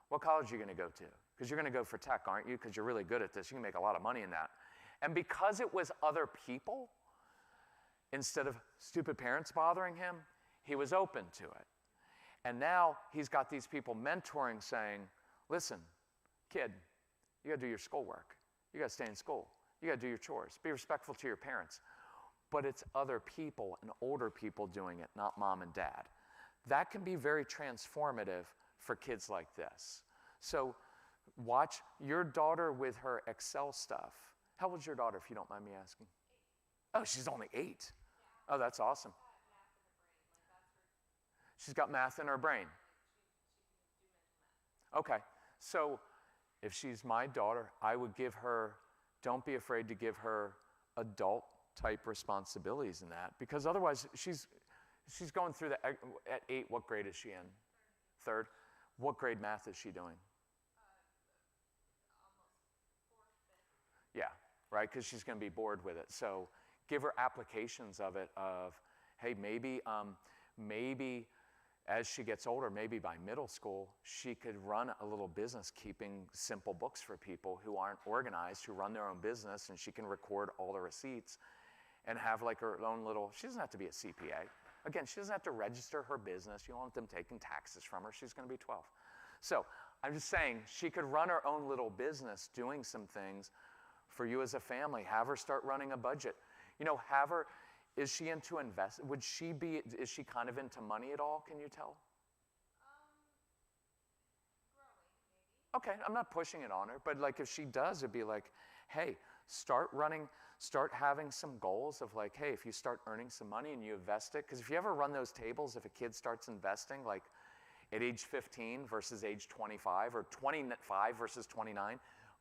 What college are you going to go to? Because you're going to go for tech, aren't you? Because you're really good at this. You can make a lot of money in that. And because it was other people, instead of stupid parents bothering him, he was open to it. And now he's got these people mentoring, saying, listen, kid, you got to do your schoolwork. You got to stay in school. You got to do your chores. Be respectful to your parents. But it's other people and older people doing it, not mom and dad. That can be very transformative for kids like this. So watch your daughter with her Excel stuff. How old's your daughter, if you don't mind me asking? 8. Oh, she's only 8. Yeah. Oh, that's awesome. She's got math in her brain. Okay, so if she's my daughter, I would give her, don't be afraid to give her adult-type responsibilities in that, because otherwise she's going through at 8, what grade is she in? Third. What grade math is she doing? Almost 4th, 5th. Yeah, right, because she's going to be bored with it. So give her applications of it, of, hey, maybe as she gets older, maybe by middle school, she could run a little business keeping simple books for people who aren't organized, who run their own business, and she can record all the receipts and have like her own little, she doesn't have to be a CPA. Again, she doesn't have to register her business. You don't want them taking taxes from her. She's going to be 12. So I'm just saying she could run her own little business doing some things for you as a family. Have her start running a budget. You know, have her, Is she into invest? Would she be? Is she kind of into money at all? Can you tell? Growing, maybe. Okay, I'm not pushing it on her, but like if she does, it'd be like, hey, start having some goals of like, hey, if you start earning some money and you invest it, because if you ever run those tables, if a kid starts investing like at age 15 versus age 25 or 25 versus 29,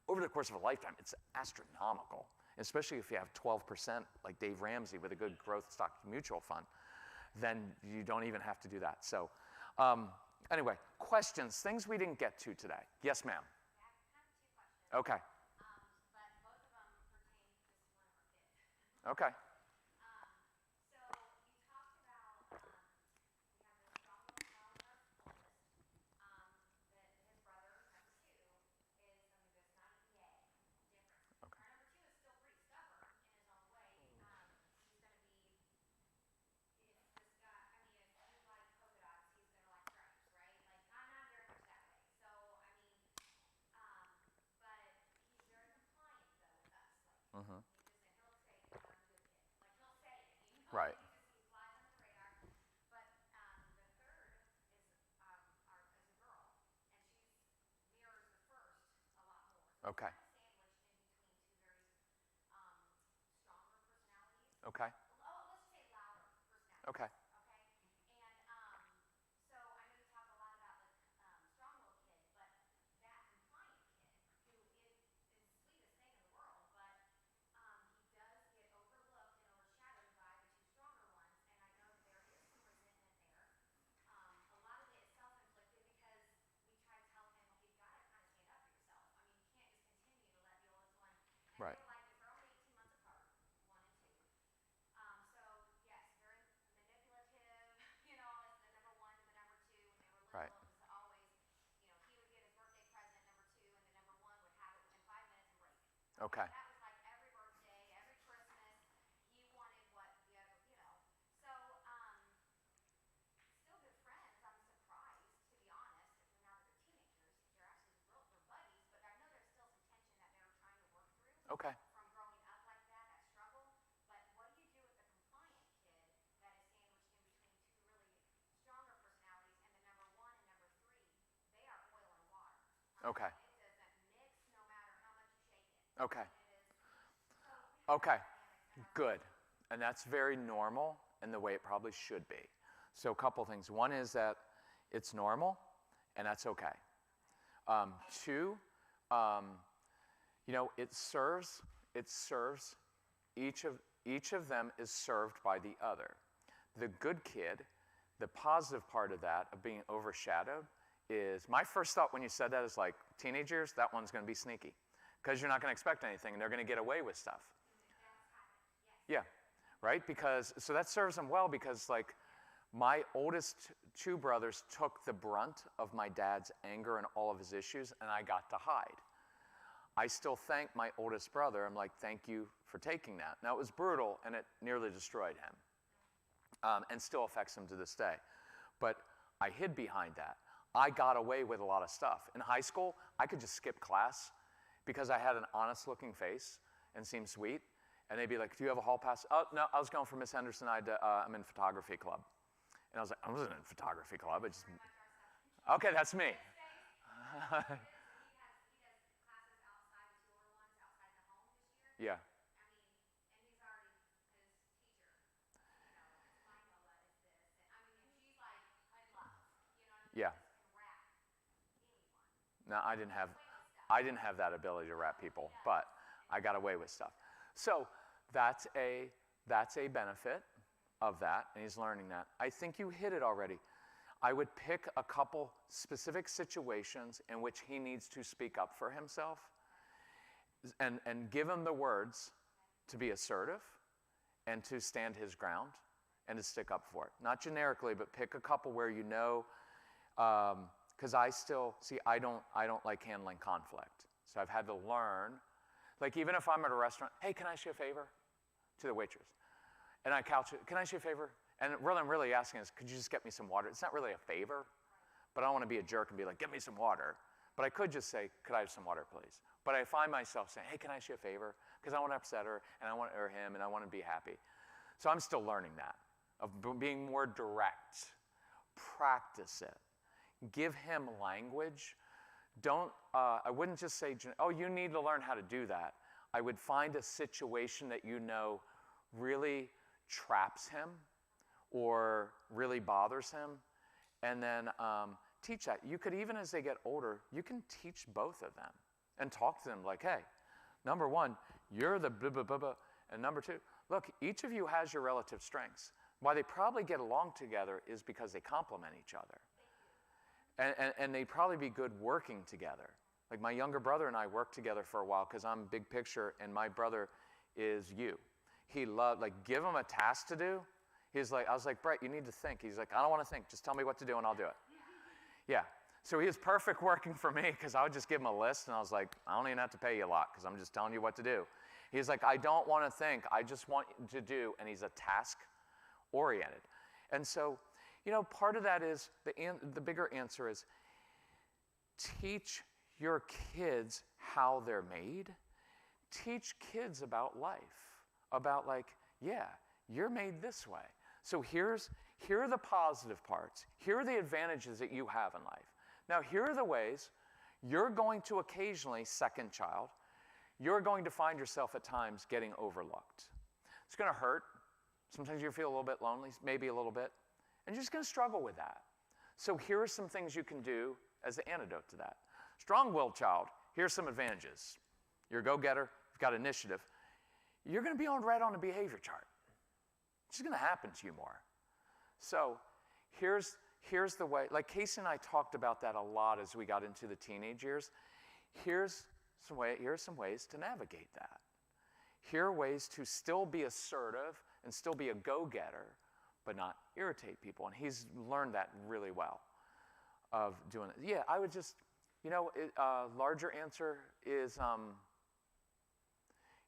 over the course of a lifetime, it's astronomical, especially if you have 12% like Dave Ramsey with a good growth stock mutual fund, then you don't even have to do that. So anyway, questions, things we didn't get to today. Yes, ma'am. Yeah, I have 2 questions. Okay. But both of them pertain to just one of our kids. Okay. So you talked about we have the strong-willed child, our oldest, that his brother, number 2, is somebody that's not an EA, different. Okay. Our number 2 is still pretty stubborn in his own way. He's going to be, if this guy, I mean, if you like polka dots, he's going to like stripes, right? Like, I'm not very much that way. So, I mean, but he's very compliant though with us. Like, Mm-hmm. he'll say, I'm a good kid. Like, he'll say it, Right. he flies under the radar. But the third is a girl, and she mirrors the first a lot more. So Okay. it's kind of sandwiched in between 2 very stronger personalities. Okay. Oh, let's just say louder personalities. Okay. Okay. And so I know you talk a lot about the strong-willed kid, but that compliant kid who is the sweetest thing in the world, but he does get overlooked and overshadowed by the 2 stronger ones, and I know that there is some resentment there. A lot of it is self-inflicted because we try to tell him, well, you've got to kind of stand up for yourself. I mean, you can't just continue to let the oldest one. And Right. they were like, they're only 18 months apart, 1 and 2. So yes, very manipulative. As the number 1 to the number 2 when they were little, Right. it was always, he would get his birthday present, number 2, and the number 1 would have it within 5 minutes and break. Okay. That was like every birthday, every Christmas. He wanted what the other, So, still good friends. I'm surprised, to be honest. Now that they're teenagers, they're actually they're buddies. But I know there's still some tension that they're trying to work through. Okay. From growing up like that struggle. But what do you do with the compliant kid that is sandwiched in between 2 really stronger personalities, and the number 1 and number 3, they are oil and water. Okay. It doesn't mix no matter how much you shake it. Okay. It is. So we have Okay. dynamics in our Good. And that's very normal and the way it probably should be. So a couple things. One is that it's normal and that's okay. 2, it serves each of them is served by the other. The good kid, the positive part of that, of being overshadowed, is my first thought when you said that is like, teenagers, that one's going to be sneaky. Because you're not going to expect anything and they're going to get away with stuff. Yeah, right? So that serves them well because like my oldest 2 brothers took the brunt of my dad's anger and all of his issues, and I got to hide. I still thank my oldest brother. I'm like, thank you for taking that. Now, it was brutal, and it nearly destroyed him, and still affects him to this day. But I hid behind that. I got away with a lot of stuff. In high school, I could just skip class because I had an honest-looking face and seemed sweet. And they'd be like, do you have a hall pass? Oh, no, I was going for Miss Henderson. I'm in photography club. And I was like, I wasn't in photography club. Okay, that's me. He does classes outside the 2 older ones, outside the home this year. Yeah. I mean, and he's already his teacher. It's my Nola is this, and I mean, and she's like in love. You know what I mean? Yeah. Just can rap anyone. No, I didn't have that ability to rap people, but I got away with stuff. So that's a benefit of that, and he's learning that. I think you hit it already. I would pick a couple specific situations in which he needs to speak up for himself and give him the words to be assertive and to stand his ground and to stick up for it. Not generically, but pick a couple where you know, because I don't like handling conflict. So I've had to learn, like even if I'm at a restaurant, hey, can I ask you a favor? To the waitress. And I couch it, can I ask you a favor? And what I'm really asking is, could you just get me some water? It's not really a favor, but I don't want to be a jerk and be like, get me some water. But I could just say, could I have some water, please? But I find myself saying, hey, can I ask you a favor? Because I want to upset her, and I want or him, and I want to be happy. So I'm still learning that, of being more direct. Practice it. Give him language. I wouldn't just say, oh, you need to learn how to do that. I would find a situation that you know really traps him or really bothers him, and then teach that. You could, even as they get older, you can teach both of them and talk to them like, hey, number one, you're the blah, blah, blah, blah. And number two, look, each of you has your relative strengths. Why they probably get along together is because they complement each other. And they'd probably be good working together. Like my younger brother and I worked together for a while because I'm big picture and my brother is you. He loved, like, give him a task to do. He's like, I was like, Brett, you need to think. He's like, I don't want to think. Just tell me what to do and I'll do it. Yeah. So he was perfect working for me because I would just give him a list and I was like, I don't even have to pay you a lot because I'm just telling you what to do. He's like, I don't want to think. I just want to do. And he's a task oriented. And so, you know, part of that is, the bigger answer is, teach your kids how they're made. Teach kids about life, about like, yeah, you're made this way. So here are the positive parts. Here are the advantages that you have in life. Now, here are the ways you're going to occasionally, second child, you're going to find yourself at times getting overlooked. It's going to hurt. Sometimes you feel a little bit lonely, maybe a little bit, and you're just going to struggle with that. So here are some things you can do as the antidote to that. Strong-willed child, here's some advantages. You're a go-getter, you've got initiative. You're going to be on red on a behavior chart. It's just going to happen to you more. So here's the way, like Casey and I talked about that a lot as we got into the teenage years. Here are some ways to navigate that. Here are ways to still be assertive and still be a go-getter, but not irritate people. And he's learned that really well of doing it. Yeah, I would just, you know, larger answer is,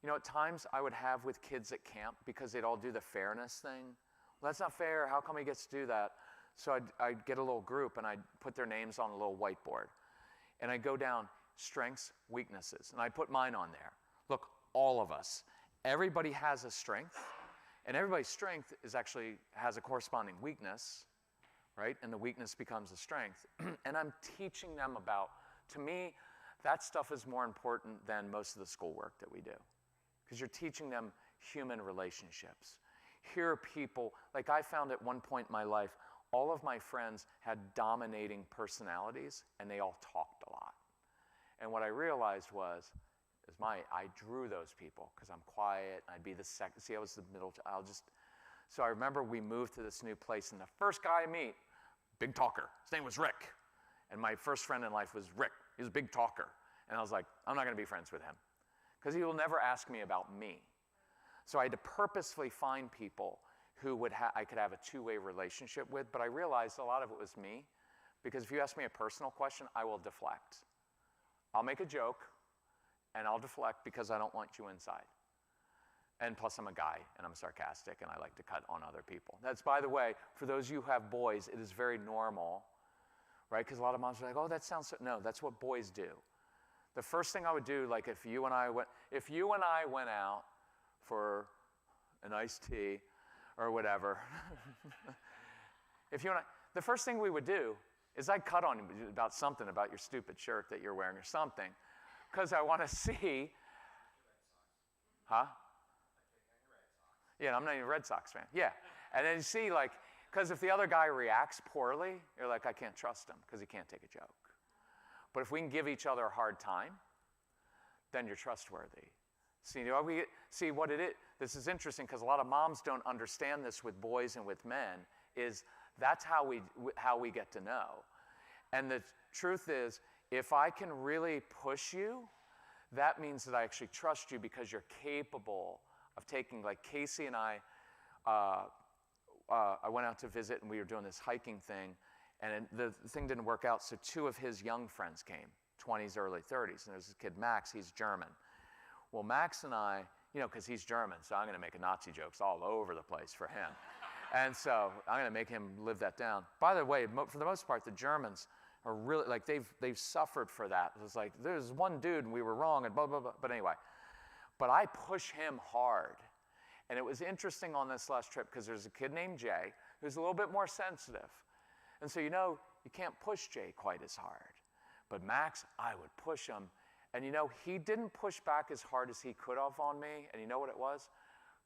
you know, at times I would have with kids at camp because they'd all do the fairness thing. Well, that's not fair. How come he gets to do that? So I'd get a little group and I'd put their names on a little whiteboard. And I'd go down strengths, weaknesses. And I'd put mine on there. Look, all of us, everybody has a strength. And everybody's strength has a corresponding weakness, right? And the weakness becomes a strength. And I'm teaching them about, to me, that stuff is more important than most of the schoolwork that we do. Because you're teaching them human relationships. Here are people, like I found at one point in my life, all of my friends had dominating personalities and they all talked a lot. And what I realized was, I drew those people because I'm quiet and I'd be the second. See, I was the middle. So I remember we moved to this new place and the first guy I meet, big talker. His name was Rick. And my first friend in life was Rick. He was a big talker. And I was like, I'm not going to be friends with him because he will never ask me about me. So I had to purposefully find people who I could have a two-way relationship with, but I realized a lot of it was me because if you ask me a personal question, I will deflect. I'll make a joke and I'll deflect because I don't want you inside. And plus I'm a guy and I'm sarcastic and I like to cut on other people. That's, by the way, for those of you who have boys, it is very normal, right? Because a lot of moms are like, oh, that sounds so, no, that's what boys do. The first thing I would do, like if you and I went out for an iced tea or whatever, the first thing we would do is I'd cut on you about something about your stupid shirt that you're wearing or something, because I want to see, huh? Yeah, I'm not even a Red Sox fan. Yeah, and then you see, like, because if the other guy reacts poorly, you're like, I can't trust him because he can't take a joke. But if we can give each other a hard time, then you're trustworthy. See what it is. This is interesting because a lot of moms don't understand this with boys and with men. Is that's how we get to know. And the truth is, if I can really push you, that means that I actually trust you because you're capable of taking, like Casey and I went out to visit and we were doing this hiking thing and the thing didn't work out, so two of his young friends came, 20s, early 30s, and there's this kid, Max, he's German. Well, Max and I, you know, because he's German, so I'm going to make Nazi jokes all over the place for him. And so I'm going to make him live that down. By the way, for the most part, the Germans are really, like, they've suffered for that. It was like, there's one dude and we were wrong and blah, blah, blah. But anyway, but I push him hard. And it was interesting on this last trip because there's a kid named Jay who's a little bit more sensitive. And so, you can't push Jay quite as hard. But Max, I would push him. And he didn't push back as hard as he could have on me. And you know what it was?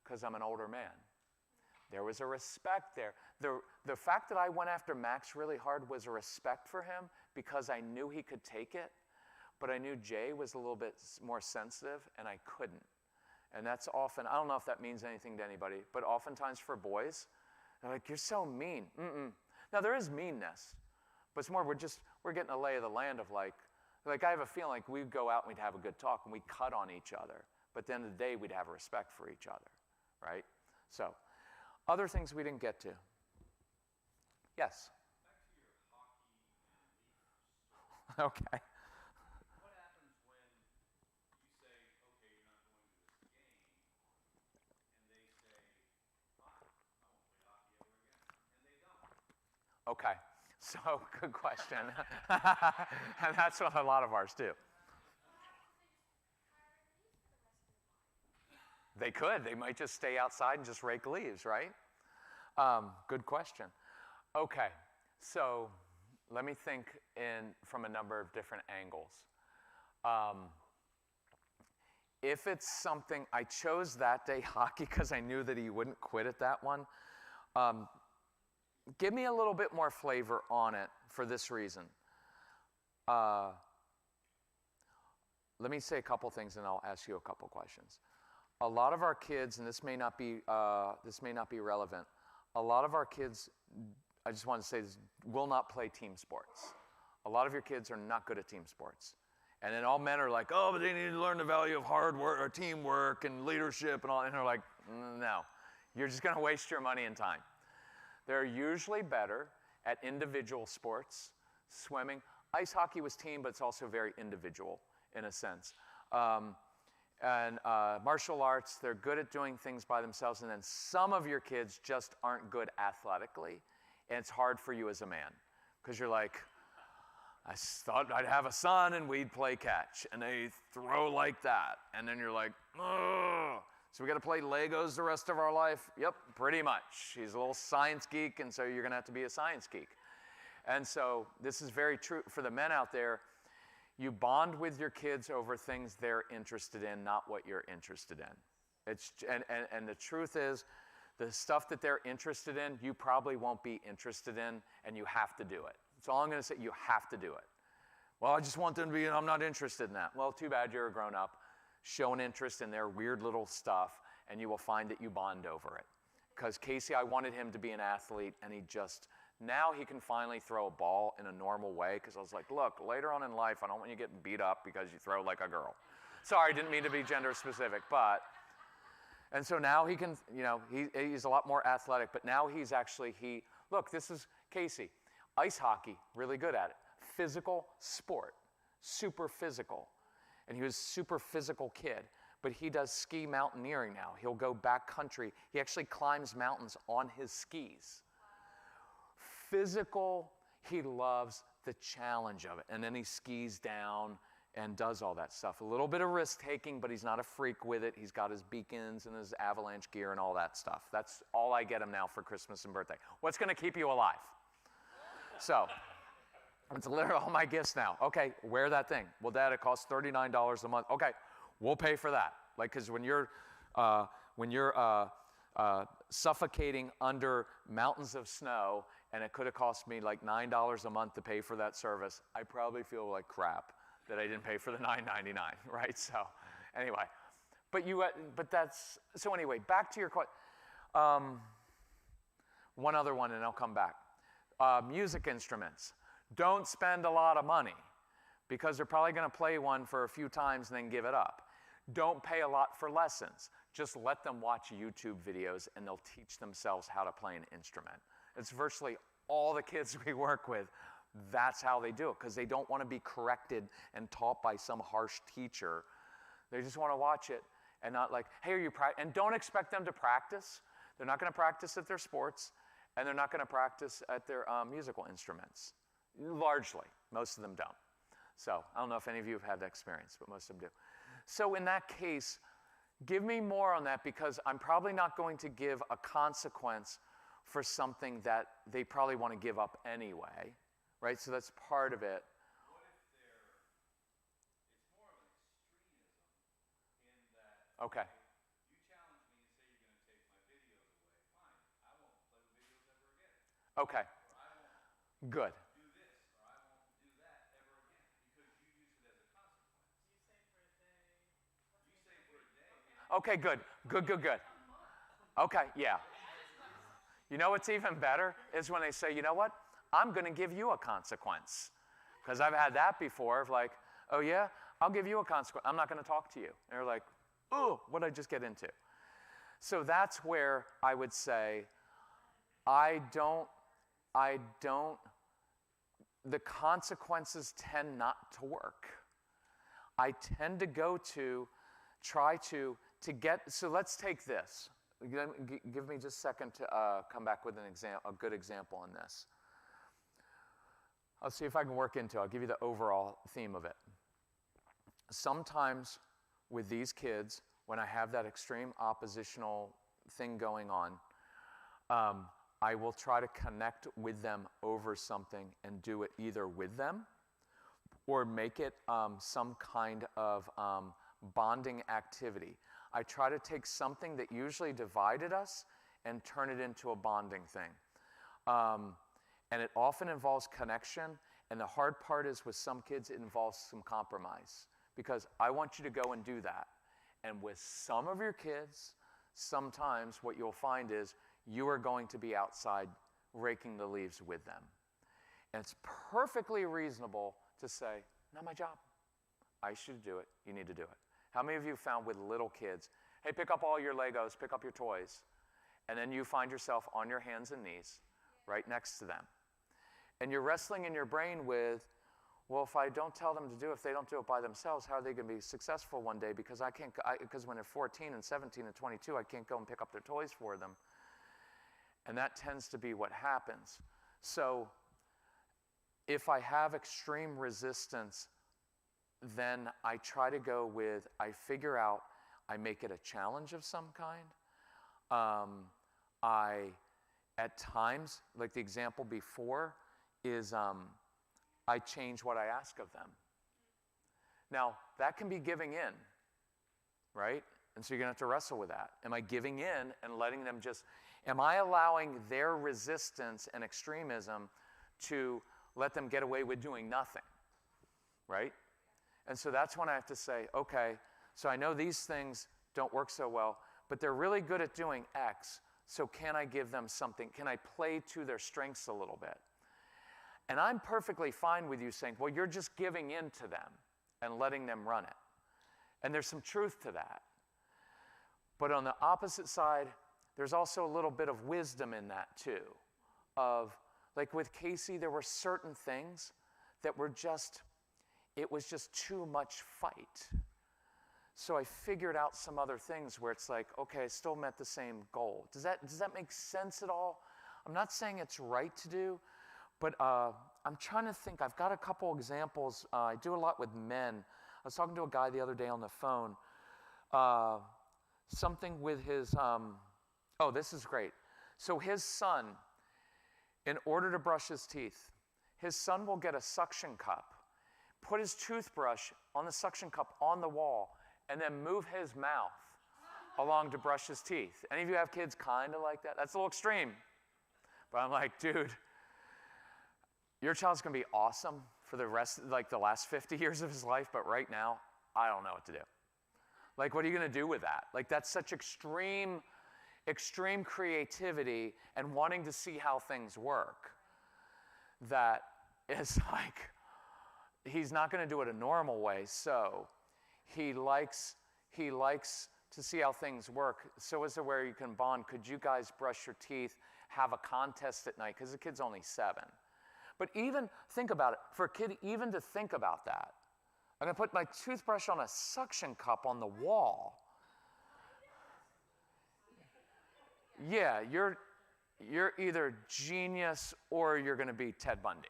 Because I'm an older man. There was a respect there. The fact that I went after Max really hard was a respect for him because I knew he could take it. But I knew Jay was a little bit more sensitive, and I couldn't. And that's often, I don't know if that means anything to anybody, but oftentimes for boys, they're like, you're so mean. Now, there is meanness, but it's more we're getting a lay of the land of like I have a feeling like we'd go out and we'd have a good talk, and we'd cut on each other. But at the end of the day, we'd have a respect for each other, right? So, other things we didn't get to. Yes? Back to your hockey and leaf Okay. What happens when you say, okay, you're not going to this game, and they say, fine, I won't play hockey ever again, and they don't? Okay. So, good question. And that's what a lot of ours do. They could. They might just stay outside and just rake leaves, right? Good question. Okay, so let me think from a number of different angles. If it's something, I chose that day hockey because I knew that he wouldn't quit at that one. Give me a little bit more flavor on it for this reason. Let me say a couple things and I'll ask you a couple questions. A lot of our kids, and this may not be relevant, a lot of our kids, I just want to say this, will not play team sports. A lot of your kids are not good at team sports. And then all men are like, oh, but they need to learn the value of hard work or teamwork and leadership and all. And they're like, no, you're just going to waste your money and time. They're usually better at individual sports, swimming. Ice hockey was team, but it's also very individual in a sense. And martial arts, they're good at doing things by themselves. And then some of your kids just aren't good athletically. And it's hard for you as a man because you're like, I thought I'd have a son and we'd play catch. And they throw like that. And then you're like, ugh. So we got to play Legos the rest of our life? Yep, pretty much. He's a little science geek, and so you're going to have to be a science geek. And so this is very true for the men out there. You bond with your kids over things they're interested in, not what you're interested in. And the truth is, the stuff that they're interested in, you probably won't be interested in, and you have to do it. That's all I'm going to say. You have to do it. Well, I just want them to be, and I'm not interested in that. Well, too bad you're a grown-up. Show an interest in their weird little stuff, and you will find that you bond over it. Because Casey, I wanted him to be an athlete, and now he can finally throw a ball in a normal way, because I was like, look, later on in life, I don't want you getting beat up because you throw like a girl. Sorry, I didn't mean to be gender specific, and so now he can, he's a lot more athletic, but now he's actually, look, this is Casey. Ice hockey, really good at it. Physical sport, super physical. And he was a super physical kid, but he does ski mountaineering now. He'll go backcountry. He actually climbs mountains on his skis. Physical, he loves the challenge of it. And then he skis down and does all that stuff. A little bit of risk-taking, but he's not a freak with it. He's got his beacons and his avalanche gear and all that stuff. That's all I get him now for Christmas and birthday. What's going to keep you alive? So, it's literally all my gifts now. Okay, wear that thing. Well, Dad, it costs $39 a month. Okay, we'll pay for that. Because when you're suffocating under mountains of snow, and it could have cost me like $9 a month to pay for that service, I probably feel like crap that I didn't pay for the $9.99, right? So, anyway, so anyway, back to your question. One other one, and I'll come back. Music instruments. Don't spend a lot of money because they're probably going to play one for a few times and then give it up. Don't pay a lot for lessons. Just let them watch YouTube videos and they'll teach themselves how to play an instrument. It's virtually all the kids we work with. That's how they do it because they don't want to be corrected and taught by some harsh teacher. They just want to watch it and not like, hey, are you practicing? And don't expect them to practice. They're not going to practice at their sports and they're not going to practice at their musical instruments. Largely. Most of them don't. So I don't know if any of you have had that experience, but most of them do. So in that case, Give me more on that, because I'm probably not going to give a consequence for something that they probably want to give up anyway, right? So that's part of it. What if it's more of an extremism in that, Okay. you challenge me and say you're going to take my videos away. Fine, I won't play with videos ever again. Okay. Or I won't Good. do this, or I won't do that ever again, because you use it as a consequence. You say for a day. You say for a day. Okay, good. Good. Okay, yeah. You know what's even better is when they say, you know what? I'm going to give you a consequence. Because I've had that before of like, oh yeah, I'll give you a consequence. I'm not going to talk to you. And they're like, oh, what did I just get into? So that's where I would say, the consequences tend not to work. I tend to go to, try to get, so let's take this. Give me just a second to come back with a good example in this. I'll see if I can work into it. I'll give you the overall theme of it. Sometimes with these kids, when I have that extreme oppositional thing going on, I will try to connect with them over something and do it either with them or make it some kind of bonding activity. I try to take something that usually divided us and turn it into a bonding thing. And it often involves connection, and the hard part is with some kids it involves some compromise, because I want you to go and do that. And with some of your kids, sometimes what you'll find is you are going to be outside raking the leaves with them. And it's perfectly reasonable to say, not my job. I should do it. You need to do it. How many of you found with little kids, hey, pick up all your Legos, pick up your toys, and then you find yourself on your hands and knees right next to them. And you're wrestling in your brain with, well, if I don't tell them to do it, if they don't do it by themselves, how are they going to be successful one day? Because because when they're 14 and 17 and 22, I can't go and pick up their toys for them. And that tends to be what happens. So if I have extreme resistance, then I try to go with, I figure out, I make it a challenge of some kind. At times, like the example before, is I change what I ask of them. Now, that can be giving in, right? And so you're going to have to wrestle with that. Am I giving in and letting them just, am I allowing their resistance and extremism to let them get away with doing nothing, right? And so that's when I have to say, okay, so I know these things don't work so well, but they're really good at doing X, so can I give them something? Can I play to their strengths a little bit? And I'm perfectly fine with you saying, well, you're just giving in to them and letting them run it. And there's some truth to that. But on the opposite side, there's also a little bit of wisdom in that too. Of, like with Casey, there were certain things that were just, it was just too much fight. So I figured out some other things where it's like, okay, I still met the same goal. Does that make sense at all? I'm not saying it's right to do, but I'm trying to think. I've got a couple examples. I do a lot with men. I was talking to a guy the other day on the phone. Something with his, oh, this is great. So his son, in order to brush his teeth, his son will get a suction cup, put his toothbrush on the suction cup on the wall, and then move his mouth along to brush his teeth. Any of you have kids kind of like that? That's a little extreme. But I'm like, dude, your child's going to be awesome for the rest, like the last 50 years of his life, but right now, I don't know what to do. Like, what are you going to do with that? Like, that's such extreme creativity and wanting to see how things work that it's like, he's not going to do it a normal way, so he likes to see how things work. So is there where you can bond? Could you guys brush your teeth, have a contest at night? Because the kid's only 7. But even, think about it, for a kid even to think about that, I'm going to put my toothbrush on a suction cup on the wall. Yeah, you're either genius or you're going to be Ted Bundy.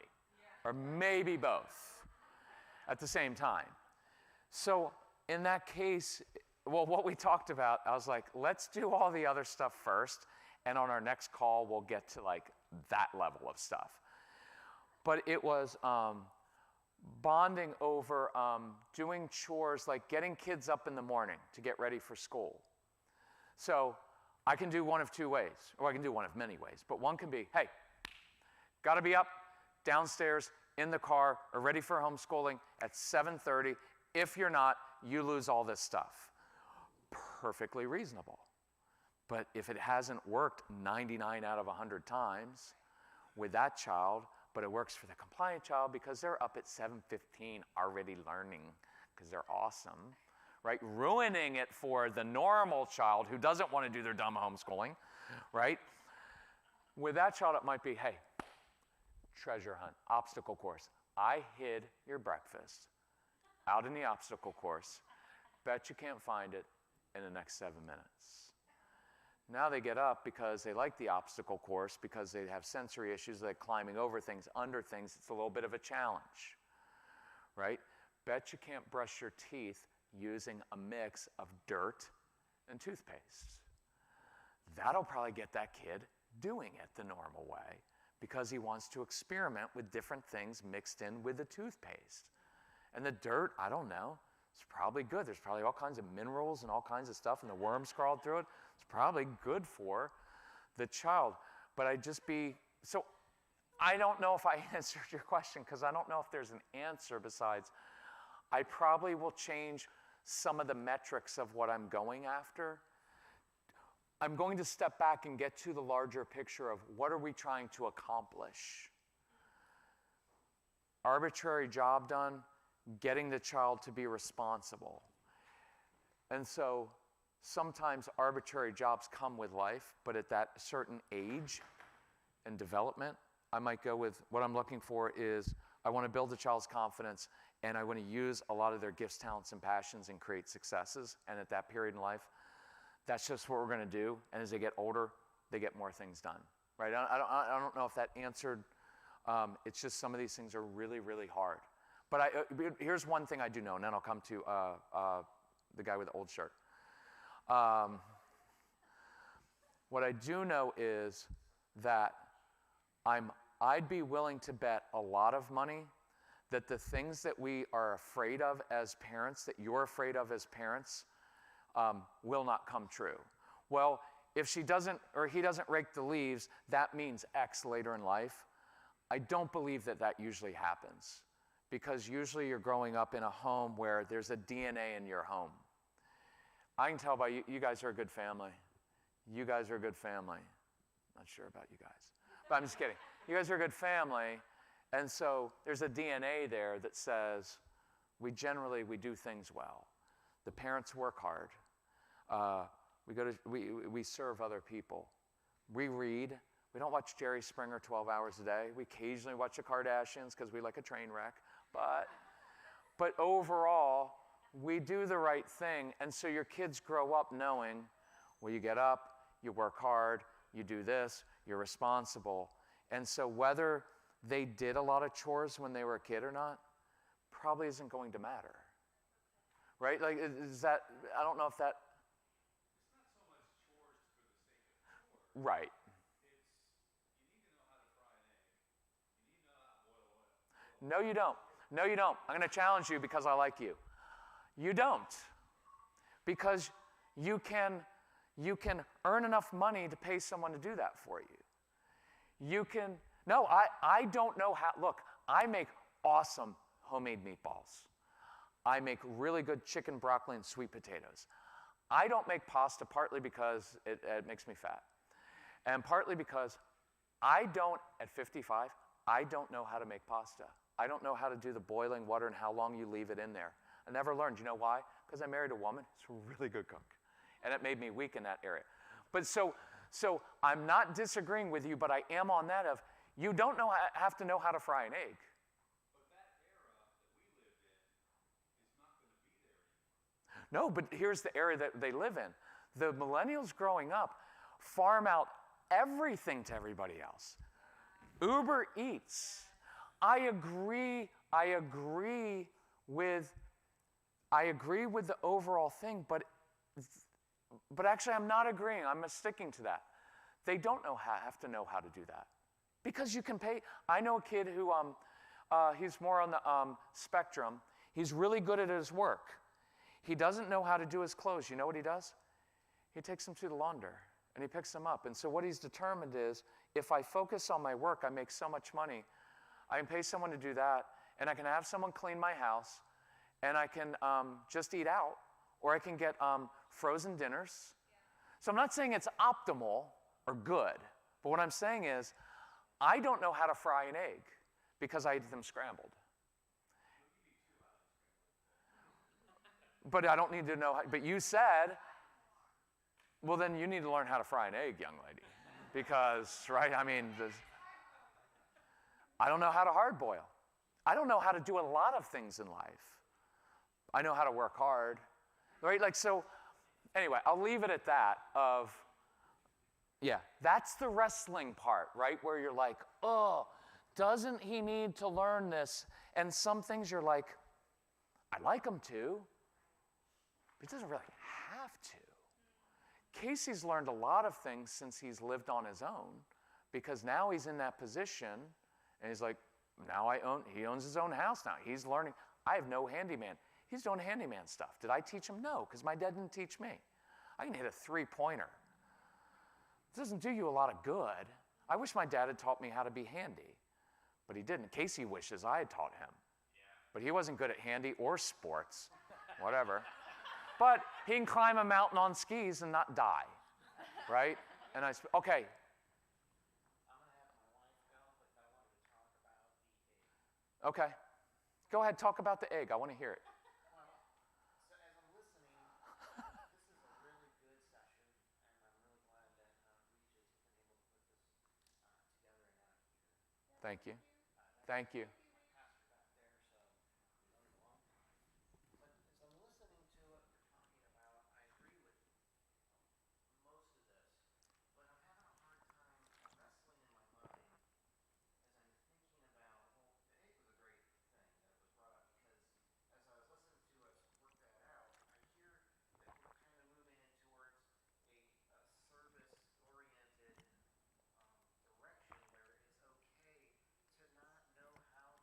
Or maybe both at the same time. So in that case, Well, what we talked about, I was like, let's do all the other stuff first, and on our next call, we'll get to like that level of stuff. But it was bonding over doing chores, like getting kids up in the morning to get ready for school. So I can do one of two ways, or I can do one of many ways. But one can be, hey, got to be up downstairs in the car or ready for homeschooling at 7:30. If you're not, you lose all this stuff. Perfectly reasonable. But if it hasn't worked 99 out of 100 times with that child, but it works for the compliant child because they're up at 7:15 already learning because they're awesome, right? Ruining it for the normal child who doesn't want to do their dumb homeschooling, right? With that child, it might be, hey, treasure hunt, obstacle course. I hid your breakfast out in the obstacle course. Bet you can't find it in the next 7 minutes. Now they get up because they like the obstacle course, because they have sensory issues like climbing over things, under things. It's a little bit of a challenge, right? Bet you can't brush your teeth using a mix of dirt and toothpaste. That'll probably get that kid doing it the normal way because he wants to experiment with different things mixed in with the toothpaste. And the dirt, I don't know, it's probably good. There's probably all kinds of minerals and all kinds of stuff, and the worms crawled through it. It's probably good for the child. But so I don't know if I answered your question, because I don't know if there's an answer besides I probably will change some of the metrics of what I'm going after. I'm going to step back and get to the larger picture of what are we trying to accomplish. Arbitrary job done, getting the child to be responsible. And so sometimes arbitrary jobs come with life, but at that certain age and development, I might go with what I'm looking for is I want to build a child's confidence, and I want to use a lot of their gifts, talents, and passions and create successes. And at that period in life, that's just what we're going to do. And as they get older, they get more things done, right? I don't know if that answered. It's just some of these things are really, really hard. But here's one thing I do know, and then I'll come to the guy with the old shirt. What I do know is that I'd be willing to bet a lot of money that the things that we are afraid of as parents, that you're afraid of as parents, will not come true. Well, if she doesn't or he doesn't rake the leaves, that means X later in life. I don't believe that that usually happens, because usually you're growing up in a home where there's a DNA in your home. I can tell by you guys are a good family. You guys are a good family. Not sure about you guys, but I'm just kidding. You guys are a good family, and so there's a DNA there that says we do things well. The parents work hard. We serve other people. We read. We don't watch Jerry Springer 12 hours a day. We occasionally watch the Kardashians because we like a train wreck. But overall, we do the right thing. And so your kids grow up knowing, well, you get up, you work hard, you do this, you're responsible. And so whether they did a lot of chores when they were a kid or not, probably isn't going to matter. Right? Like, is that, I don't know if that. It's not so much chores for the sake of chores. Right. You need to know how to fry an egg. You need to know how to boil oil. No, you don't. No, you don't. I'm going to challenge you because I like you. You don't. Because you can earn enough money to pay someone to do that for you. I don't know how. Look, I make awesome homemade meatballs. I make really good chicken, broccoli, and sweet potatoes. I don't make pasta partly because it makes me fat. And partly because at 55, I don't know how to make pasta. I don't know how to do the boiling water and how long you leave it in there. I never learned. You know why? Because I married a woman who's a really good cook. And it made me weak in that area. But so I'm not disagreeing with you, but I am on that of you don't have to know how to fry an egg. But that era that we lived in is not going to be there anymore. No, but here's the area that they live in. The millennials growing up farm out everything to everybody else. Uber Eats. I agree with the overall thing, but But actually, I'm not agreeing. I'm sticking to that. They don't have to know how to do that. Because you can pay. I know a kid who, he's more on the spectrum. He's really good at his work. He doesn't know how to do his clothes. You know what he does? He takes them to the launder and he picks them up. And so what he's determined is, if I focus on my work, I make so much money. I can pay someone to do that, and I can have someone clean my house, and I can just eat out, or I can get frozen dinners. So I'm not saying it's optimal or good, but what I'm saying is, I don't know how to fry an egg because I eat them scrambled. But I don't need to know how, but you said, well, then you need to learn how to fry an egg, young lady. Because, right, I mean, I don't know how to hard boil. I don't know how to do a lot of things in life. I know how to work hard, right? Like, so, anyway, I'll leave it at that of, yeah, that's the wrestling part, right? Where you're like, oh, doesn't he need to learn this? And some things you're like, I'd like him to, but he doesn't really have to. Casey's learned a lot of things since he's lived on his own, because now he's in that position, and he's like, he owns his own house now. He's learning. I have no handyman. He's doing handyman stuff. Did I teach him? No, because my dad didn't teach me. I can hit a three-pointer. It doesn't do you a lot of good. I wish my dad had taught me how to be handy, but he didn't. Casey wishes I had taught him, but he wasn't good at handy or sports, whatever. But he can climb a mountain on skis and not die, right? And okay. I'm going to have my wife go, but I wanted to talk about the egg. Okay. Go ahead, talk about the egg. I want to hear it. Well, so as I'm listening, this is a really good session, and I'm really glad that Regis has been able to put this together and out here. Thank you. Thank you. Pastor back there, so we don't belong. But as I'm listening to what you're talking about, I agree with most of this, but I'm having a hard time wrestling in my mind as I'm thinking about, well, the egg was a great thing that was brought up, because as I was listening to us work that out, I hear that we're kind of moving in towards a service-oriented direction where it's okay to not know how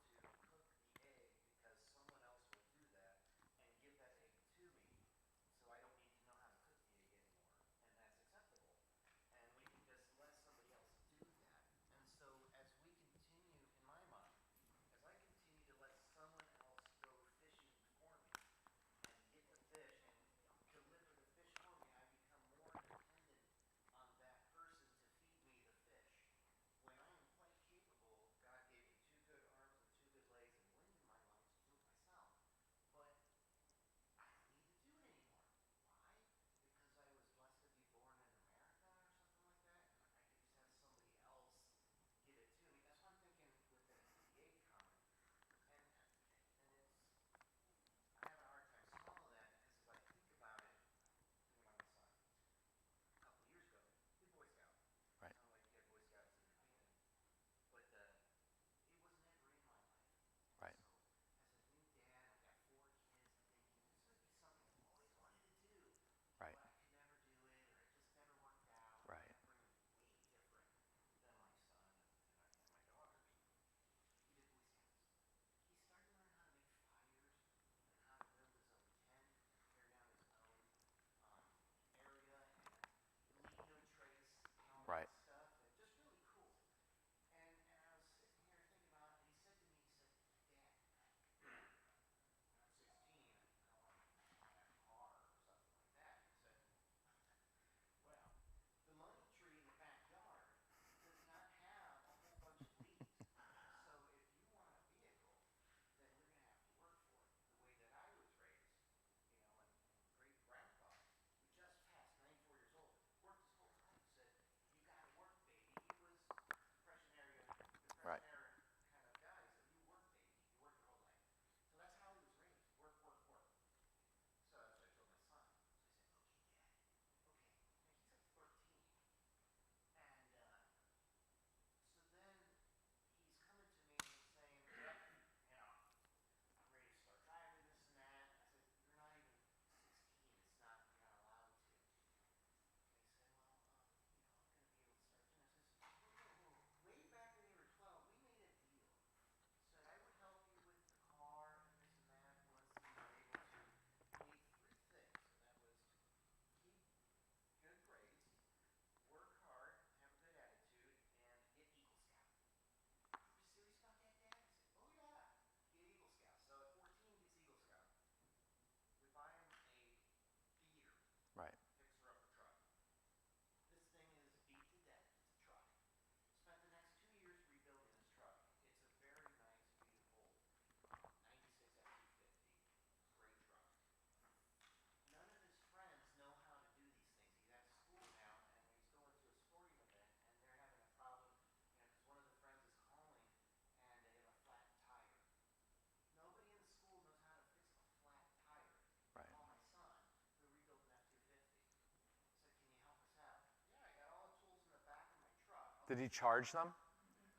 Did he charge them?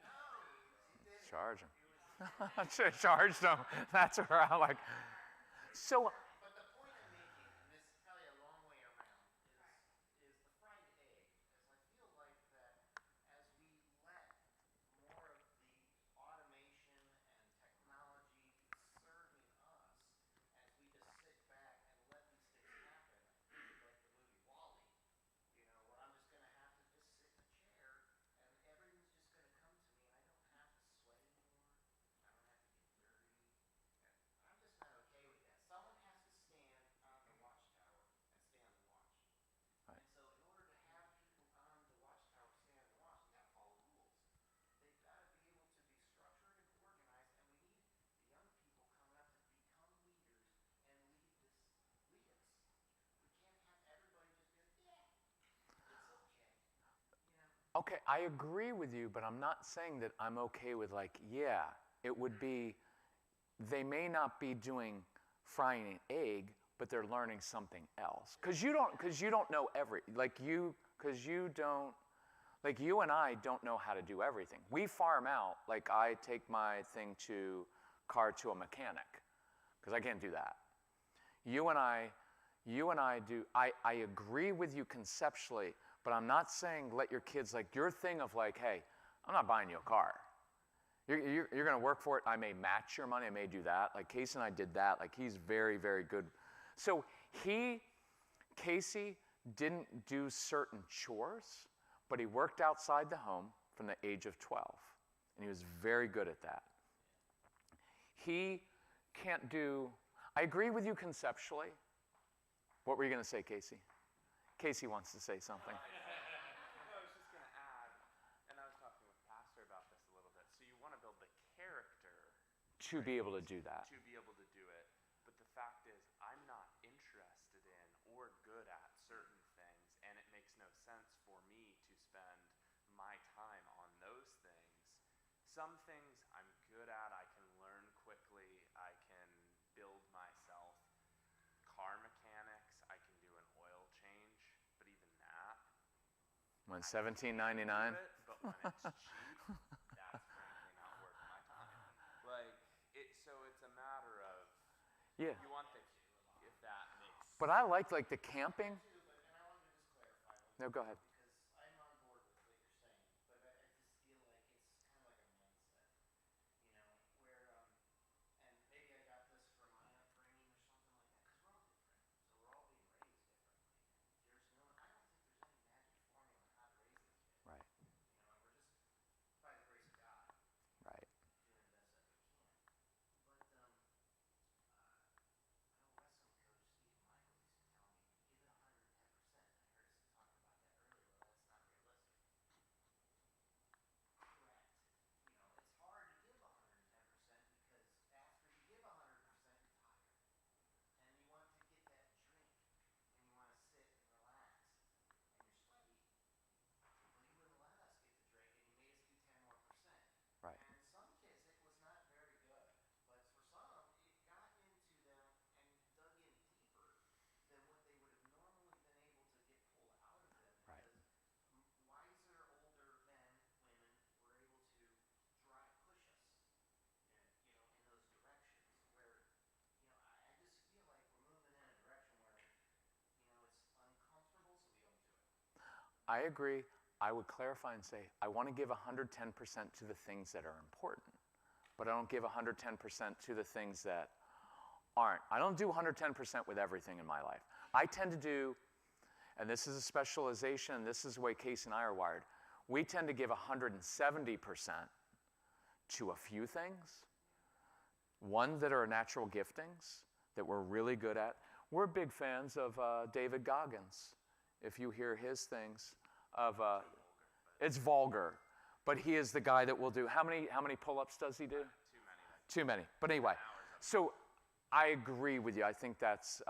No, he didn't. Charge them. It was Charge them. That's where I'm like. So But the point I'm making, and this is probably a long way around, is the fried egg. As I feel like that, as we let more of the automation and technology serving us, as we just sit back and let these things happen, like the movie Wall-E, where I'm just going to have to just sit in a chair and everything's just going to come to me and I don't have to sweat anymore. I don't have to get dirty. I'm just not okay with that. Someone has to stand on the watchtower and stay on the watch. Right. And so in order to have people on the watchtower stay on the watch, they got to follow rules. They've got to be able to be structured and organized, and we need the young people coming up to become leaders and lead us. We can't have everybody just be like, yeah, it's okay. okay, I agree with you, but I'm not saying that I'm okay with like, yeah, it would be. They may not be doing frying an egg, but they're learning something else. Because you don't know you and I don't know how to do everything. We farm out, like I take my car to a mechanic, because I can't do that. You and I do, I agree with you conceptually, but I'm not saying let your kids, like your thing of like, hey, I'm not buying you a car. You're going to work for it. I may match your money. I may do that. Like Casey and I did that. Like he's very, very good. So Casey didn't do certain chores, but he worked outside the home from the age of 12. And he was very good at that. He can't do, I agree with you conceptually. What were you going to say, Casey? Casey wants to say something. I was just going to add, and I was talking with Pastor about this a little bit. So you want to build the character To be able to do that. to be able to do it. But the fact is, I'm not interested in or good at certain things, and it makes no sense for me to spend my time on those things. Some things I'm good at, I can learn quickly, I can build myself. Car mechanics, I can do an oil change, but even that. When I can $17.99. do it, but when it's cheap, that's frankly not worth my time. So it's a matter of, Yeah. you want if that makes But I like the camping. Too, and I wanted to just clarify one No, go ahead. because I'm on board with what you're saying, but I just feel like it's kind of like a mindset, where and maybe I got this from my upbringing or something like that, because we're all different, so we're all being raised differently. I don't think there's any magic formula on how to raise a kid. Right. And we're just by the grace of God Right. doing the best that we can. But my old wrestling coach Steve Michaels used to tell me, give it 110%. I heard us talking about that earlier. Well, that's not realistic. Correct. It's hard to give 110% because after you give 100%, you're tired. And you want to get that drink and you want to sit and relax and you're sweaty. But he wouldn't let us get the drink and he made us do 10 more percent. Right. And some kids, it was not very good. But for some, it got into them and dug in deeper than what they would have normally been able to get pulled out of them. Right. Because wiser, older men, women were able to push us, in those directions where, I just feel like we're moving in a direction where, it's uncomfortable, so we don't do it. I agree. I would clarify and say, I want to give 110% to the things that are important, but I don't give 110% to the things that aren't. I don't do 110% with everything in my life. I tend to do, and this is a specialization, this is the way Casey and I are wired, we tend to give 170% to a few things, one that are natural giftings that we're really good at. We're big fans of David Goggins. If you hear his things, it's vulgar, but he is the guy that will do, how many pull-ups does he do? Too many. But anyway, so I agree with you. I think that's,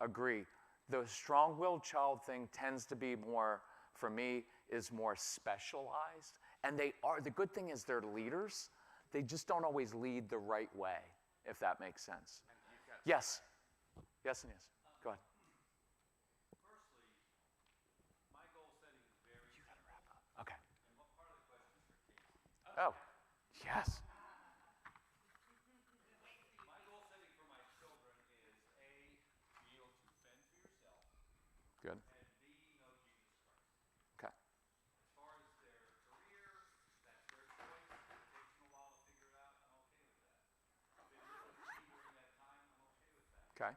agree. The strong-willed child thing tends to be more, for me, is more specialized. And they are, the good thing is they're leaders. They just don't always lead the right way, if that makes sense. Yes. Yes and yes. Go ahead. Firstly, my goal setting is very simple. Okay. And what part of the Oh, yes. My goal setting for my children is A, be able to fend for yourself, Good. and B, know Jesus Christ. Okay. As far as their career, that's their choice. If it takes them a while to figure it out, I'm okay with that. If they live with me during that time, I'm okay with that. Okay.